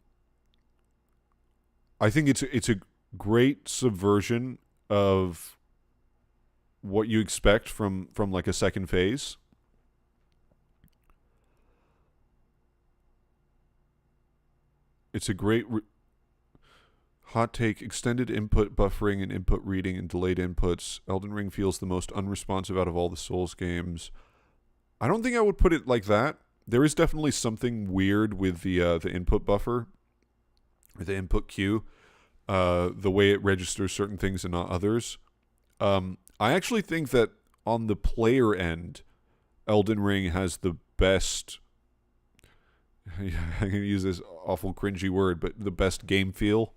think it's a great subversion of what you expect from like a second phase. It's a great hot take. Extended input buffering and input reading and delayed inputs. Elden Ring feels the most unresponsive out of all the Souls games. I don't think I would put it like that. There is definitely something weird with the input buffer, or the input queue, the way it registers certain things and not others. I actually think that on the player end, Elden Ring has the best. I'm gonna use this awful cringy word, but the best game feel.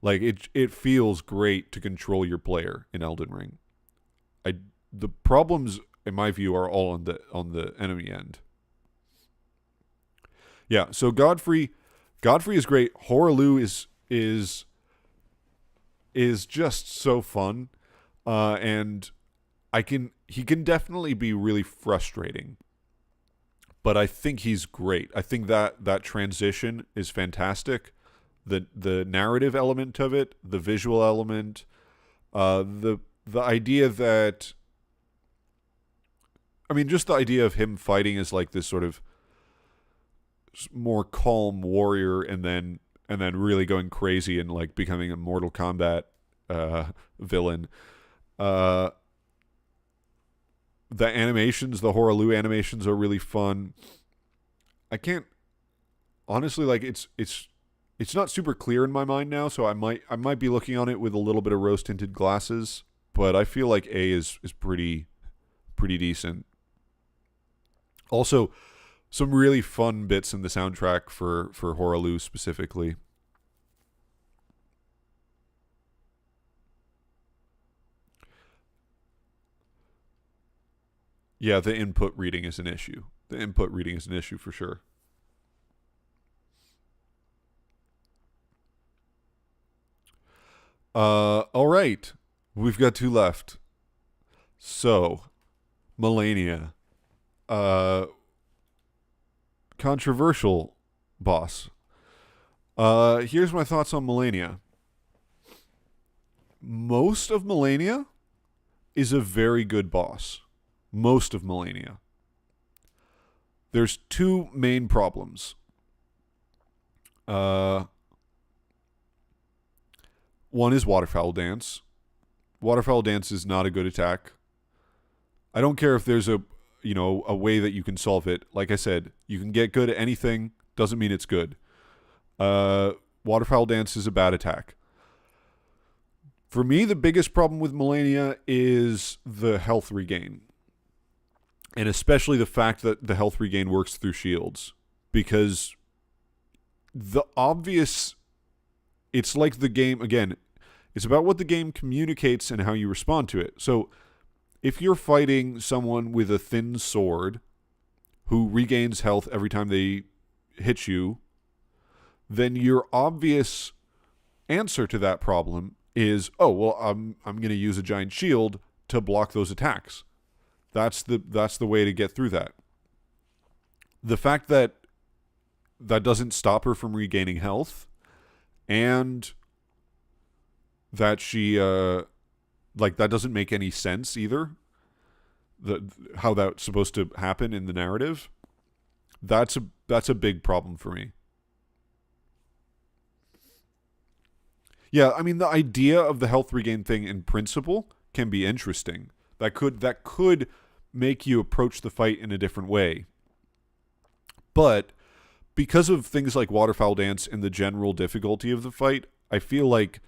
Like it feels great to control your player in Elden Ring. The problems, in my view, are all on the enemy end. Yeah, so Godfrey is great. Hoaraloo is just so fun, and he can definitely be really frustrating. But I think he's great. I think that transition is fantastic. The narrative element of it, the visual element, the idea that, I mean, just the idea of him fighting as like this sort of more calm warrior, and then really going crazy and like becoming a Mortal Kombat villain. The animations, the Hoaraloo animations, are really fun. I can't honestly, like, it's not super clear in my mind now, so I might be looking on it with a little bit of rose tinted glasses, but I feel like A is pretty decent. Also, some really fun bits in the soundtrack for Hoaraloo specifically. Yeah, the input reading is an issue. The input reading is an issue for sure. All right. We've got two left. So, Melania. Uh, Controversial boss. Here's my thoughts on Melania. Most of Melania is a very good boss. Most of Melania. There's two main problems. One is Waterfowl Dance. Waterfowl Dance is not a good attack. I don't care if there's a way that you can solve it. Like I said, you can get good at anything. Doesn't mean it's good. Waterfowl Dance is a bad attack. For me, the biggest problem with Melania is the health regain. And especially the fact that the health regain works through shields. Because it's like the game, again, it's about what the game communicates and how you respond to it. So, if you're fighting someone with a thin sword who regains health every time they hit you, then your obvious answer to that problem is, oh, well, I'm going to use a giant shield to block those attacks. That's the way to get through that. The fact that doesn't stop her from regaining health, and that she that doesn't make any sense either. How that's supposed to happen in the narrative. That's a big problem for me. Yeah, I mean the idea of the health regain thing in principle can be interesting. That could make you approach the fight in a different way. But because of things like Waterfowl Dance and the general difficulty of the fight, I feel like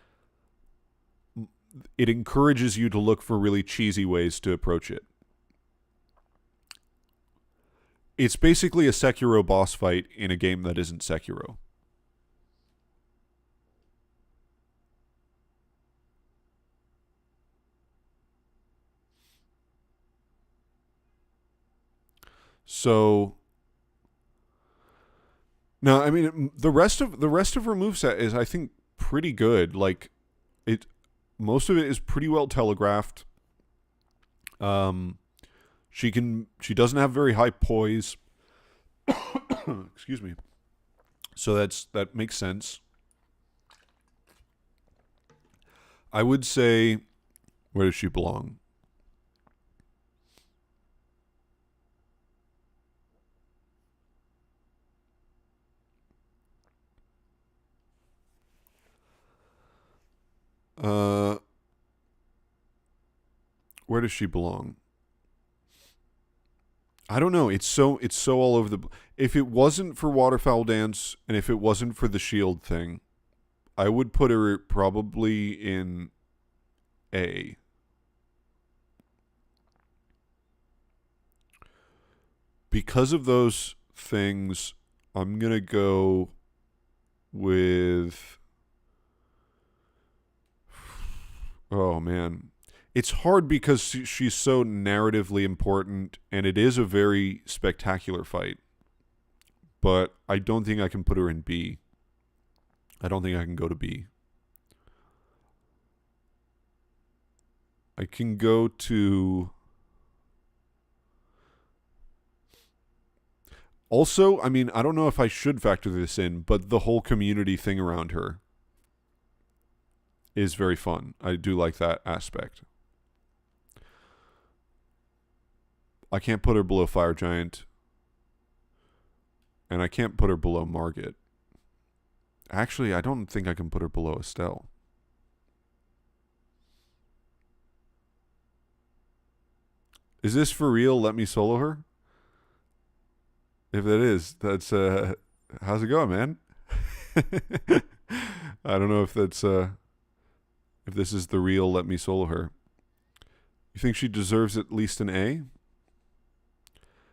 it encourages you to look for really cheesy ways to approach it. It's basically a Sekiro boss fight in a game that isn't Sekiro. So no, I mean the rest of her moveset is, I think, pretty good. Like most of it is pretty well telegraphed. She doesn't have very high poise. Excuse me. So that makes sense. I would say, where does she belong? Where does she belong? I don't know. It's so all over the. If it wasn't for Waterfowl Dance and if it wasn't for the shield thing, I would put her probably in A. Because of those things, I'm gonna go with. Oh man. It's hard because she's so narratively important, and it is a very spectacular fight. But I don't think I can put her in B. I don't think I can go to B. I can go to... Also, I mean, I don't know if I should factor this in, but the whole community thing around her is very fun. I do like that aspect. I can't put her below Fire Giant. And I can't put her below Margit. Actually, I don't think I can put her below Estelle. Is this for real? Let me solo her? If that is, that's how's it going, man? I don't know if that's if this is the real let me solo her. You think she deserves at least an A?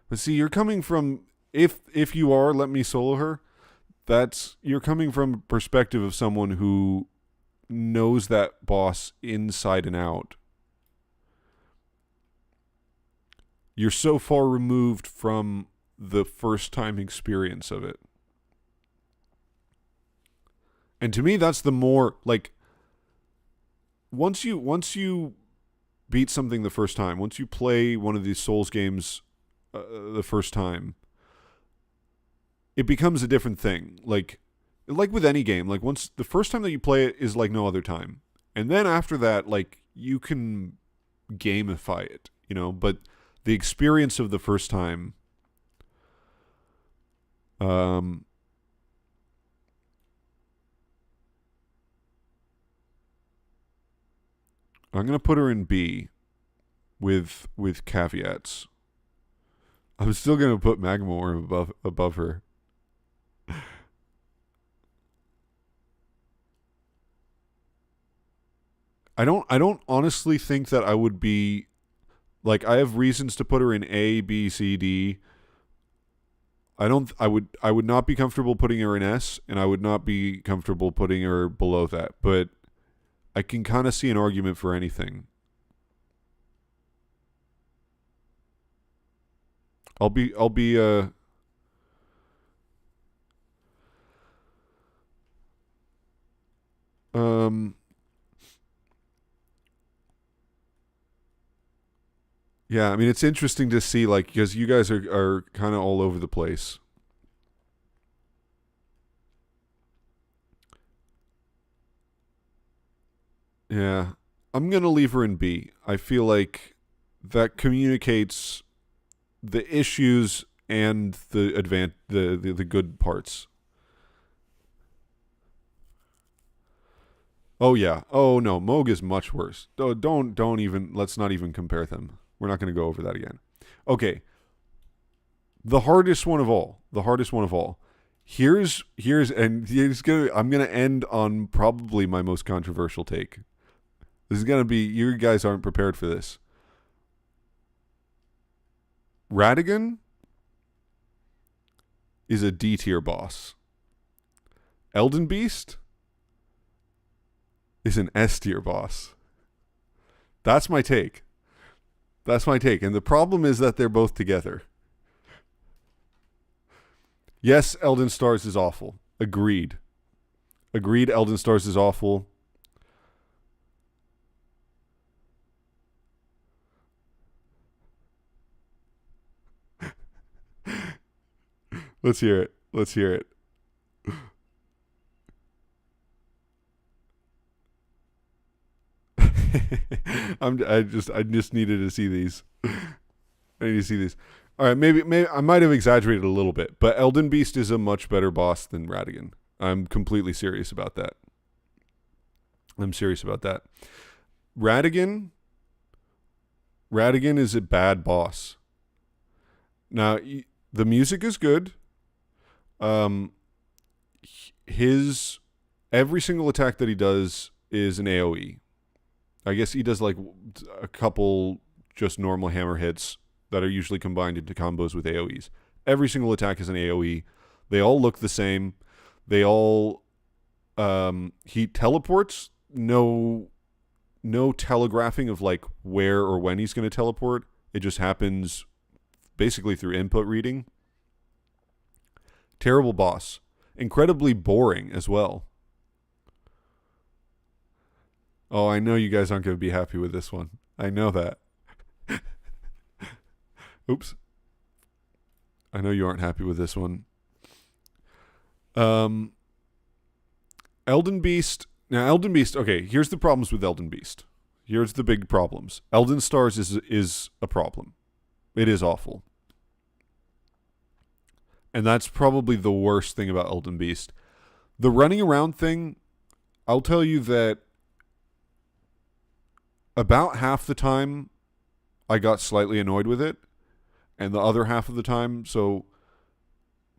But see, you're coming from, if you are let me solo her, you're coming from a perspective of someone who knows that boss inside and out. You're so far removed from the first time experience of it. And to me, that's the more, like, once you beat something the first time, once you play one of these Souls games the first time, it becomes a different thing. Like with any game, like once the first time that you play it is like no other time. And then after that, like you can gamify it, but the experience of the first time um I'm going to put her in B with caveats. I'm still going to put Magmore above her. I don't honestly think that I would be like I have reasons to put her in A, B, C, D. I would not be comfortable putting her in S, and I would not be comfortable putting her below that, but I can kind of see an argument for anything. I'll be um yeah, I mean it's interesting to see like because you guys are kind of all over the place. Yeah. I'm going to leave her in B. I feel like that communicates the issues and the good parts. Oh yeah. Oh no, Moog is much worse. Don't even let's not even compare them. We're not going to go over that again. Okay. The hardest one of all. The hardest one of all. I'm gonna end on probably my most controversial take. This is gonna be you guys aren't prepared for this. Radigan is a D tier boss. Elden Beast is an S tier boss. That's my take. That's my take. And the problem is that they're both together. Yes, Elden Stars is awful. Agreed. Agreed, Elden Stars is awful. Let's hear it. Let's hear it. I just needed to see these. I need to see these. All right, maybe I might have exaggerated a little bit, but Elden Beast is a much better boss than Radigan. I'm completely serious about that. I'm serious about that. Radigan Radigan is a bad boss. Now the music is good. Um his every single attack that he does is an AoE. I guess he does like a couple just normal hammer hits that are usually combined into combos with AoEs. Every single attack is an AoE. They all look the same. They all he teleports. No telegraphing of like where or when he's going to teleport. It just happens basically through input reading. Terrible boss. Incredibly boring as well. Oh, I know you guys aren't going to be happy with this one. I know that. Oops. I know you aren't happy with this one. Um, Elden Beast. Now, Elden Beast. Okay, here's the problems with Elden Beast. Here's the big problems. Elden Stars is a problem. It is awful, and that's probably the worst thing about Elden Beast. The running around thing. I'll tell you that about half the time I got slightly annoyed with it, and the other half of the time, so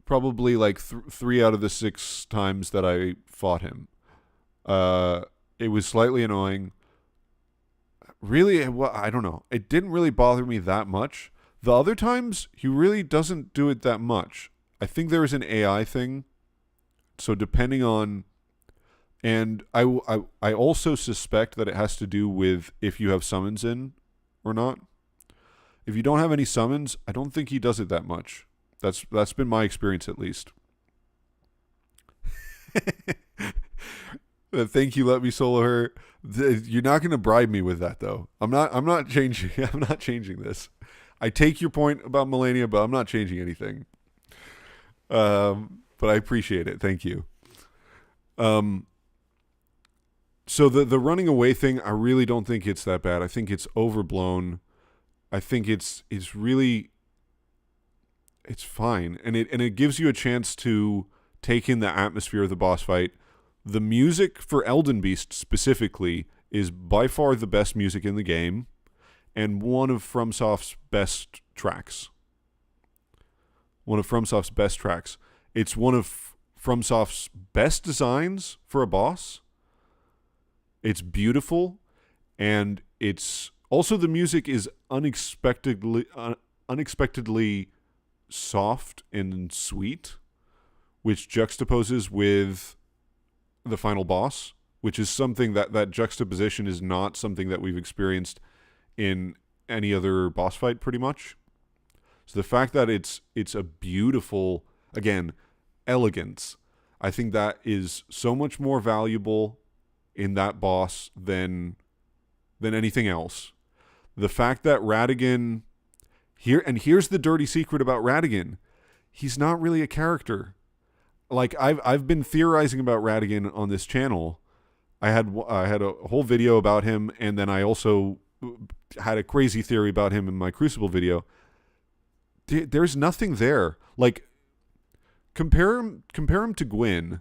probably like 3 out of the 6 times that I fought him, it was slightly annoying. Really, well, I don't know. It didn't really bother me that much. The other times, he really doesn't do it that much. I think there is an AI thing. So depending on, and I also suspect that it has to do with if you have summons in or not. If you don't have any summons, I don't think he does it that much. That's been my experience at least. Thank you. Let me solo her. You're not going to bribe me with that, though. I'm not. I'm not changing. I'm not changing this. I take your point about Melania, but I'm not changing anything. But I appreciate it. Thank you. Um, so the running away thing, I really don't think it's that bad. I think it's overblown. I think it's really it's fine, and it gives you a chance to take in the atmosphere of the boss fight. The music for Elden Beast specifically is by far the best music in the game, and one of FromSoft's best tracks. One of FromSoft's best tracks. It's one of FromSoft's best designs for a boss. It's beautiful, and it's also the music is unexpectedly soft and sweet, which juxtaposes with the final boss, which is something that juxtaposition is not something that we've experienced in any other boss fight pretty much. So the fact that it's a beautiful, again, elegance, I think that is so much more valuable in that boss than anything else. The fact that Radigan here's the dirty secret about Radigan. He's not really a character. Like I've been theorizing about Radigan on this channel. I had a whole video about him, and then I also had a crazy theory about him in my Crucible video. There's nothing there. Like compare him to Gwyn,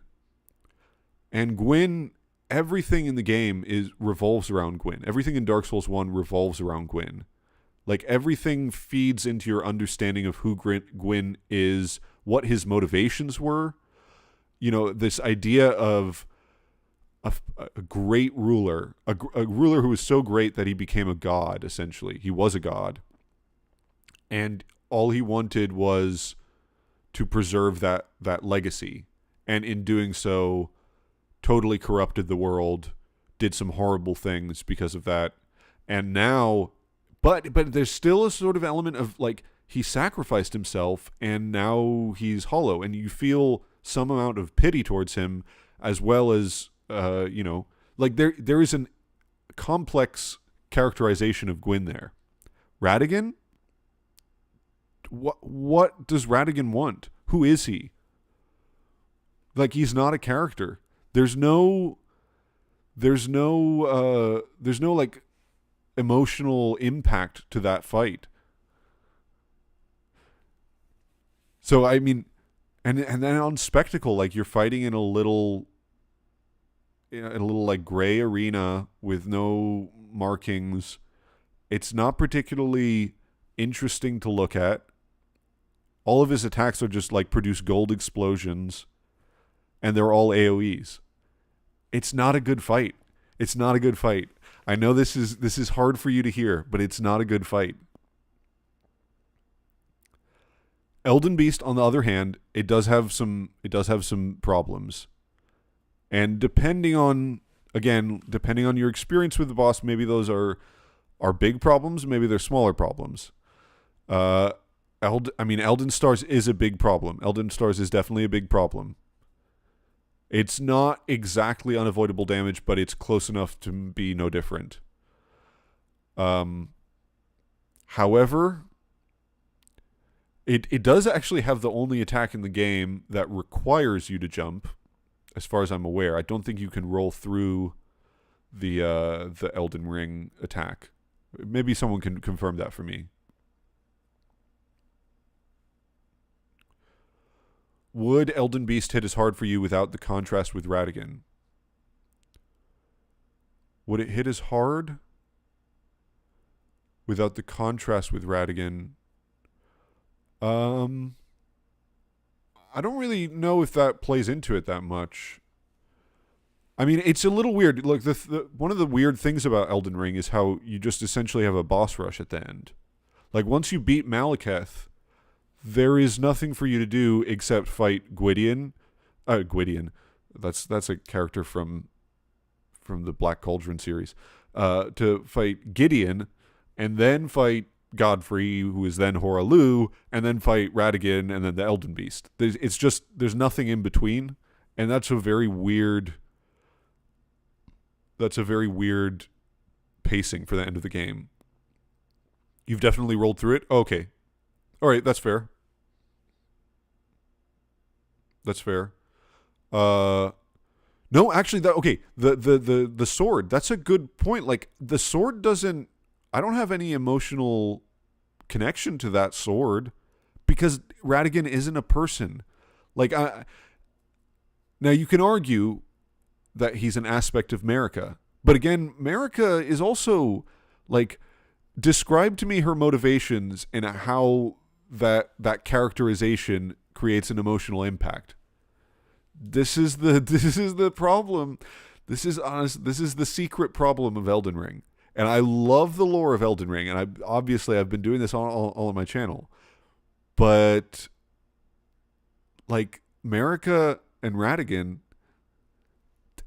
and Gwyn. Everything in the game revolves around Gwyn. Everything in Dark Souls 1 revolves around Gwyn. Like everything feeds into your understanding of who Gwyn is, what his motivations were. You know, this idea of a great ruler, a ruler who was so great that he became a god, essentially. He was a god. And all he wanted was to preserve that legacy. And in doing so, totally corrupted the world, did some horrible things because of that. And now, but there's still a sort of element of like, he sacrificed himself and now he's hollow. And you feel some amount of pity towards him, as well as, like there is a complex characterization of Gwyn there. Radigan? What does Radigan want? Who is he? Like, he's not a character. There's no like emotional impact to that fight. So I mean, and then on Spectacle, like you're fighting in a little like gray arena with no markings. It's not particularly interesting to look at. All of his attacks are just like produce gold explosions, and they're all AoEs. It's not a good fight. It's not a good fight. I know this is hard for you to hear, but it's not a good fight. Elden Beast, on the other hand, it does have some problems. And depending on your experience with the boss, maybe those are big problems, maybe they're smaller problems. Elden Stars is a big problem. Elden Stars is definitely a big problem. It's not exactly unavoidable damage, but it's close enough to be no different. However, it does actually have the only attack in the game that requires you to jump, as far as I'm aware. I don't think you can roll through the Elden Ring attack. Maybe someone can confirm that for me. Would Elden Beast hit as hard for you without the contrast with Radigan? Would it hit as hard without the contrast with Radigan? I don't really know if that plays into it that much. I mean, it's a little weird. Look, one of the weird things about Elden Ring is how you just essentially have a boss rush at the end. Like, once you beat Malekith, there is nothing for you to do except fight Gwydion. Gwydion. That's a character from the Black Cauldron series. To fight Gideon, and then fight Godfrey, who is then Horalu, and then fight Radigan, and then the Elden Beast. There's nothing in between, and that's a very weird that's a very weird pacing for the end of the game. You've definitely rolled through it? Okay. All right, that's fair. That's fair. Uh no, actually that okay, the sword, that's a good point. Like the sword doesn't I don't have any emotional connection to that sword because Radigan isn't a person. Like now you can argue that he's an aspect of America. But again, America is also like describe to me her motivations and how that characterization creates an emotional impact. This is the this is the problem. This is honest. This is the secret problem of Elden Ring. And I love the lore of Elden Ring, and I've been doing this all on my channel. But like Marika and Radigan,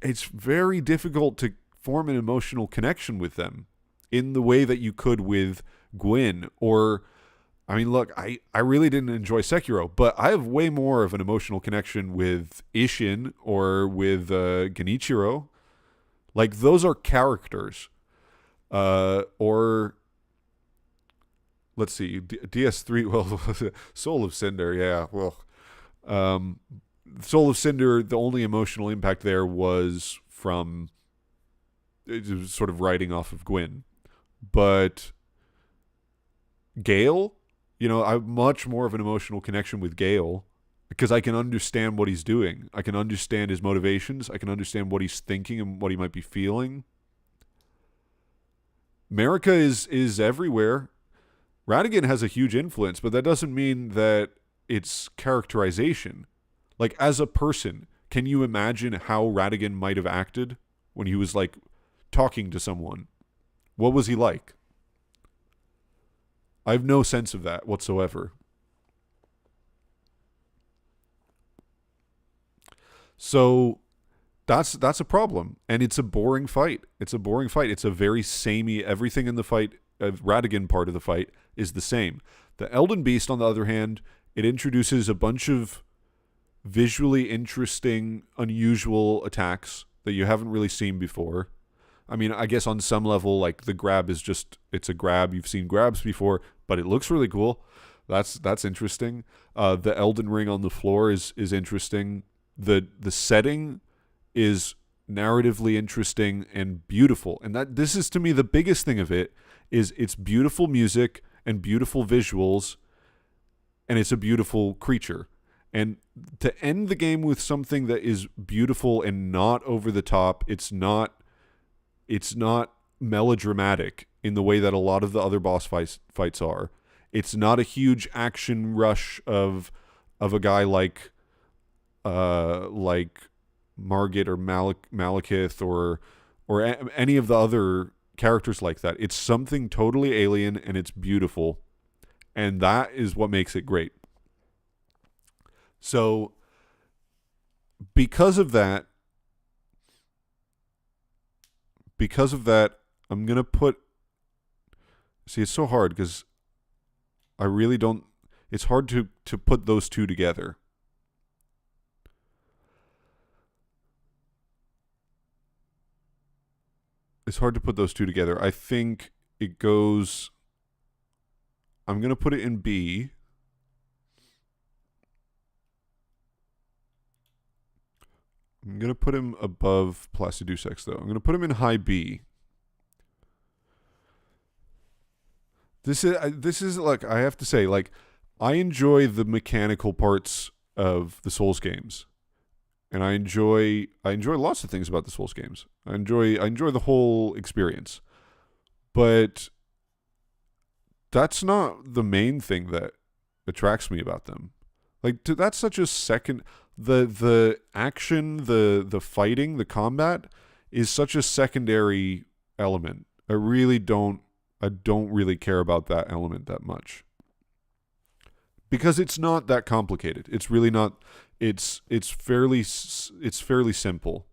it's very difficult to form an emotional connection with them in the way that you could with Gwyn. Or I mean, look, I really didn't enjoy Sekiro, but I have way more of an emotional connection with Ishin or with Genichiro. Like, those are characters. Or, let's see, DS3, well, Soul of Cinder, yeah, well. Soul of Cinder, the only emotional impact there was from it was sort of writing off of Gwyn. But Gale, I have much more of an emotional connection with Gale because I can understand what he's doing. I can understand his motivations. I can understand what he's thinking and what he might be feeling. Marika is everywhere. Radigan has a huge influence, but that doesn't mean that it's characterization. Like, as a person, can you imagine how Radigan might have acted when he was, like, talking to someone? What was he like? I have no sense of that whatsoever. So that's a problem, and it's a boring fight. It's a boring fight. It's a very samey. Everything in the fight, Radigan part of the fight, is the same. The Elden Beast, on the other hand, it introduces a bunch of visually interesting, unusual attacks that you haven't really seen before. I mean, I guess on some level, like, the grab is just, it's a grab. You've seen grabs before, but it looks really cool. That's interesting. The Elden Ring on the floor is interesting. The setting is narratively interesting and beautiful. And this is, to me, the biggest thing of it, is it's beautiful music and beautiful visuals, and it's a beautiful creature. And to end the game with something that is beautiful and not over the top, it's not melodramatic in the way that a lot of the other boss fights are. It's not a huge action rush of a guy like Margit or Malekith or any of the other characters like that. It's something totally alien, and it's beautiful, and that is what makes it great. So because of that, I'm going to put, see, it's so hard because I really don't, it's hard to put those two together. It's hard to put those two together. I think it goes, I'm going to put it in B. I'm going to put him above Placiducex, though. I'm going to put him in high B. This is like, I have to say, like, I enjoy the mechanical parts of the Souls games. And I enjoy lots of things about the Souls games. I enjoy the whole experience. But that's not the main thing that attracts me about them. Like, that's such a second, the action, the fighting, the combat is such a secondary element. I don't really care about that element that much. Because it's not that complicated. It's really not. It's fairly simple.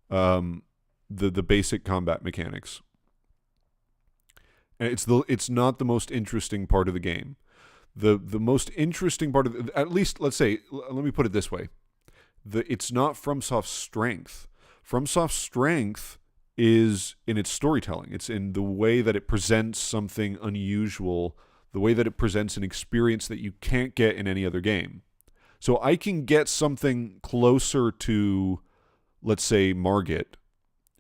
The basic combat mechanics. And it's not the most interesting part of the game. The most interesting part of at least, let's say, let me put it this way. It's not FromSoft's strength. FromSoft's strength is in its storytelling. It's in the way that it presents something unusual, the way that it presents an experience that you can't get in any other game. So I can get something closer to, let's say, Margit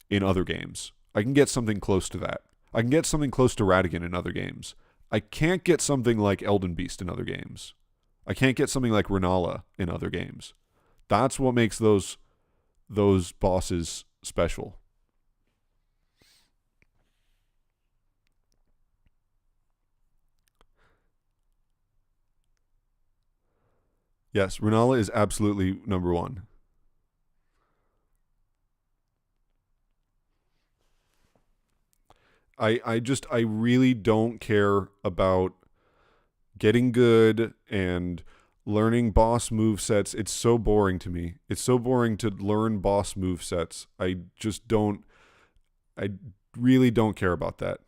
in other games. I can get something close to that. I can get something close to Radigan in other games. I can't get something like Elden Beast in other games. I can't get something like Renala in other games. That's what makes those bosses special. Yes, Renala is absolutely number one. I really don't care about getting good and learning boss move sets. It's so boring to me. It's so boring to learn boss move sets. I really don't care about that.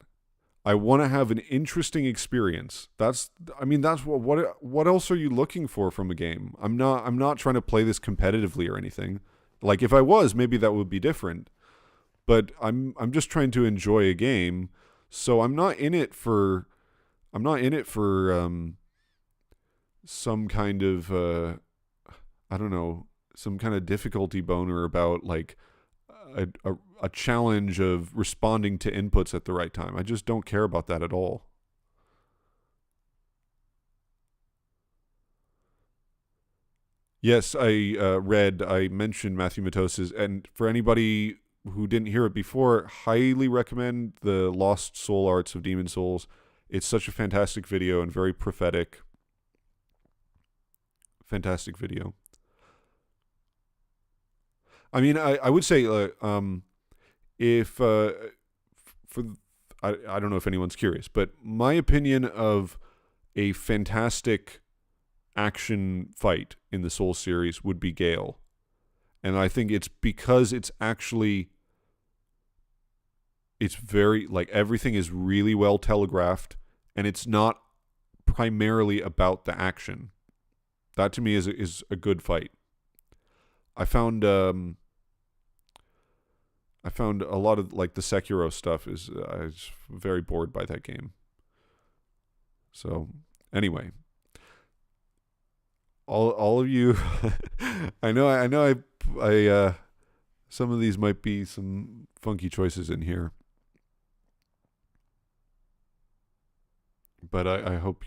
I want to have an interesting experience. That's what else are you looking for from a game? I'm not trying to play this competitively or anything. Like if I was, maybe that would be different. But I'm just trying to enjoy a game. So I'm not in it for some kind of I don't know, some kind of difficulty boner about like a challenge of responding to inputs at the right time. I just don't care about that at all. Yes, I mentioned Matthew Matos's, and for anybody who didn't hear it before, highly recommend the Lost Soul Arts of Demon Souls. It's such a fantastic video and very prophetic. Fantastic video. I mean, I would say, if for I don't know if anyone's curious, but my opinion of a fantastic action fight in the Soul series would be Gale, and I think it's because it's very like everything is really well telegraphed, and it's not primarily about the action. That to me is a good fight. I found I found a lot of like the Sekiro stuff is I was very bored by that game. So anyway, all of you, I some of these might be some funky choices in here, but I hope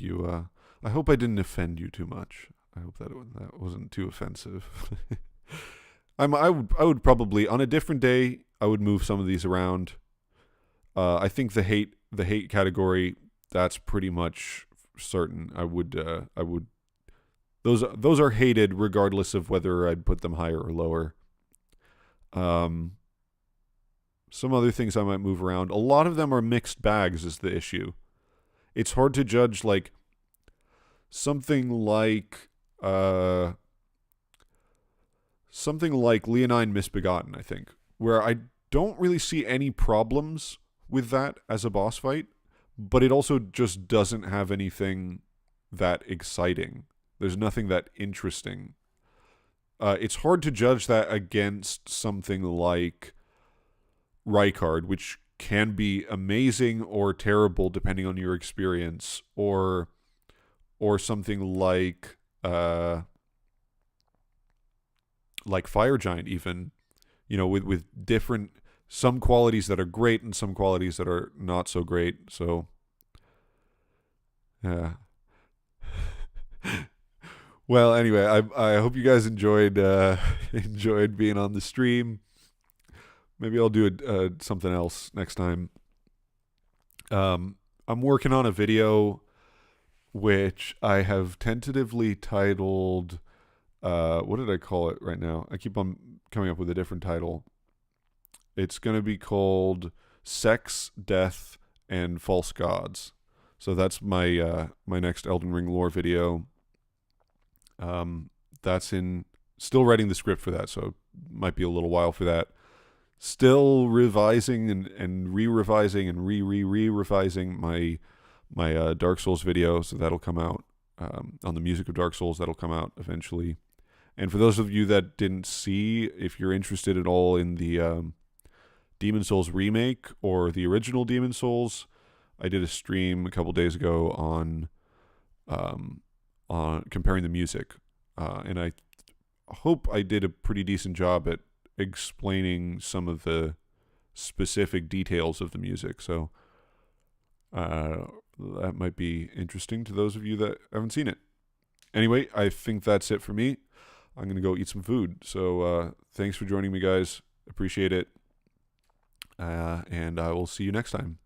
I hope I didn't offend you too much. I hope that wasn't too offensive. I would probably on a different day I would move some of these around. I think the hate category, that's pretty much certain. I would those are hated regardless of whether I'd put them higher or lower. Um, some other things I might move around. A lot of them are mixed bags is the issue. It's hard to judge like something like uh something like Leonine Misbegotten, I think, where I don't really see any problems with that as a boss fight, but it also just doesn't have anything that exciting. There's nothing that interesting. It's hard to judge that against something like Rykard, which can be amazing or terrible depending on your experience, or something like Fire Giant, even, with different, some qualities that are great and some qualities that are not so great. So yeah. Well, anyway, I hope you guys enjoyed enjoyed being on the stream. Maybe I'll do something else next time. I'm working on a video which I have tentatively titled, what did I call it right now? I keep on coming up with a different title. It's going to be called Sex, Death, and False Gods. So that's my next Elden Ring lore video. That's still writing the script for that, so it might be a little while for that. Still revising and re-revising and re-revising my Dark Souls video, so that'll come out on the music of Dark Souls. That'll come out eventually. And for those of you that didn't see, if you're interested at all in the Demon Souls remake or the original Demon Souls. I did a stream a couple days ago on comparing the music, and I hope I did a pretty decent job at explaining some of the specific details of the music. So that might be interesting to those of you that haven't seen it. Anyway, I think that's it for me. I'm going to go eat some food. So thanks for joining me, guys. Appreciate it. And I will see you next time.